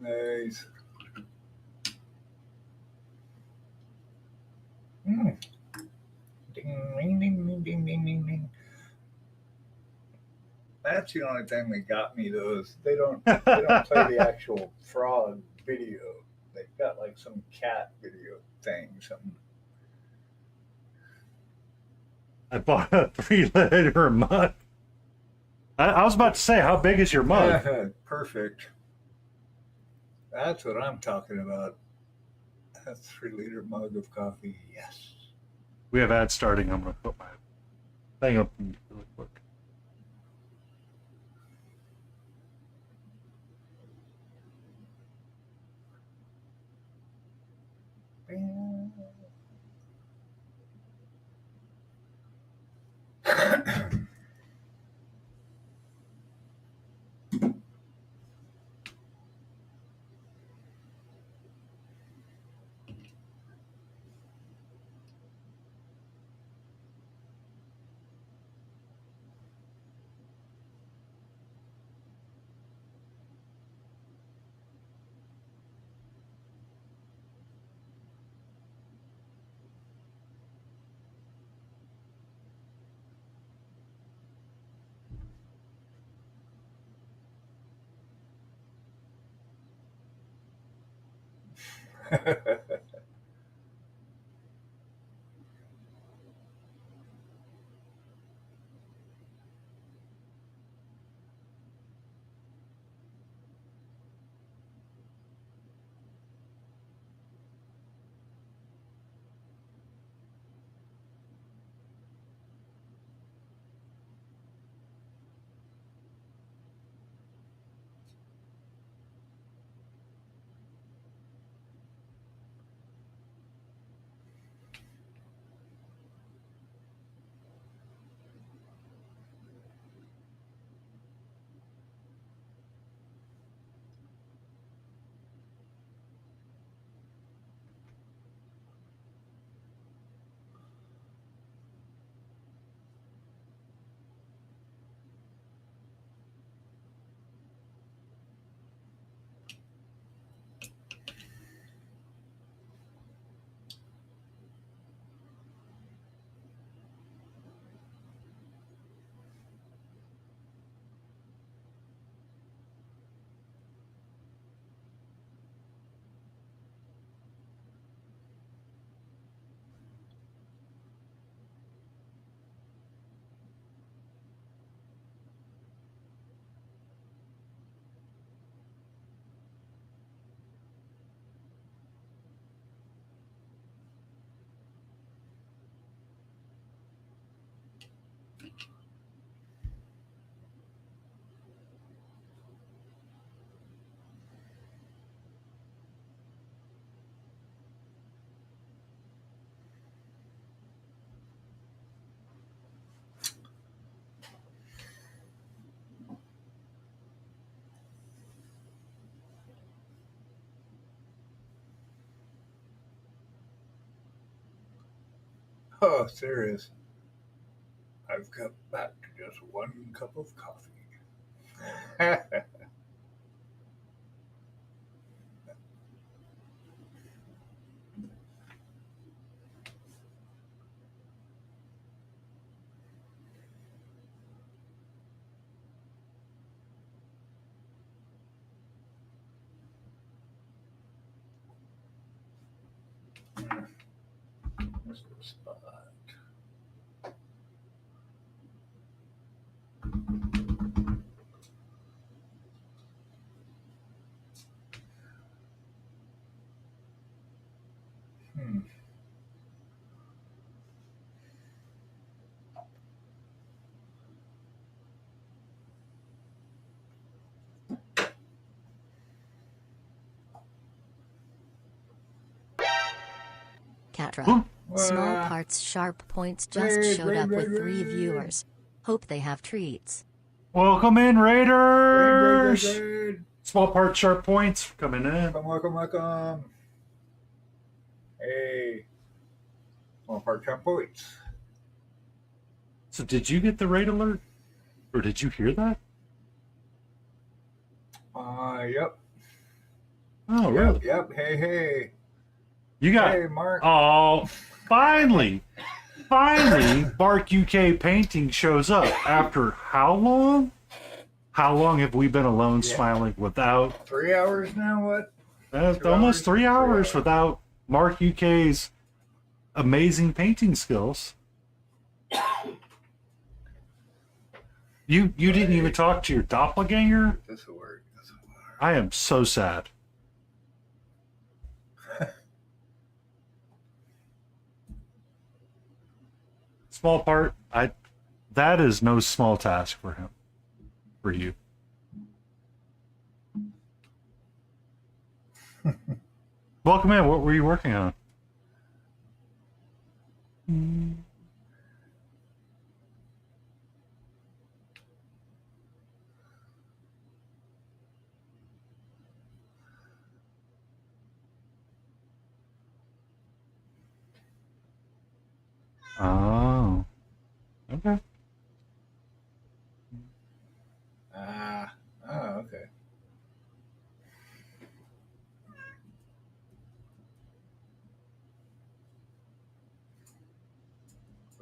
Nice. Mm. Ding, ding, ding, ding, ding, ding, ding, ding. That's the only thing that got me. Those they don't play the actual frog video. They've got like some cat video thing. Something. I bought a 3-liter mug. I was about to say, how big is your mug? Perfect. That's what I'm talking about. A 3-liter mug of coffee. Yes. We have ads starting. I'm going to put my thing up really quick. Oh, serious. I've cut back to just one cup of coffee. Where's the spot? Hmm. Catra. Ooh. Small parts sharp points just Raid, showed up with 3 raid. viewers. Hope they have treats. Welcome in, Raiders! Raid. Small part sharp points coming in. Welcome. Hey. Small part jump points. So did you get the raid alert? Or did you hear that? Yep. Oh, really? Yep. Hey. You got... Hey, Mark. Oh, finally, Bark UK Painting shows up after how long? How long have we been alone smiling without... 3 hours now, what? almost 3 hours 3 hours. without Mark UK's amazing painting skills. You didn't even talk to your doppelganger? This will work. I am so sad. Small part, that is no small task for him. For you. Welcome in. What were you working on? Oh. Okay. Okay.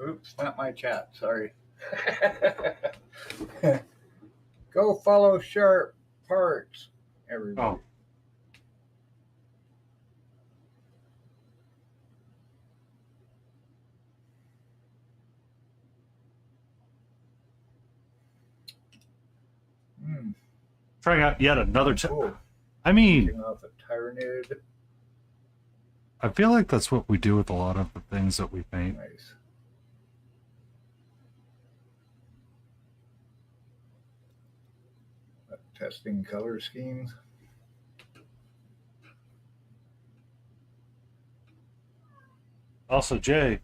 Oops, not my chat. Sorry. Go follow Sharp Parts, everybody. Oh. Trying out yet another... Cool. I mean... Taking off a Tyranid. I feel like that's what we do with a lot of the things that we paint. Nice. Testing color schemes. Also, Jay,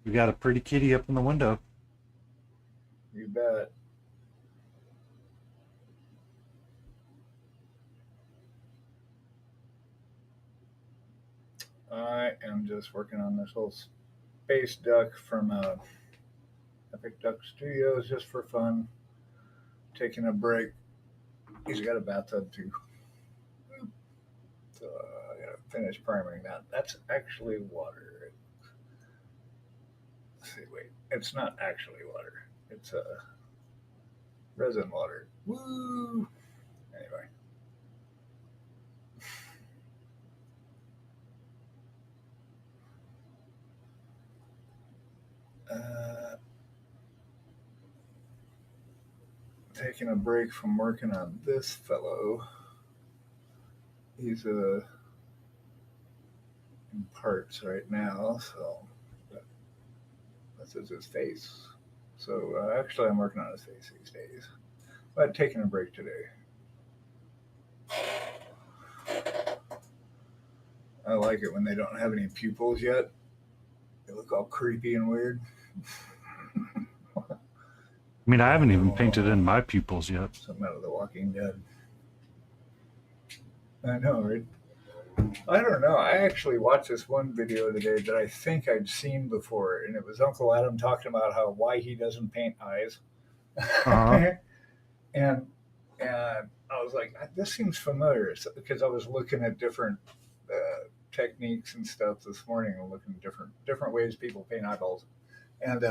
we got a pretty kitty up in the window. You bet. I am just working on this little space duck from Epic Duck Studios just for fun. Taking a break. He's got a bathtub too. So I gotta finish priming that. That's actually water. Let's see, wait. It's not actually water. It's resin water. Woo! Anyway. Taking a break from working on this fellow. He's in parts right now, so this is his face. So actually, I'm working on his face these days, but taking a break today. I like it when they don't have any pupils yet. They look all creepy and weird. I mean, I haven't even painted in my pupils yet. Something out of The Walking Dead. I know, right? I don't know. I actually watched this one video today that I think I'd seen before, and it was Uncle Adam talking about why he doesn't paint eyes. Uh-huh. and I was like, this seems familiar because I was looking at different techniques and stuff this morning, and looking at different ways people paint eyeballs, and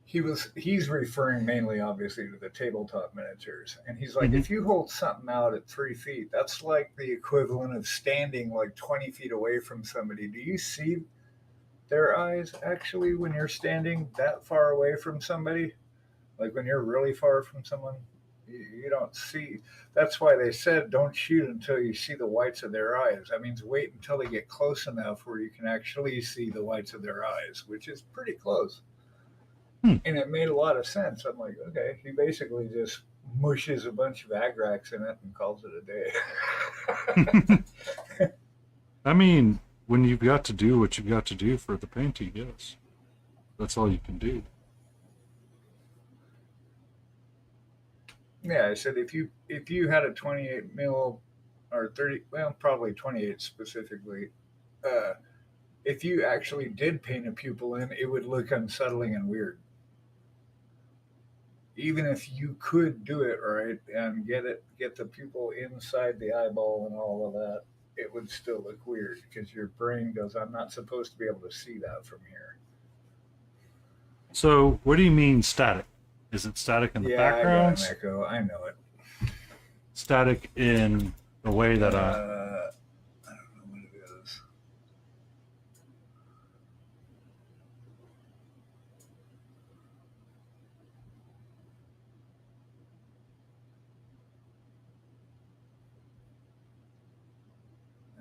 he's referring mainly obviously to the tabletop miniatures, and he's like, Mhm. if you hold something out at 3 feet, that's like the equivalent of standing like 20 feet away from somebody. Do you see their eyes actually when you're standing that far away from somebody? Like when you're really far from someone, you don't see. That's why they said don't shoot until you see the whites of their eyes. That means wait until they get close enough where you can actually see the whites of their eyes, which is pretty close. And it made a lot of sense. I'm like, okay, he basically just mushes a bunch of agrax in it and calls it a day. I mean, when you've got to do what you've got to do for the painting, yes. That's all you can do. Yeah, I said if you had a 28 mil or 30, well, probably 28 specifically, if you actually did paint a pupil in, it would look unsettling and weird. Even if you could do it right and get the pupil inside the eyeball and all of that, it would still look weird because your brain goes, I'm not supposed to be able to see that from here. So, what do you mean static? Is it static in the backgrounds? I got an echo. I know it. Static in the way that I don't know what it is.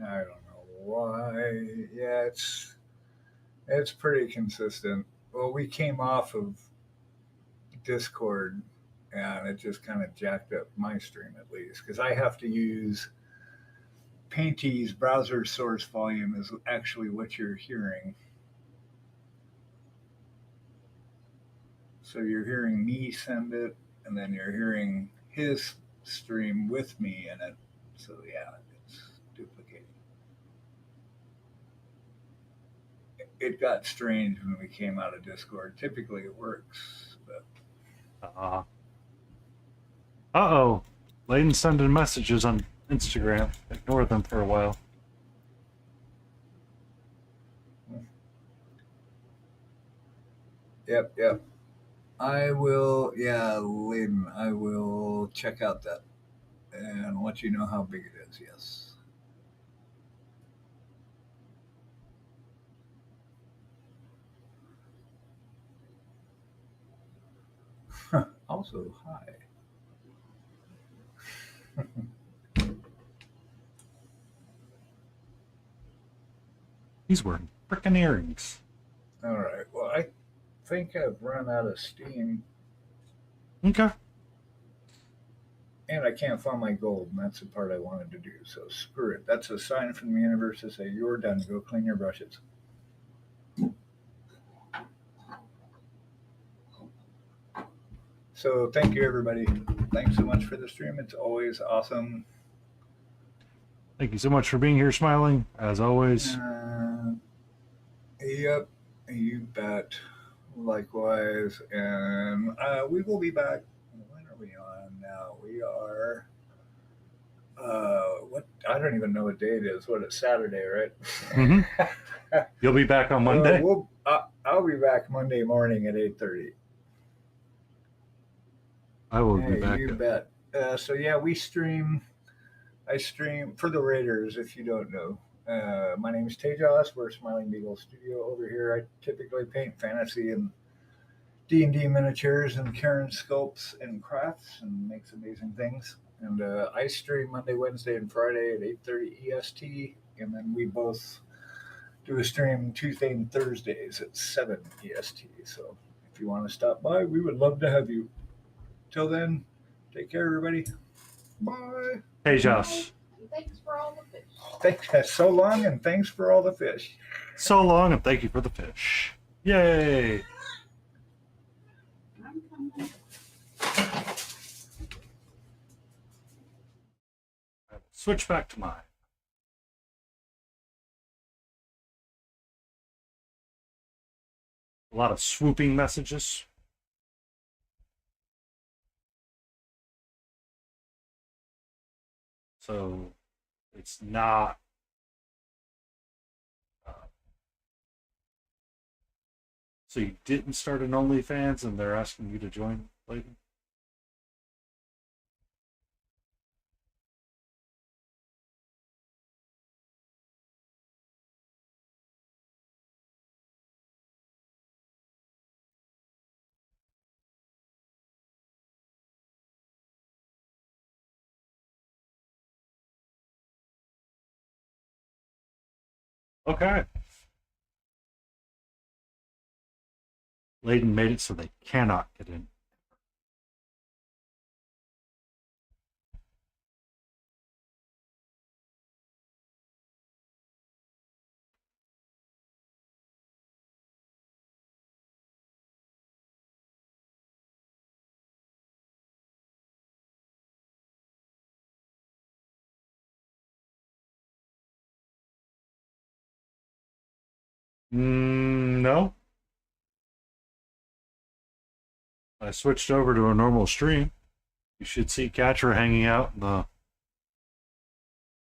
I don't know why. Yeah, it's pretty consistent. Well, we came off of Discord, and it just kind of jacked up my stream at least because I have to use Painty's browser source volume is actually what you're hearing. So you're hearing me send it, and then you're hearing his stream with me in it. So yeah, it's duplicating. It got strange when we came out of Discord. Typically it works, but uh-oh. Layden's sending messages on Instagram. Ignore them for a while. Yep. I will, yeah, Layden, I will check out that and let you know how big it is, yes. Also, hi. He's wearing frickin' earrings. All right. Well, I think I've run out of steam, Okay. and I can't find my gold, and that's the part I wanted to do. So screw it. That's a sign from the universe to say you're done. Go clean your brushes. So thank you, everybody. Thanks so much for the stream. It's always awesome. Thank you so much for being here, Smiling, as always. Yep, you bet. Likewise, and we will be back. When are we on now? We are. What? I don't even know what day it is. What? It's Saturday, right? Mm-hmm. You'll be back on Monday. I'll be back Monday morning at 8:30. I will be back. You bet. So yeah, we stream. I stream for the Raiders. If you don't know, my name is Tejas. We're Smiling Beagle Studio over here. I typically paint fantasy and D&D miniatures and Karen sculpts and crafts and makes amazing things. And I stream Monday, Wednesday, and Friday at 8:30 EST, and then we both do a stream Tuesday and Thursdays at 7 EST. So if you want to stop by, we would love to have you. Till then, take care, everybody. Bye. Hey, Josh. And thanks for all the fish. Thanks so long, and thanks for all the fish. So long, and thank you for the fish. Yay! I'm coming. Switch back to mine. a lot of swooping messages. So it's not so you didn't start an OnlyFans and they're asking you to join, Layden? Okay. Layden made it so they cannot get in. No. I switched over to a normal stream. You should see Catra hanging out.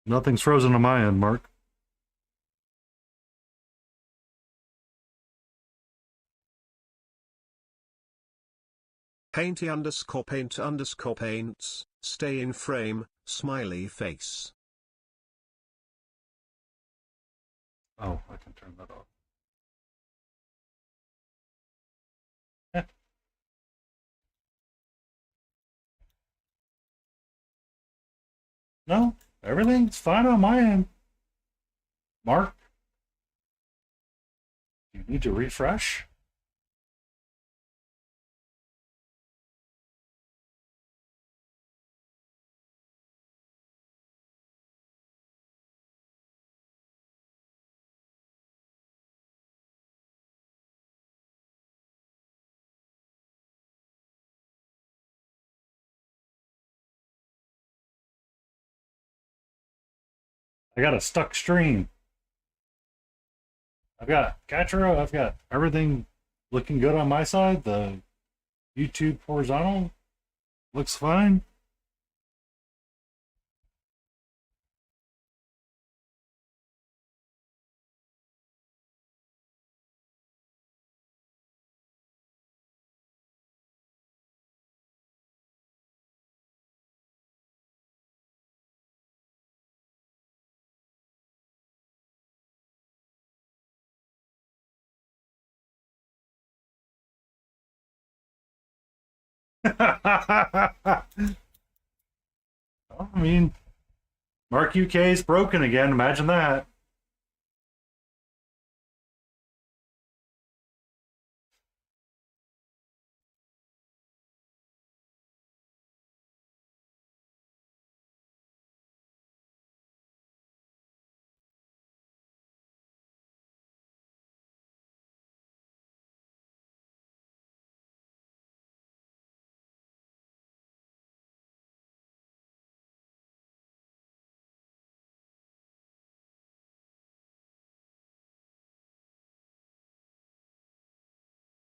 Nothing's frozen on my end, Mark. Painty_paints, stay in frame, smiley face. Oh, I can turn that off. No, everything's fine on my end. Mark, you need to refresh? I got a stuck stream. I've got Catra, I've got everything looking good on my side. The YouTube horizontal looks fine. I mean, Mark UK is broken again. Imagine that.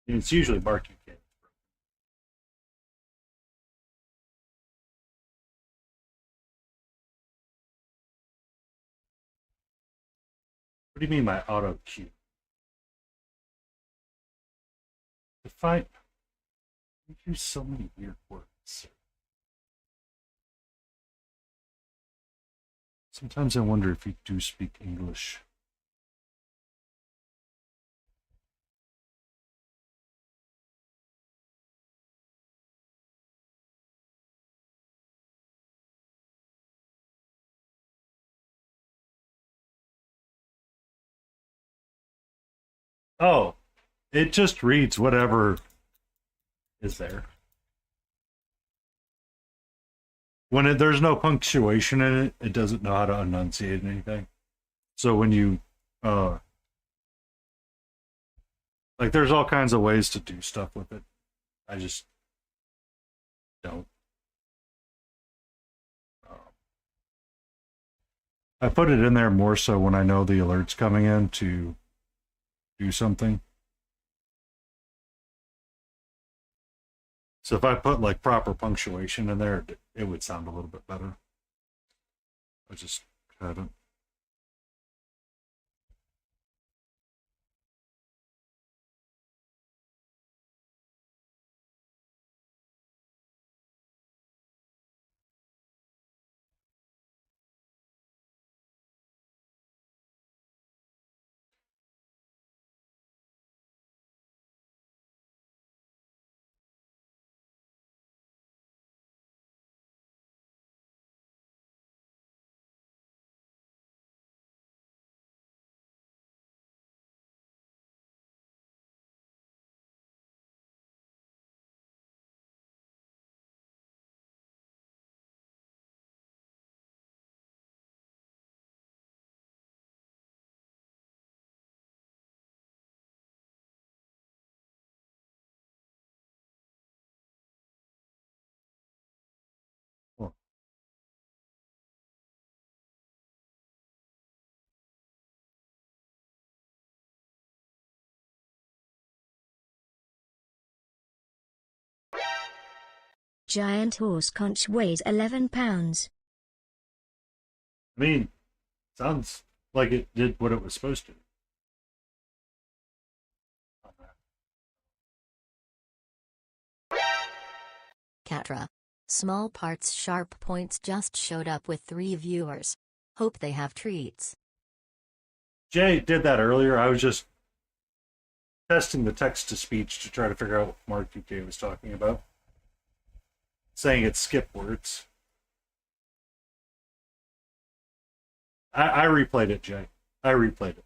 It's usually Mark UK. What do you mean by auto cue? If I use so many weird words. Sometimes I wonder if you do speak English. Oh, it just reads whatever is there. When there's no punctuation in it, it doesn't know how to enunciate anything. So when you, like, there's all kinds of ways to do stuff with it. I just don't. I put it in there more so when I know the alert's coming in to do something. So if I put like proper punctuation in there, it would sound a little bit better. I just haven't. Well, Giant horse conch weighs 11 pounds. I mean, sounds like it did what it was supposed to. Catra. Small parts sharp points just showed up with 3 viewers. Hope they have treats. Jay did that earlier. I was just testing the text to speech to try to figure out what Mark UK was talking about. Saying it skip words. I replayed it, Jay. I replayed it.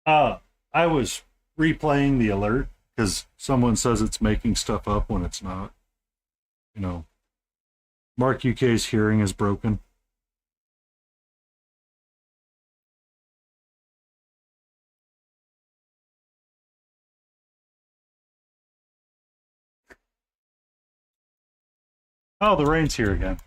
I was replaying the alert because someone says it's making stuff up when it's not. You know, Mark UK's hearing is broken. Oh, the rain's here again.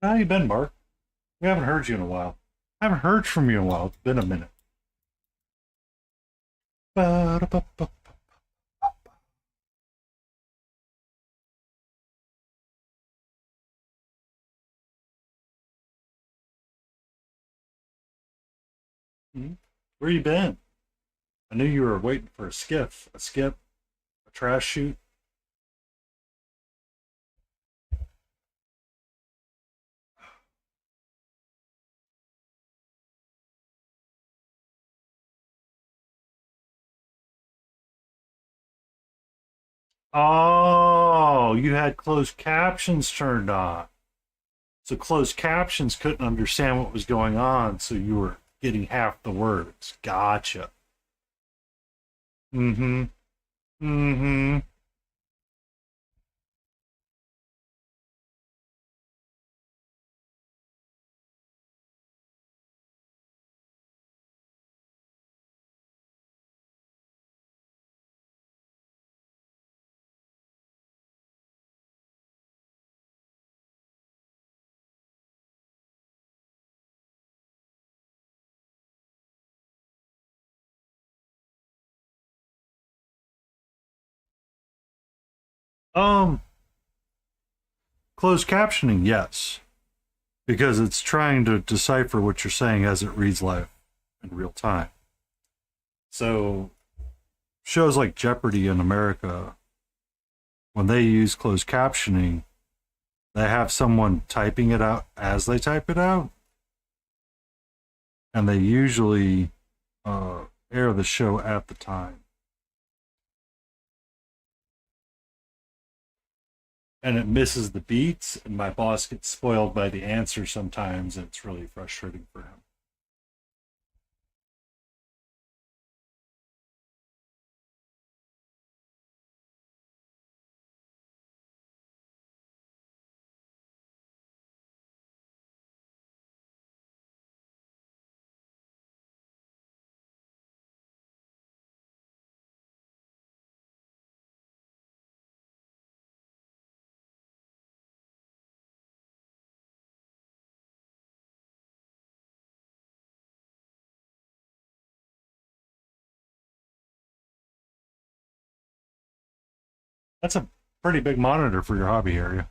How you been, Mark? We haven't heard you in a while. I haven't heard from you in a while. It's been a minute. Ba-da-ba-ba. Where you been? I knew you were waiting for a skip, a trash chute. Oh, you had closed captions turned on. So closed captions couldn't understand what was going on, so you were getting half the words. Gotcha. Mm-hmm. Mm-hmm. Um, Closed captioning, yes. Because it's trying to decipher what you're saying as it reads live in real time. So shows like Jeopardy in America, when they use closed captioning, they have someone typing it out as they type it out. And they usually air the show at the time. And it misses the beats, and my boss gets spoiled by the answer sometimes, and it's really frustrating for him. That's a pretty big monitor for your hobby area.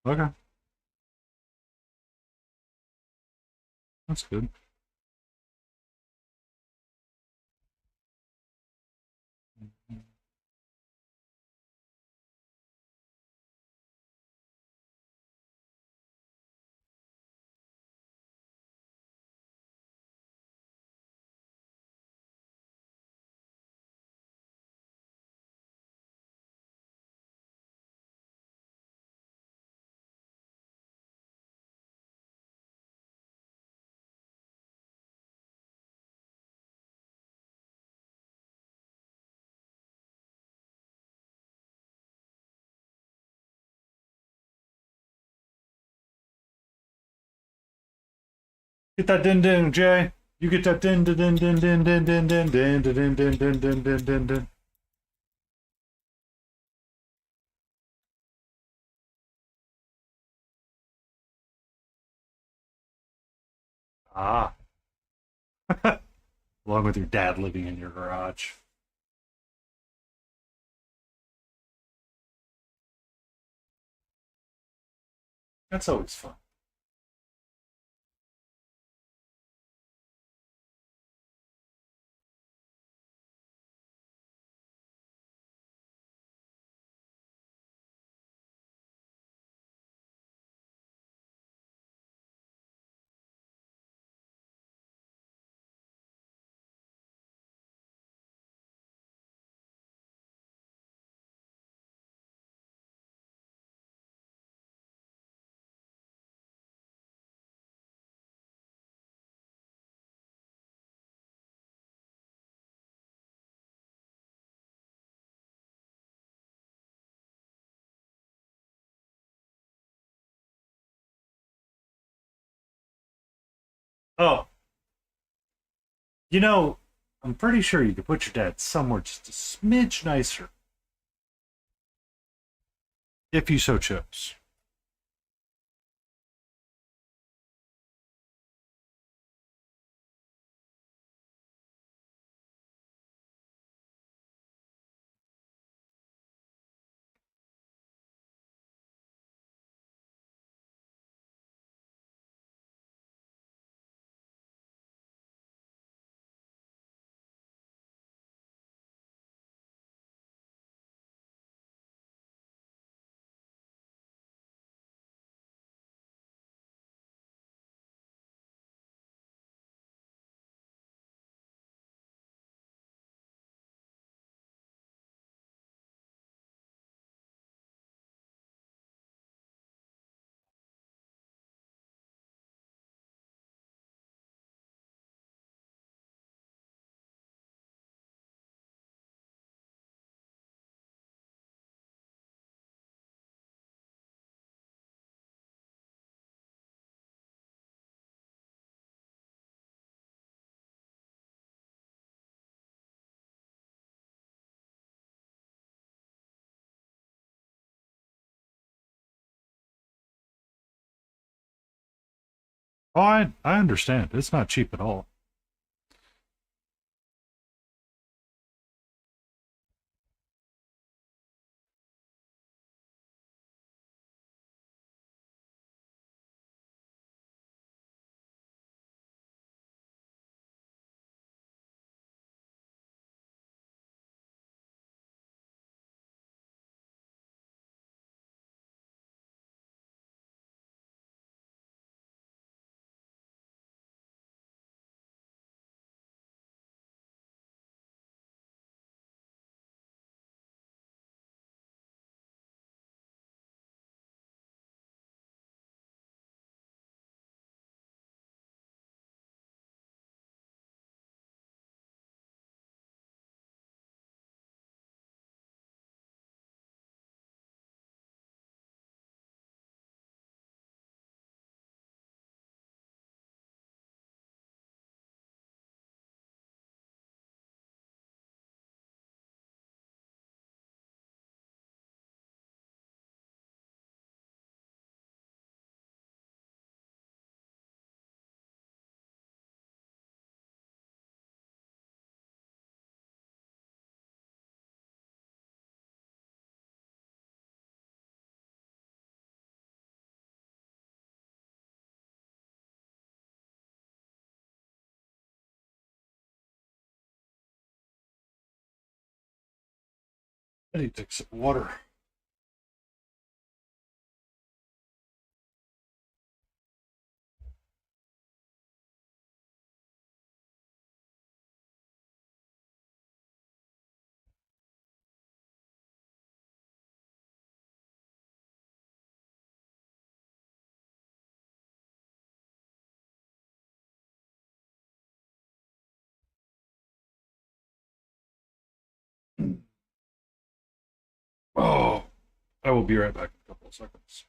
Okay, that's good. Get that din din, Jay. You get that din din din din din din din din din din din din din din din din. Ah, along with your dad living in your garage. That's always fun. Oh, you know, I'm pretty sure you could put your dad somewhere just a smidge nicer if you so chose. Oh, I understand. It's not cheap at all. I need to take some water. Oh, I will be right back in a couple of seconds.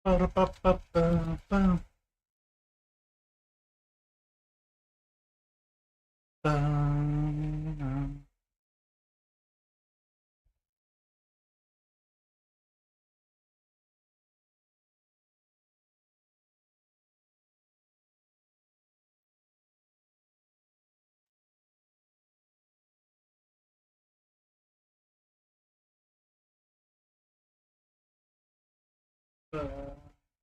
Ba-da-ba-ba-ba-ba. Ba-da.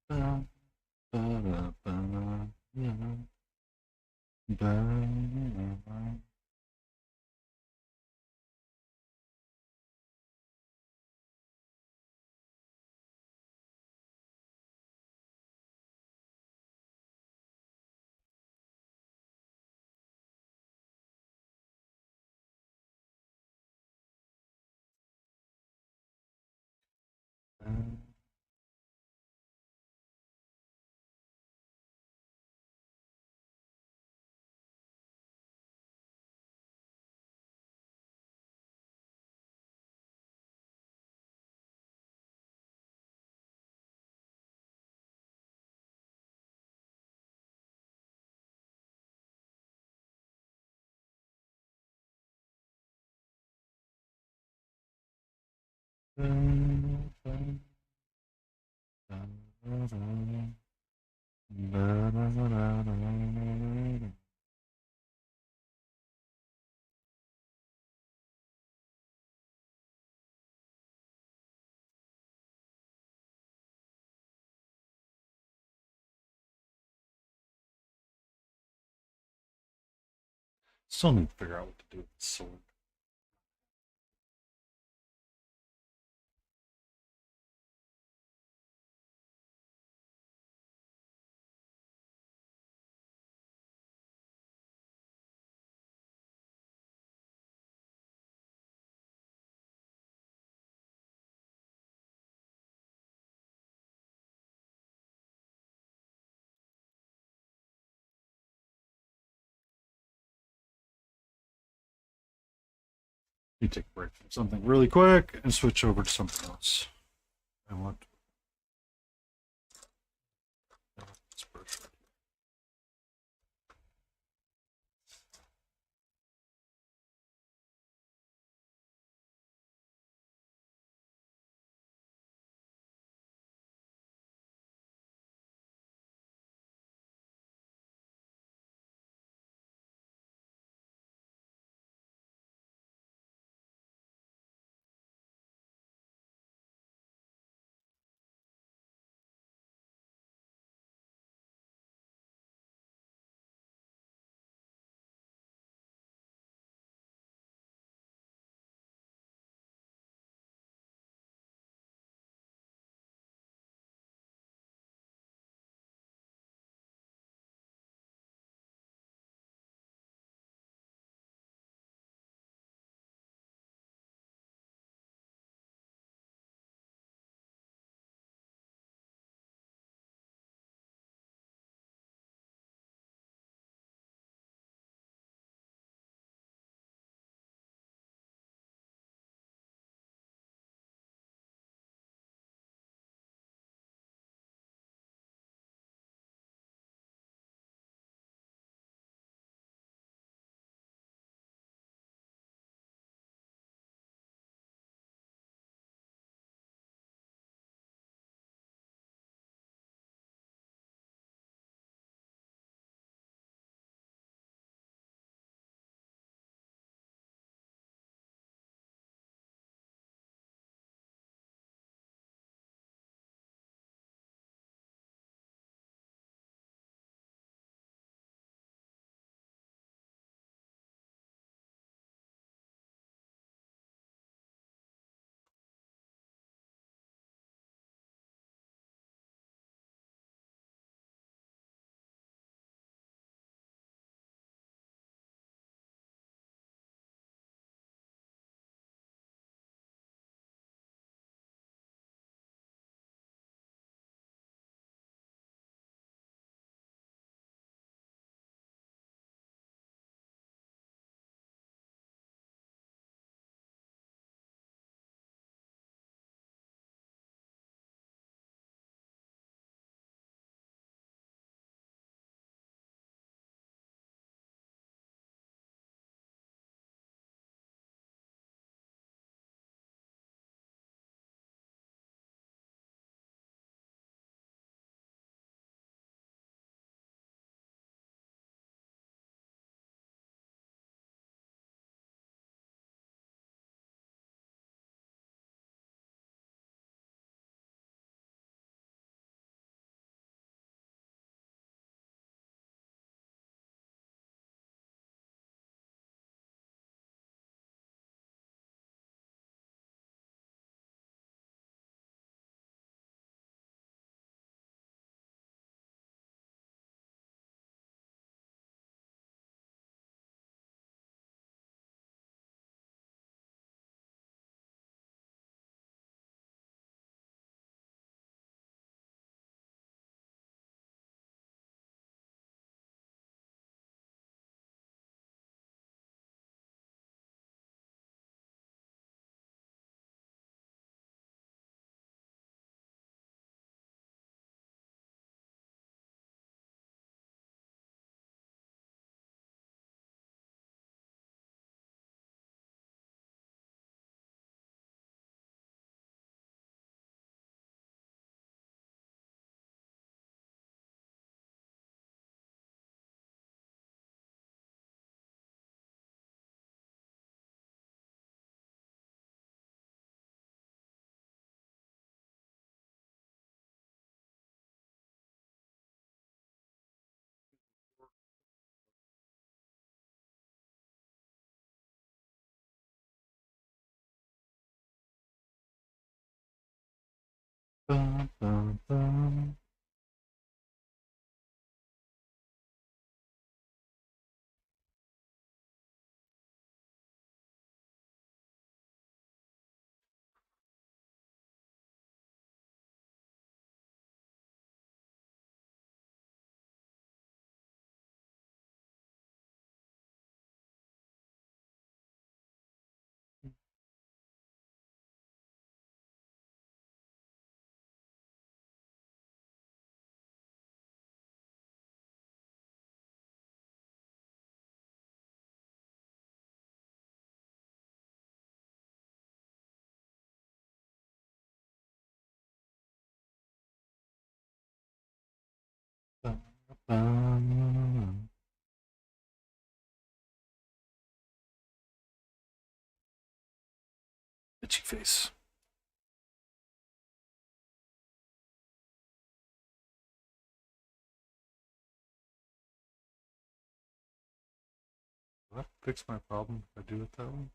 Ba-da. Ba-da-ba. Ba-da. Still need to figure out what to do with the sword. You take a break from something really quick and switch over to something else. I want this brush. Bum, bum, bum. Bum, bum. Itchy face. Will that fix my problem if I do it that way?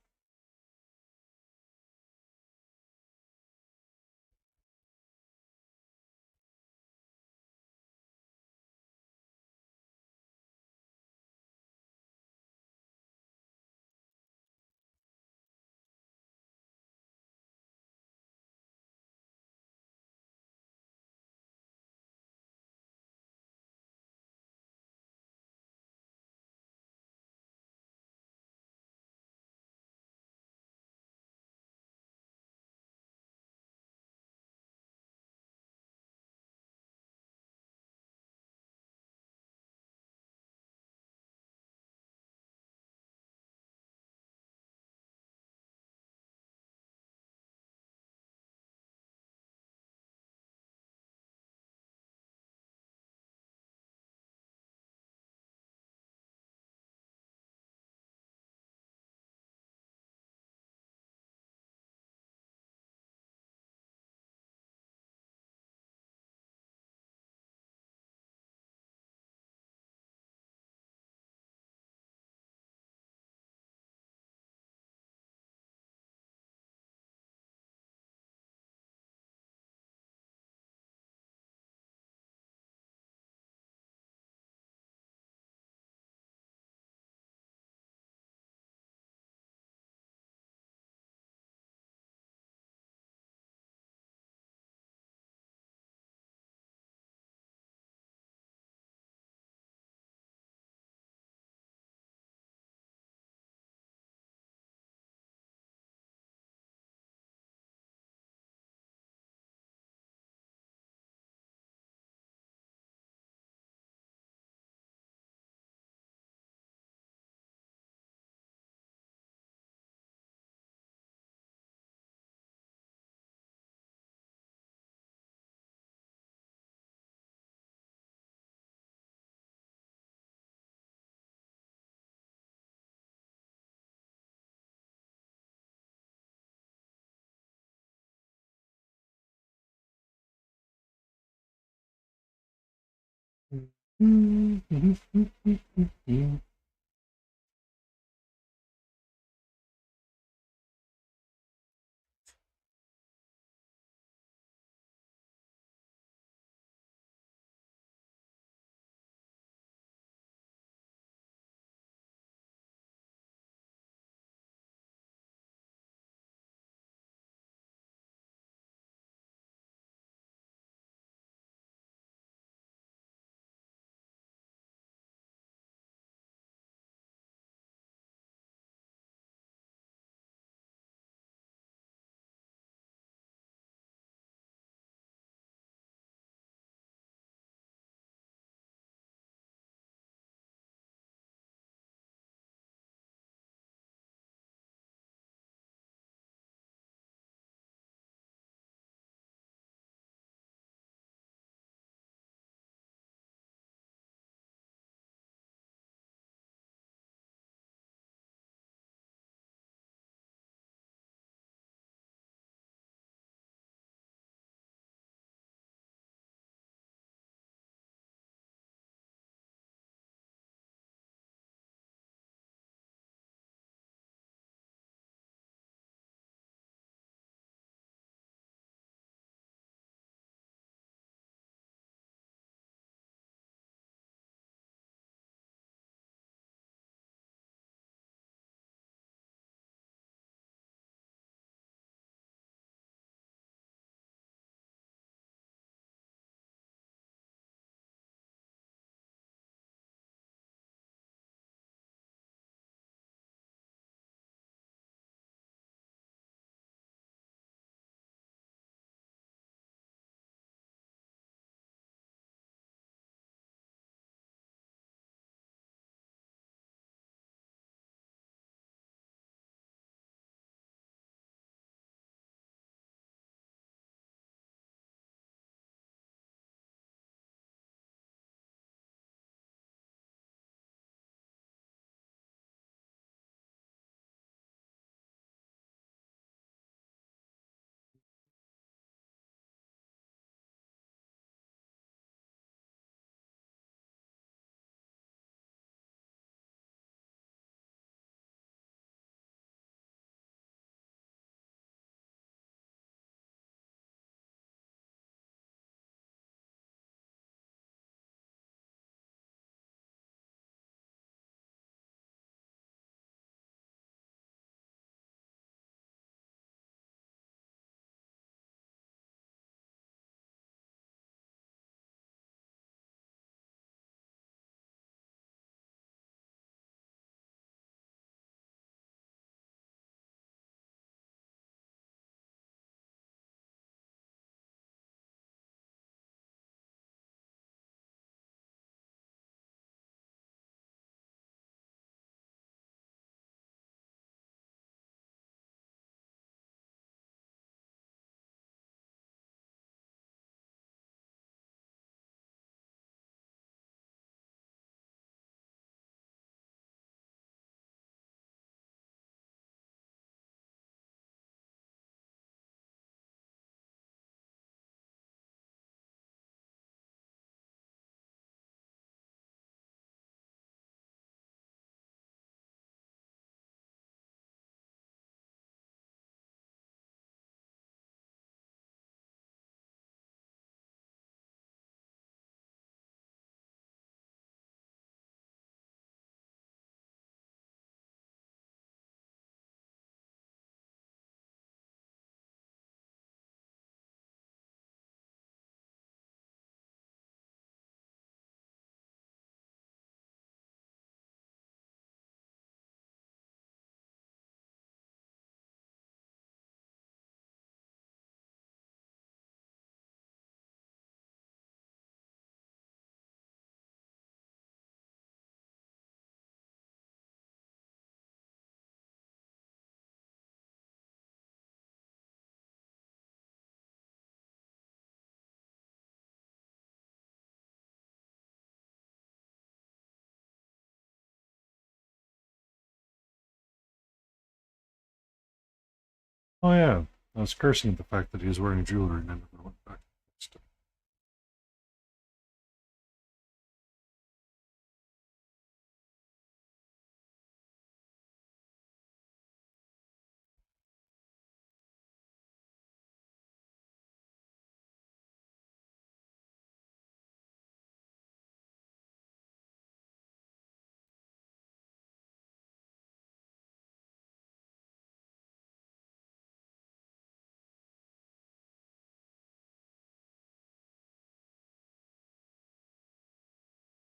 Oh yeah, I was cursing at the fact that he was wearing jewelry and I never went back.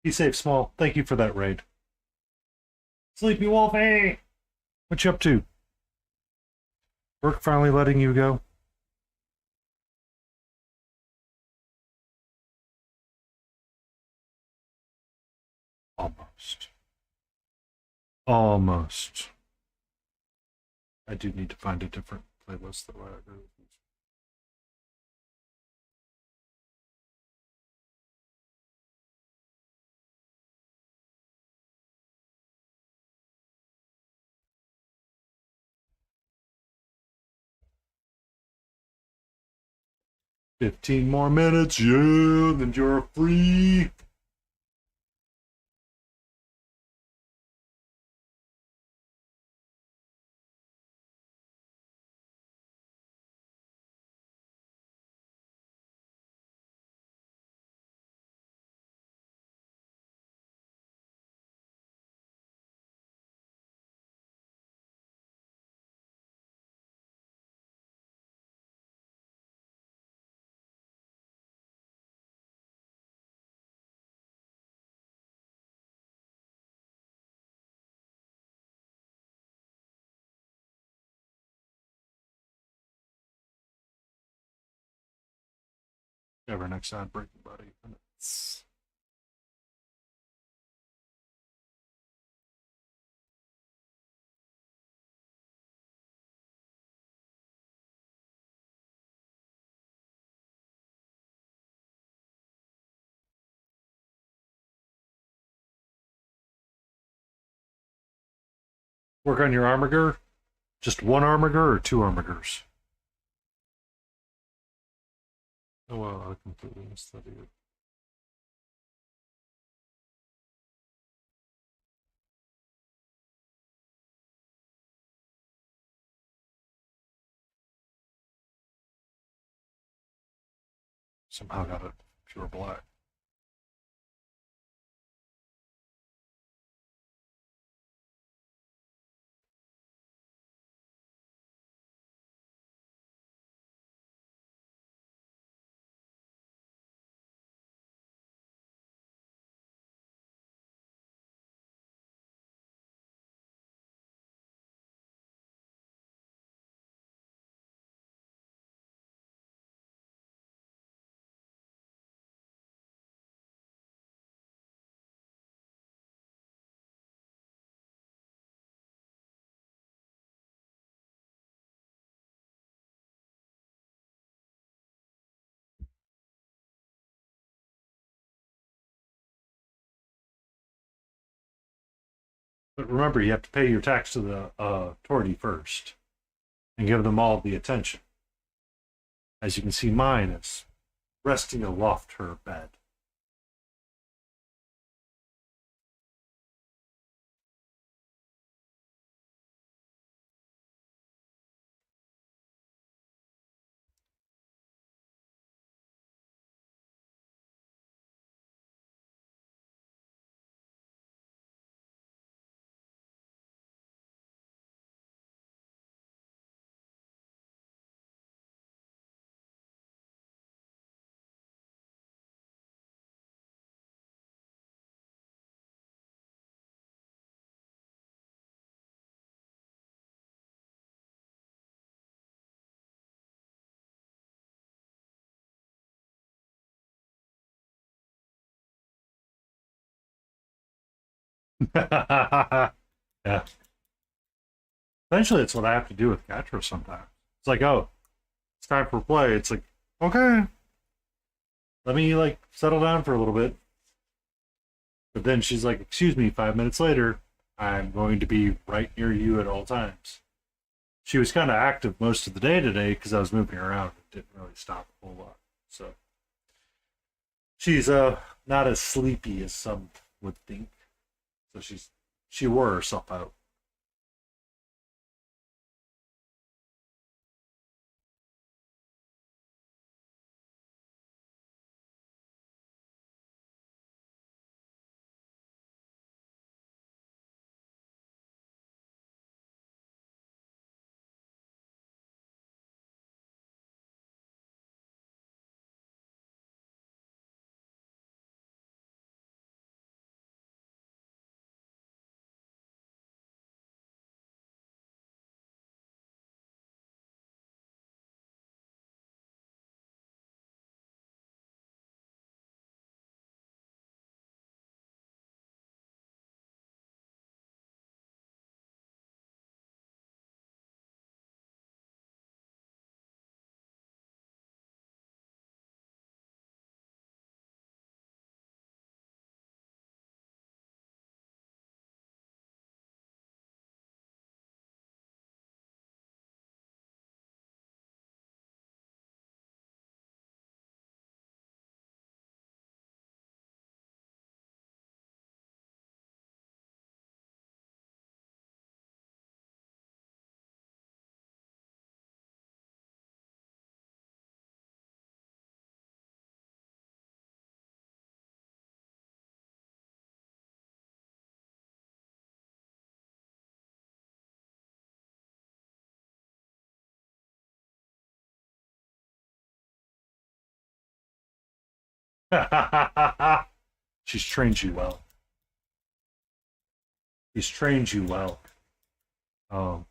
'Be safe, Small. Thank you for that raid. Sleepy Wolfie! What you up to? Work finally letting you go? Almost. Almost. I do need to find a different playlist that I go with. 15 more minutes, yeah, then you're free. Ever next ad break about 8 minutes. Work on your armor. Just one armor or two armors? Oh well, I completely missed that either. Somehow got it pure black. But remember, you have to pay your tax to the authority first and give them all the attention. As you can see, mine is resting aloft her bed. Yeah. Eventually, it's what I have to do with Catra sometimes. It's like, oh, it's time for play. It's like, okay, let me like settle down for a little bit. But then she's like, excuse me, 5 minutes later, I'm going to be right near you at all times. she was kind of active most of the day today because I was moving around. It didn't really stop a whole lot. So she's not as sleepy as some would think. So she wore herself out. She's trained you well. He's trained you well. Um,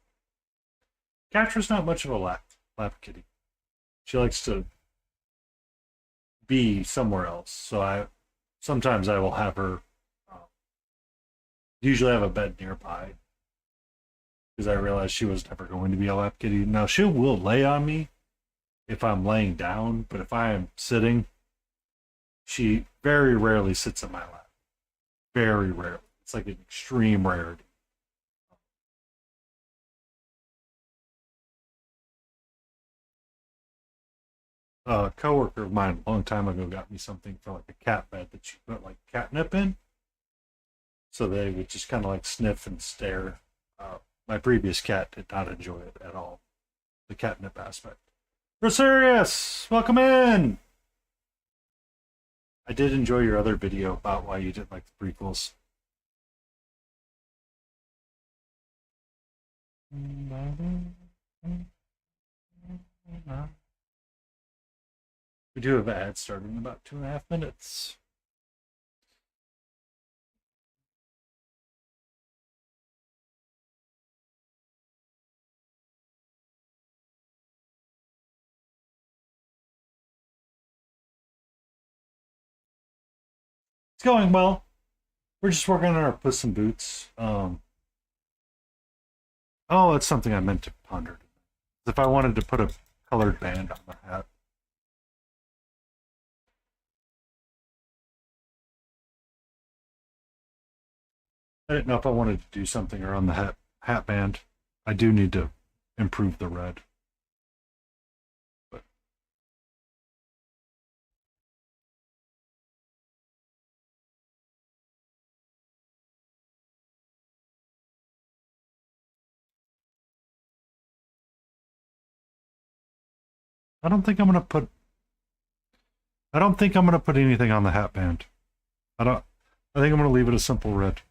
Catra's not much of a lap kitty. She likes to be somewhere else. So sometimes I will have her. Usually have a bed nearby because I realized she was never going to be a lap kitty. Now she will lay on me if I'm laying down, but if I am sitting, she very rarely sits in my lap. Very rarely. It's like an extreme rarity. A coworker of mine a long time ago got me something for like a cat bed that she put like catnip in. So they would just kind of like sniff and stare. My previous cat did not enjoy it at all. The catnip aspect. Rosarius, welcome in. I did enjoy your other video about why you didn't like the prequels. We do have ads starting in about 2.5 minutes. It's going well. We're just working on our Puss in Boots. Oh, it's something I meant to ponder. If I wanted to put a colored band on the hat. I didn't know if I wanted to do something around the hat band. I do need to improve the red. But I don't think I'm gonna put anything on the hat band. I think I'm gonna leave it a simple red.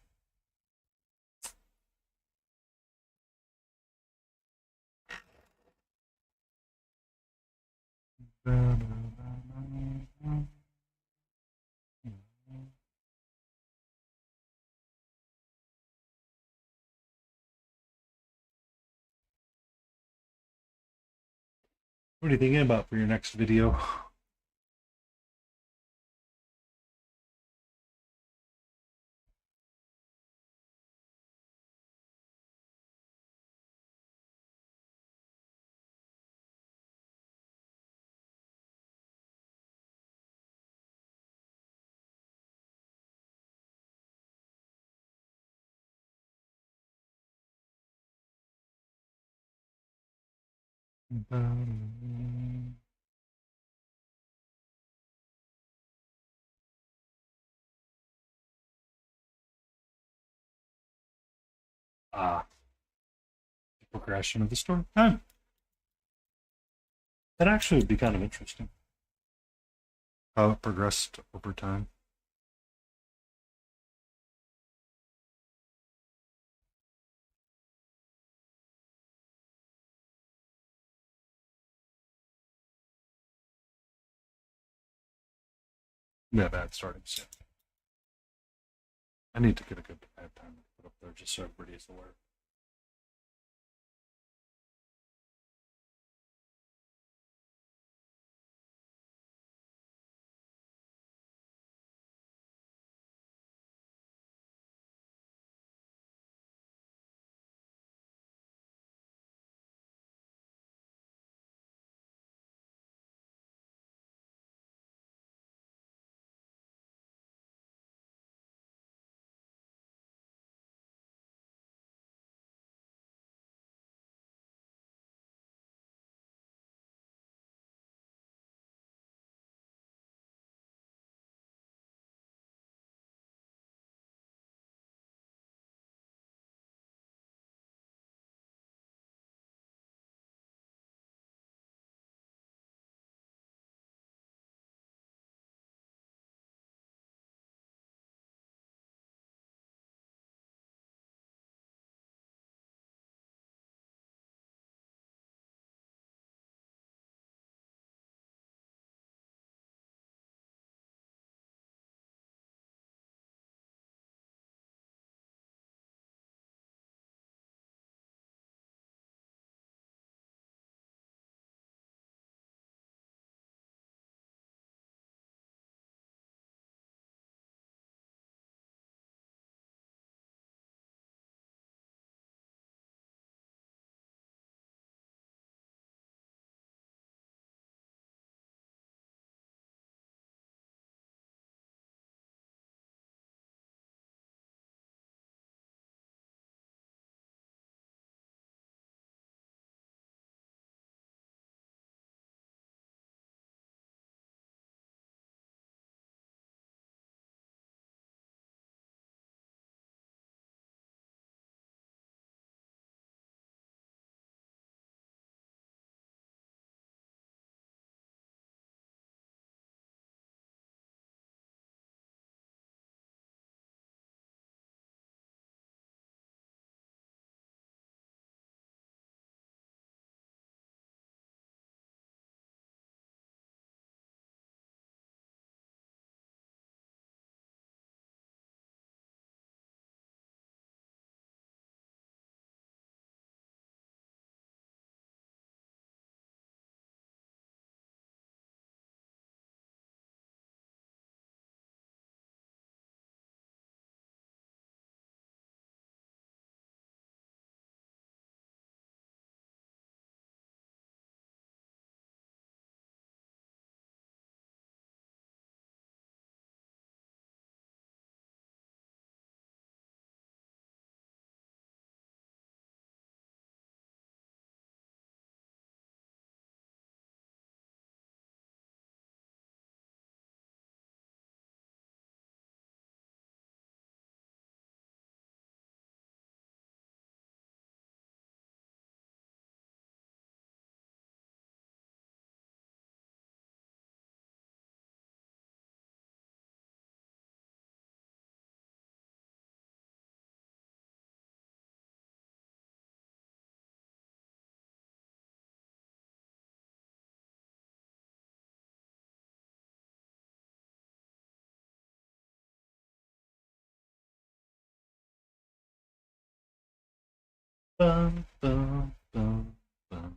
What are you thinking about for your next video? Ah, the progression of the story. That actually would be kind of interesting. How it progressed over time. Yeah, bad starting soon. I need to get a good ad time to put up there just so everybody is aware. Bum, bum, bum, bum.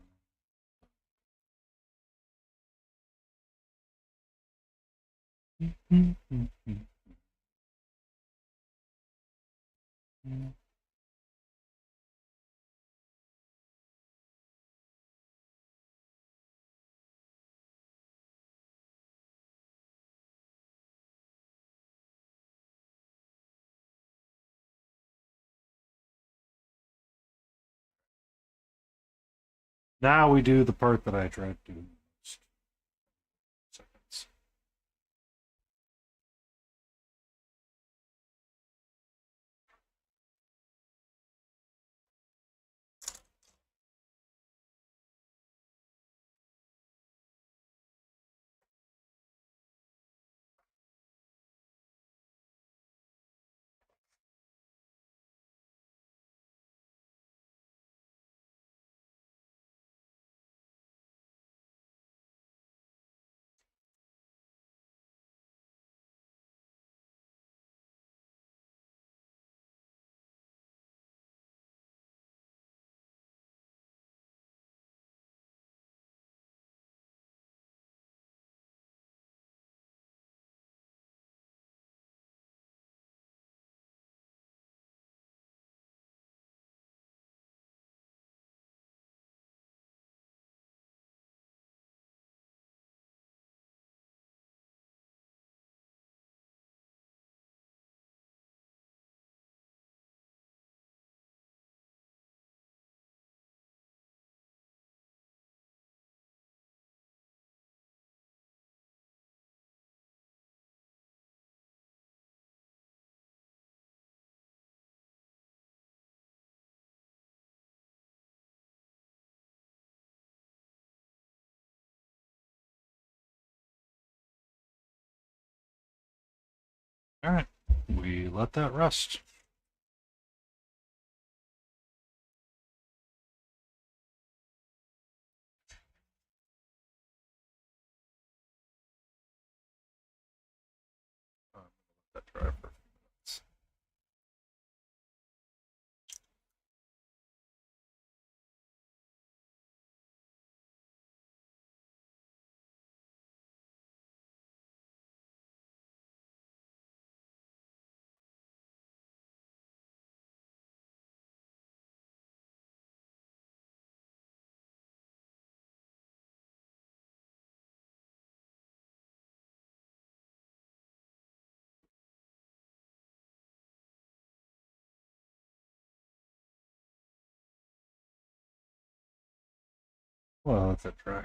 Now we do the part that I tried to do most. Seconds. All right, we let that rest. Let that dry for a few minutes. Well, let that dry.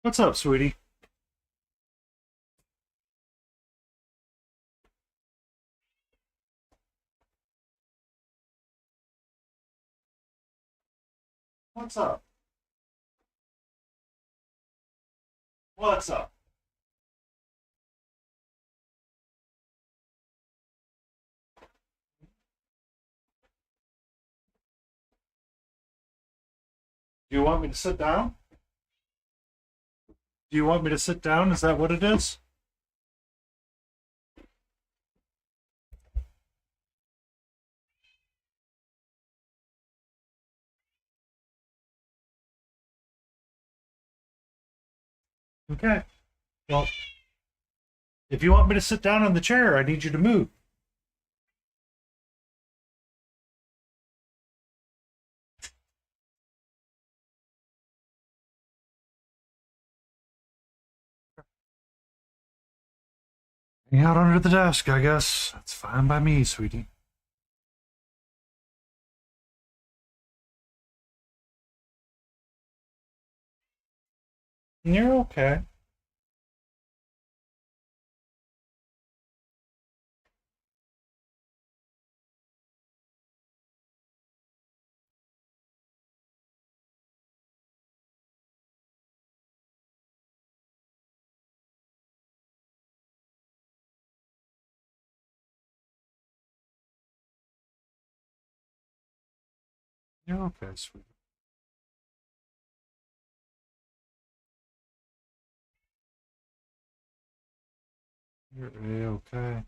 What's up, sweetie? What's up? What's up? Do you want me to sit down? Do you want me to sit down? Is that what it is? Okay. Well, if you want me to sit down on the chair, I need you to move. Hang out under the desk, I guess. That's fine by me, sweetie. You're okay. You're okay, sweetie. You're okay.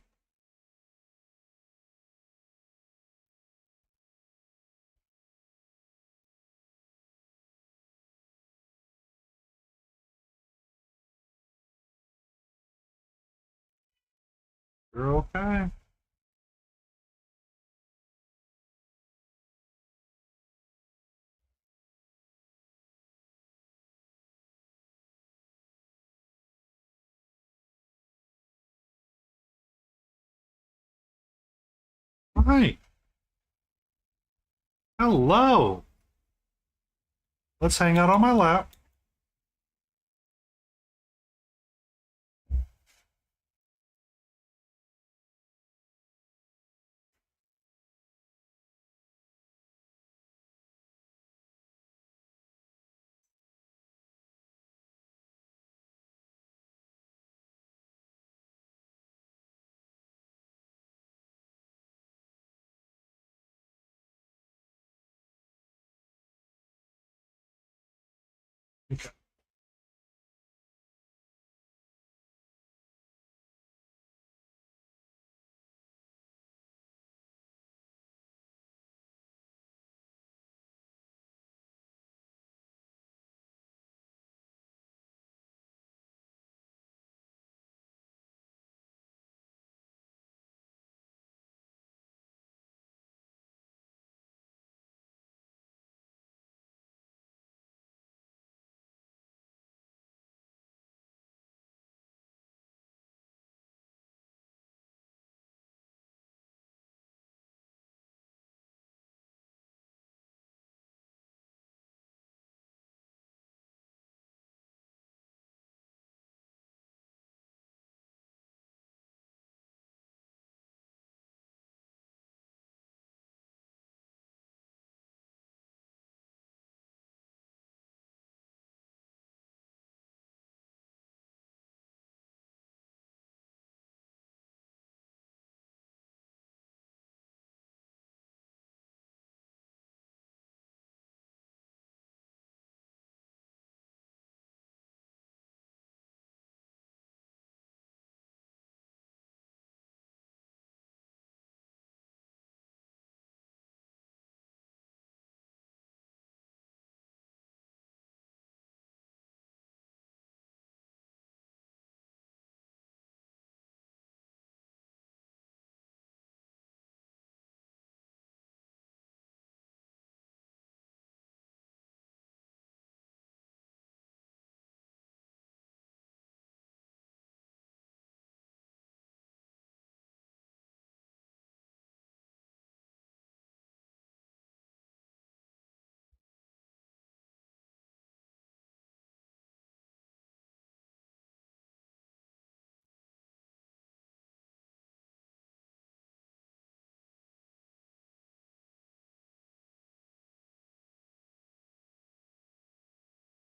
You're okay. Hi. Hello. Let's hang out on my lap. Okay.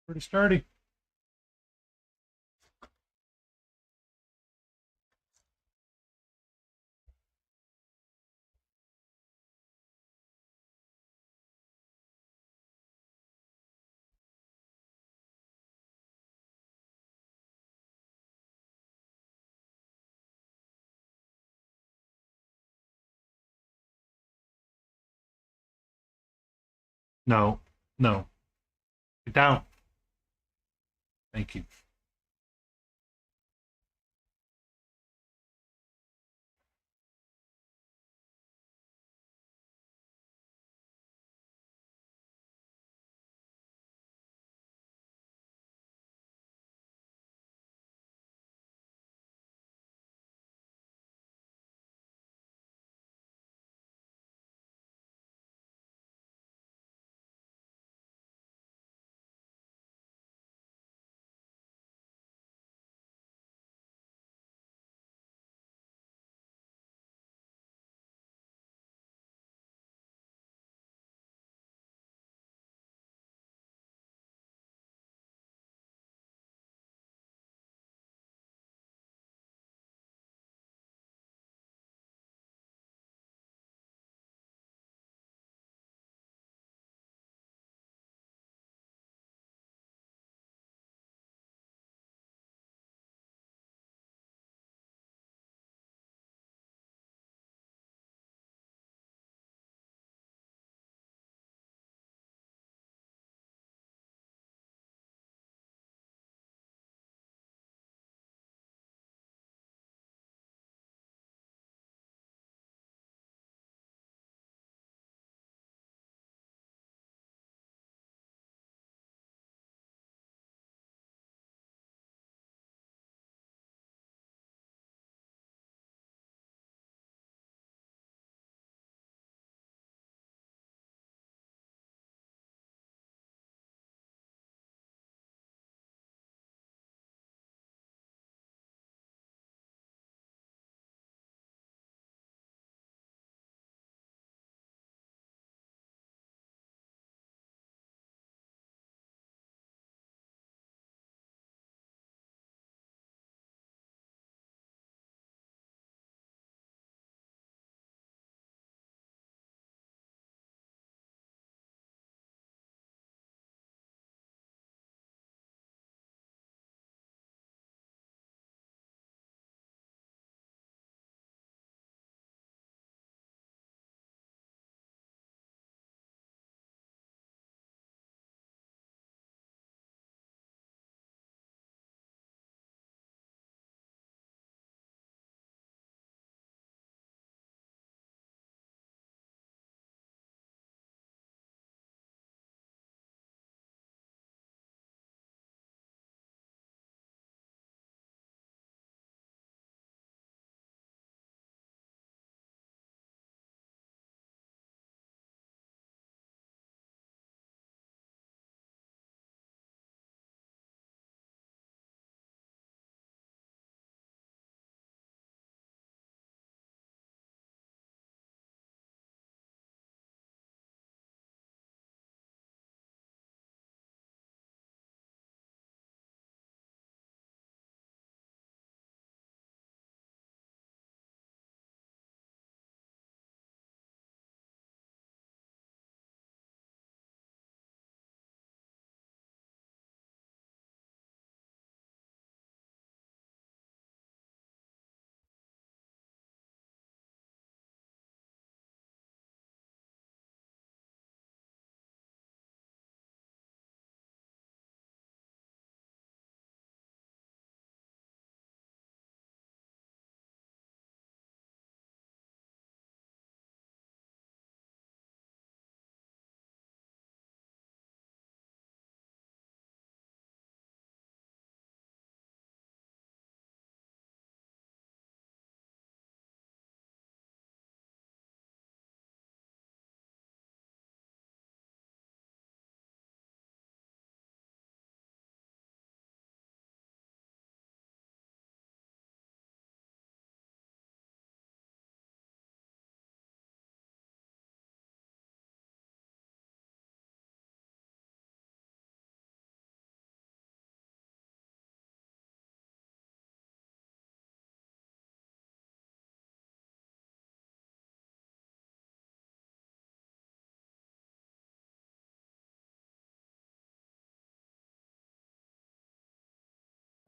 Pretty sturdy. No, no. Get down. Thank you.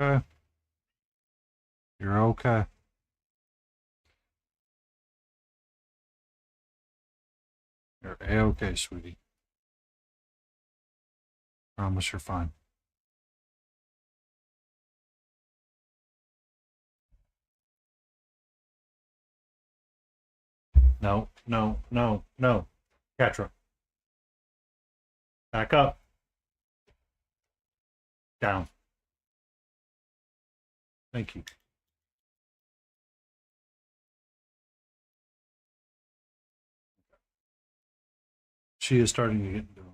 Okay. You're okay. You're A-okay, sweetie. Promise you're fine. No, no, no, no. Catra. Back up. Down. Thank you. She is starting to get into a mood.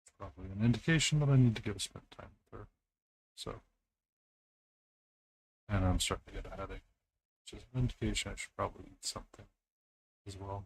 It's probably an indication that I need to go spend time with her. So, and I'm starting to get a headache, which is an indication I should probably eat something as well.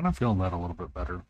I'm feeling that a little bit better.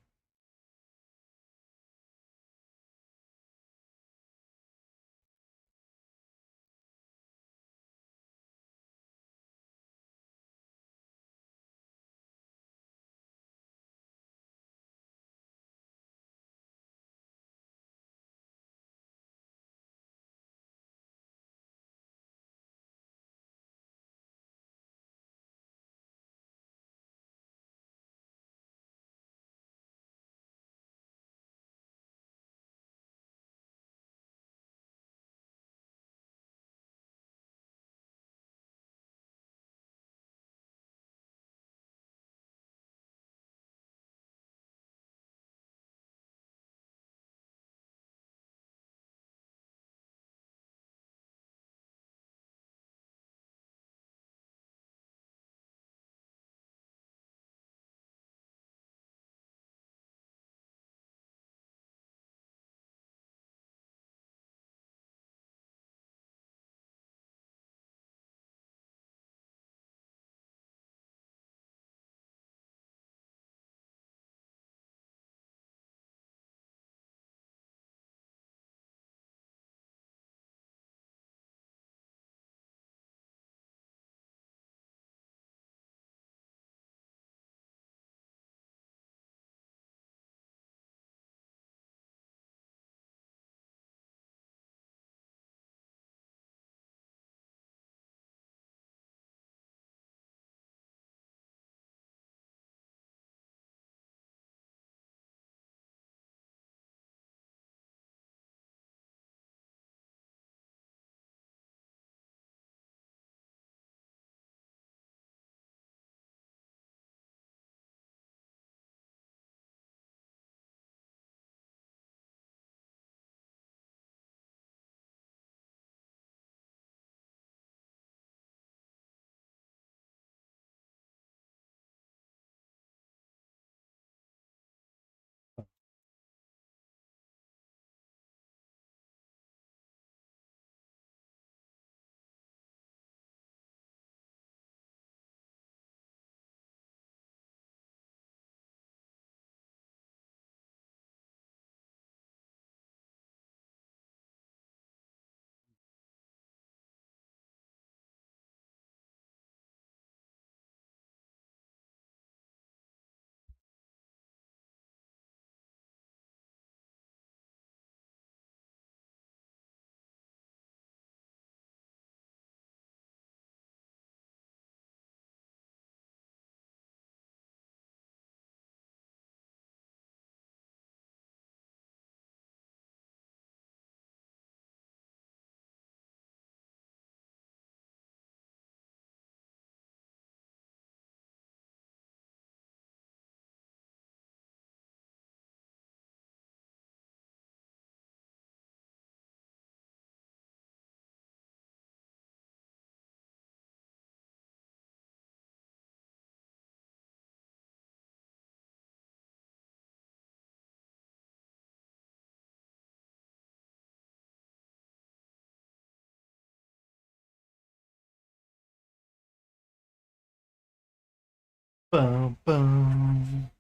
Bum, bum.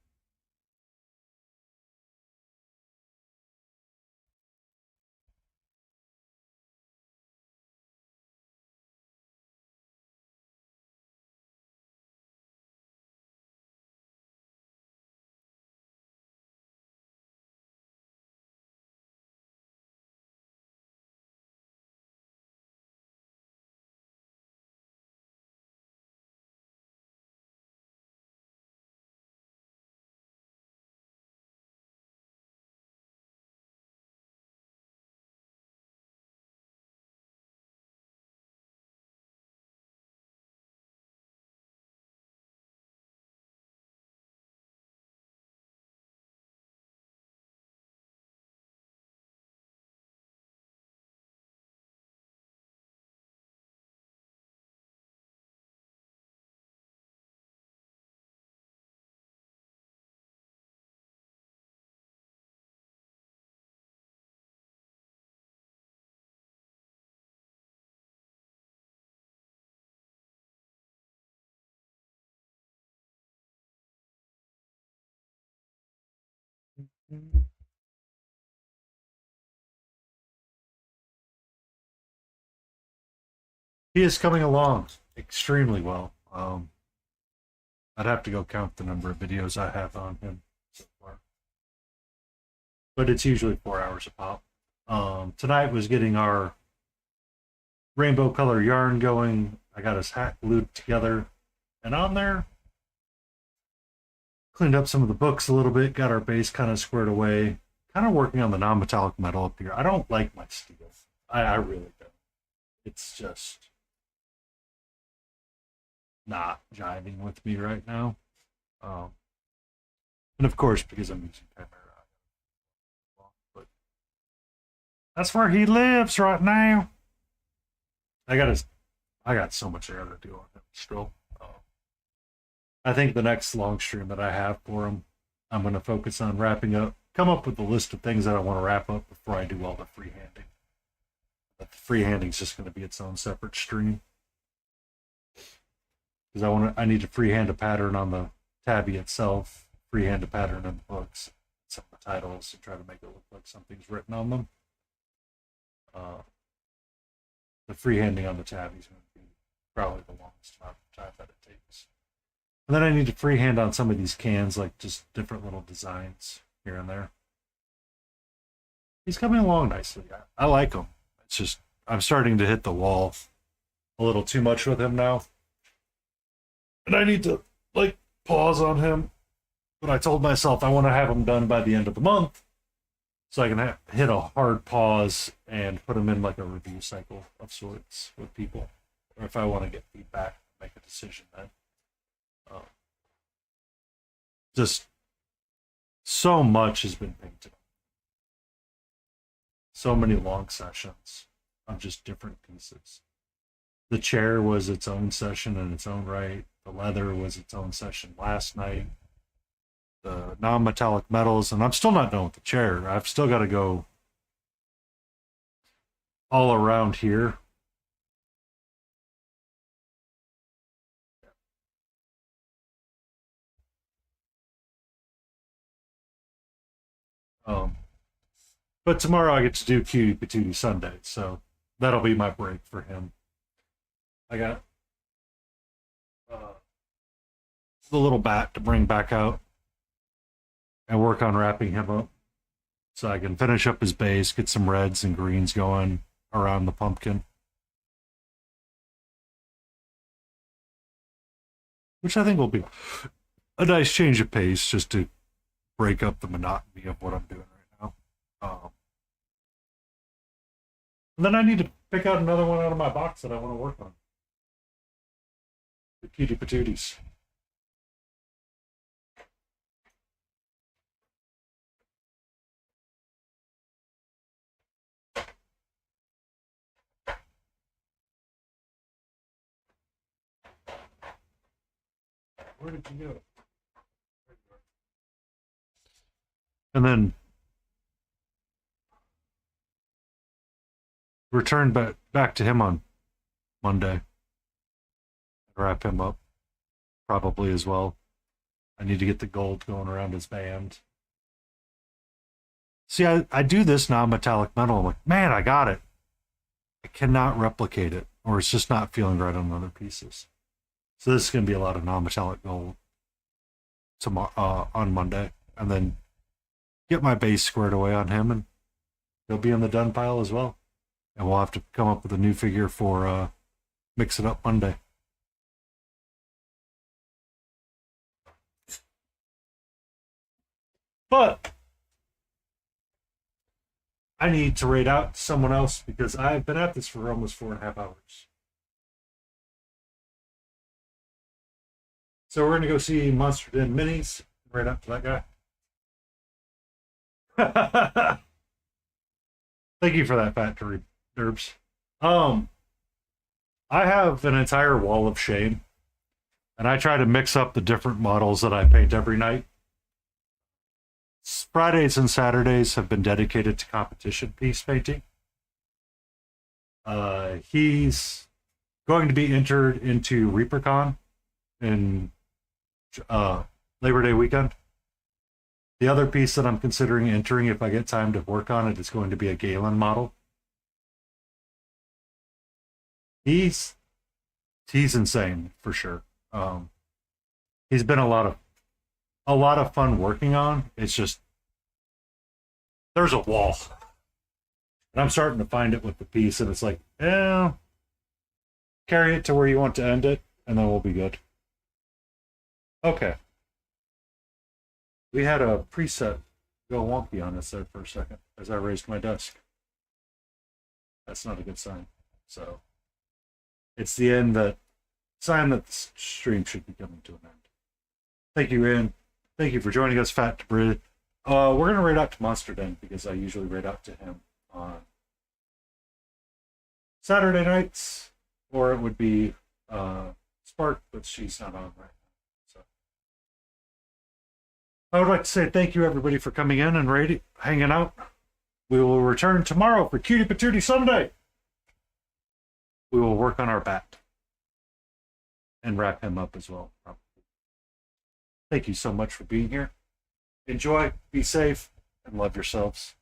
He is coming along extremely well. I'd have to go count the number of videos I have on him so far, but it's usually 4 hours a pop. Tonight was getting our rainbow color yarn going. I got his hat glued together, and on there, cleaned up some of the books a little bit, got our base kind of squared away, kind of working on the non-metallic metal up here. I don't like my steel. I really don't. It's just not jiving with me right now. And of course, because I'm using Chimera. But that's where he lives right now. I got so much I gotta do on him still. I think the next long stream that I have for him, I'm gonna focus on wrapping up, come up with a list of things that I want to wrap up before I do all the freehanding. But the freehanding is just gonna be its own separate stream. Because I need to freehand a pattern on the tabby itself, freehand a pattern in the books, some of the titles to try to make it look like something's written on them. The freehanding on the tabby is going to be probably the longest amount of time that it takes. And then I need to freehand on some of these cans, like just different little designs here and there. He's coming along nicely. I like him. It's just I'm starting to hit the wall a little too much with him now. And I need to, like, pause on him. But I told myself I want to have him done by the end of the month so I can hit a hard pause and put him in, like, a review cycle of sorts with people. Or if I want to get feedback, make a decision then. Just so much has been painted. So many long sessions of just different pieces. The chair was its own session in its own right. The leather was its own session last night. The non-metallic metals, and I'm still not done with the chair. I've still got to go all around here. But tomorrow I get to do Cutie Patootie Sunday, so that'll be my break for him. I got the little bat to bring back out and work on wrapping him up so I can finish up his base, get some reds and greens going around the pumpkin. Which I think will be a nice change of pace just to break up the monotony of what I'm doing right now. And then I need to pick out another one out of my box that I want to work on. The Cutie Patooties. Where did you go? And then return back to him on Monday. Wrap him up, probably as well. I need to get the gold going around his band. See, I do this non-metallic metal. I'm like, man, I got it. I cannot replicate it, or it's just not feeling right on other pieces. So this is going to be a lot of non-metallic gold tomorrow, on Monday, and then get my bass squared away on him, and he'll be in the done pile as well. And we'll have to come up with a new figure for Mix It Up Monday. But I need to raid out to someone else because I've been at this for almost 4.5 hours. So we're going to go see Monster Den Minis. Right up to that guy. Thank you for that, Fat Derbs. I have an entire wall of shame, and I try to mix up the different models that I paint every night. Fridays and Saturdays have been dedicated to competition piece painting. He's going to be entered into ReaperCon in Labor Day weekend. The other piece that I'm considering entering, if I get time to work on it, is going to be a Galen model. He's insane for sure. He's been a lot of fun working on. It's just there's a wall, and I'm starting to find it with the piece, and it's like, carry it to where you want to end it, and then we'll be good. Okay. We had a preset go wonky on us there for a second as I raised my desk. That's not a good sign. So it's the end sign that the stream should be coming to an end. Thank you, Ian. Thank you for joining us, Fat Debris. We're going to raid out to Monster Den because I usually raid out to him on Saturday nights, or it would be Spark, but she's not on right now. I would like to say thank you, everybody, for coming in and hanging out. We will return tomorrow for Cutie Patootie Sunday. We will work on our bat and wrap him up as well, probably. Thank you so much for being here. Enjoy, be safe, and love yourselves.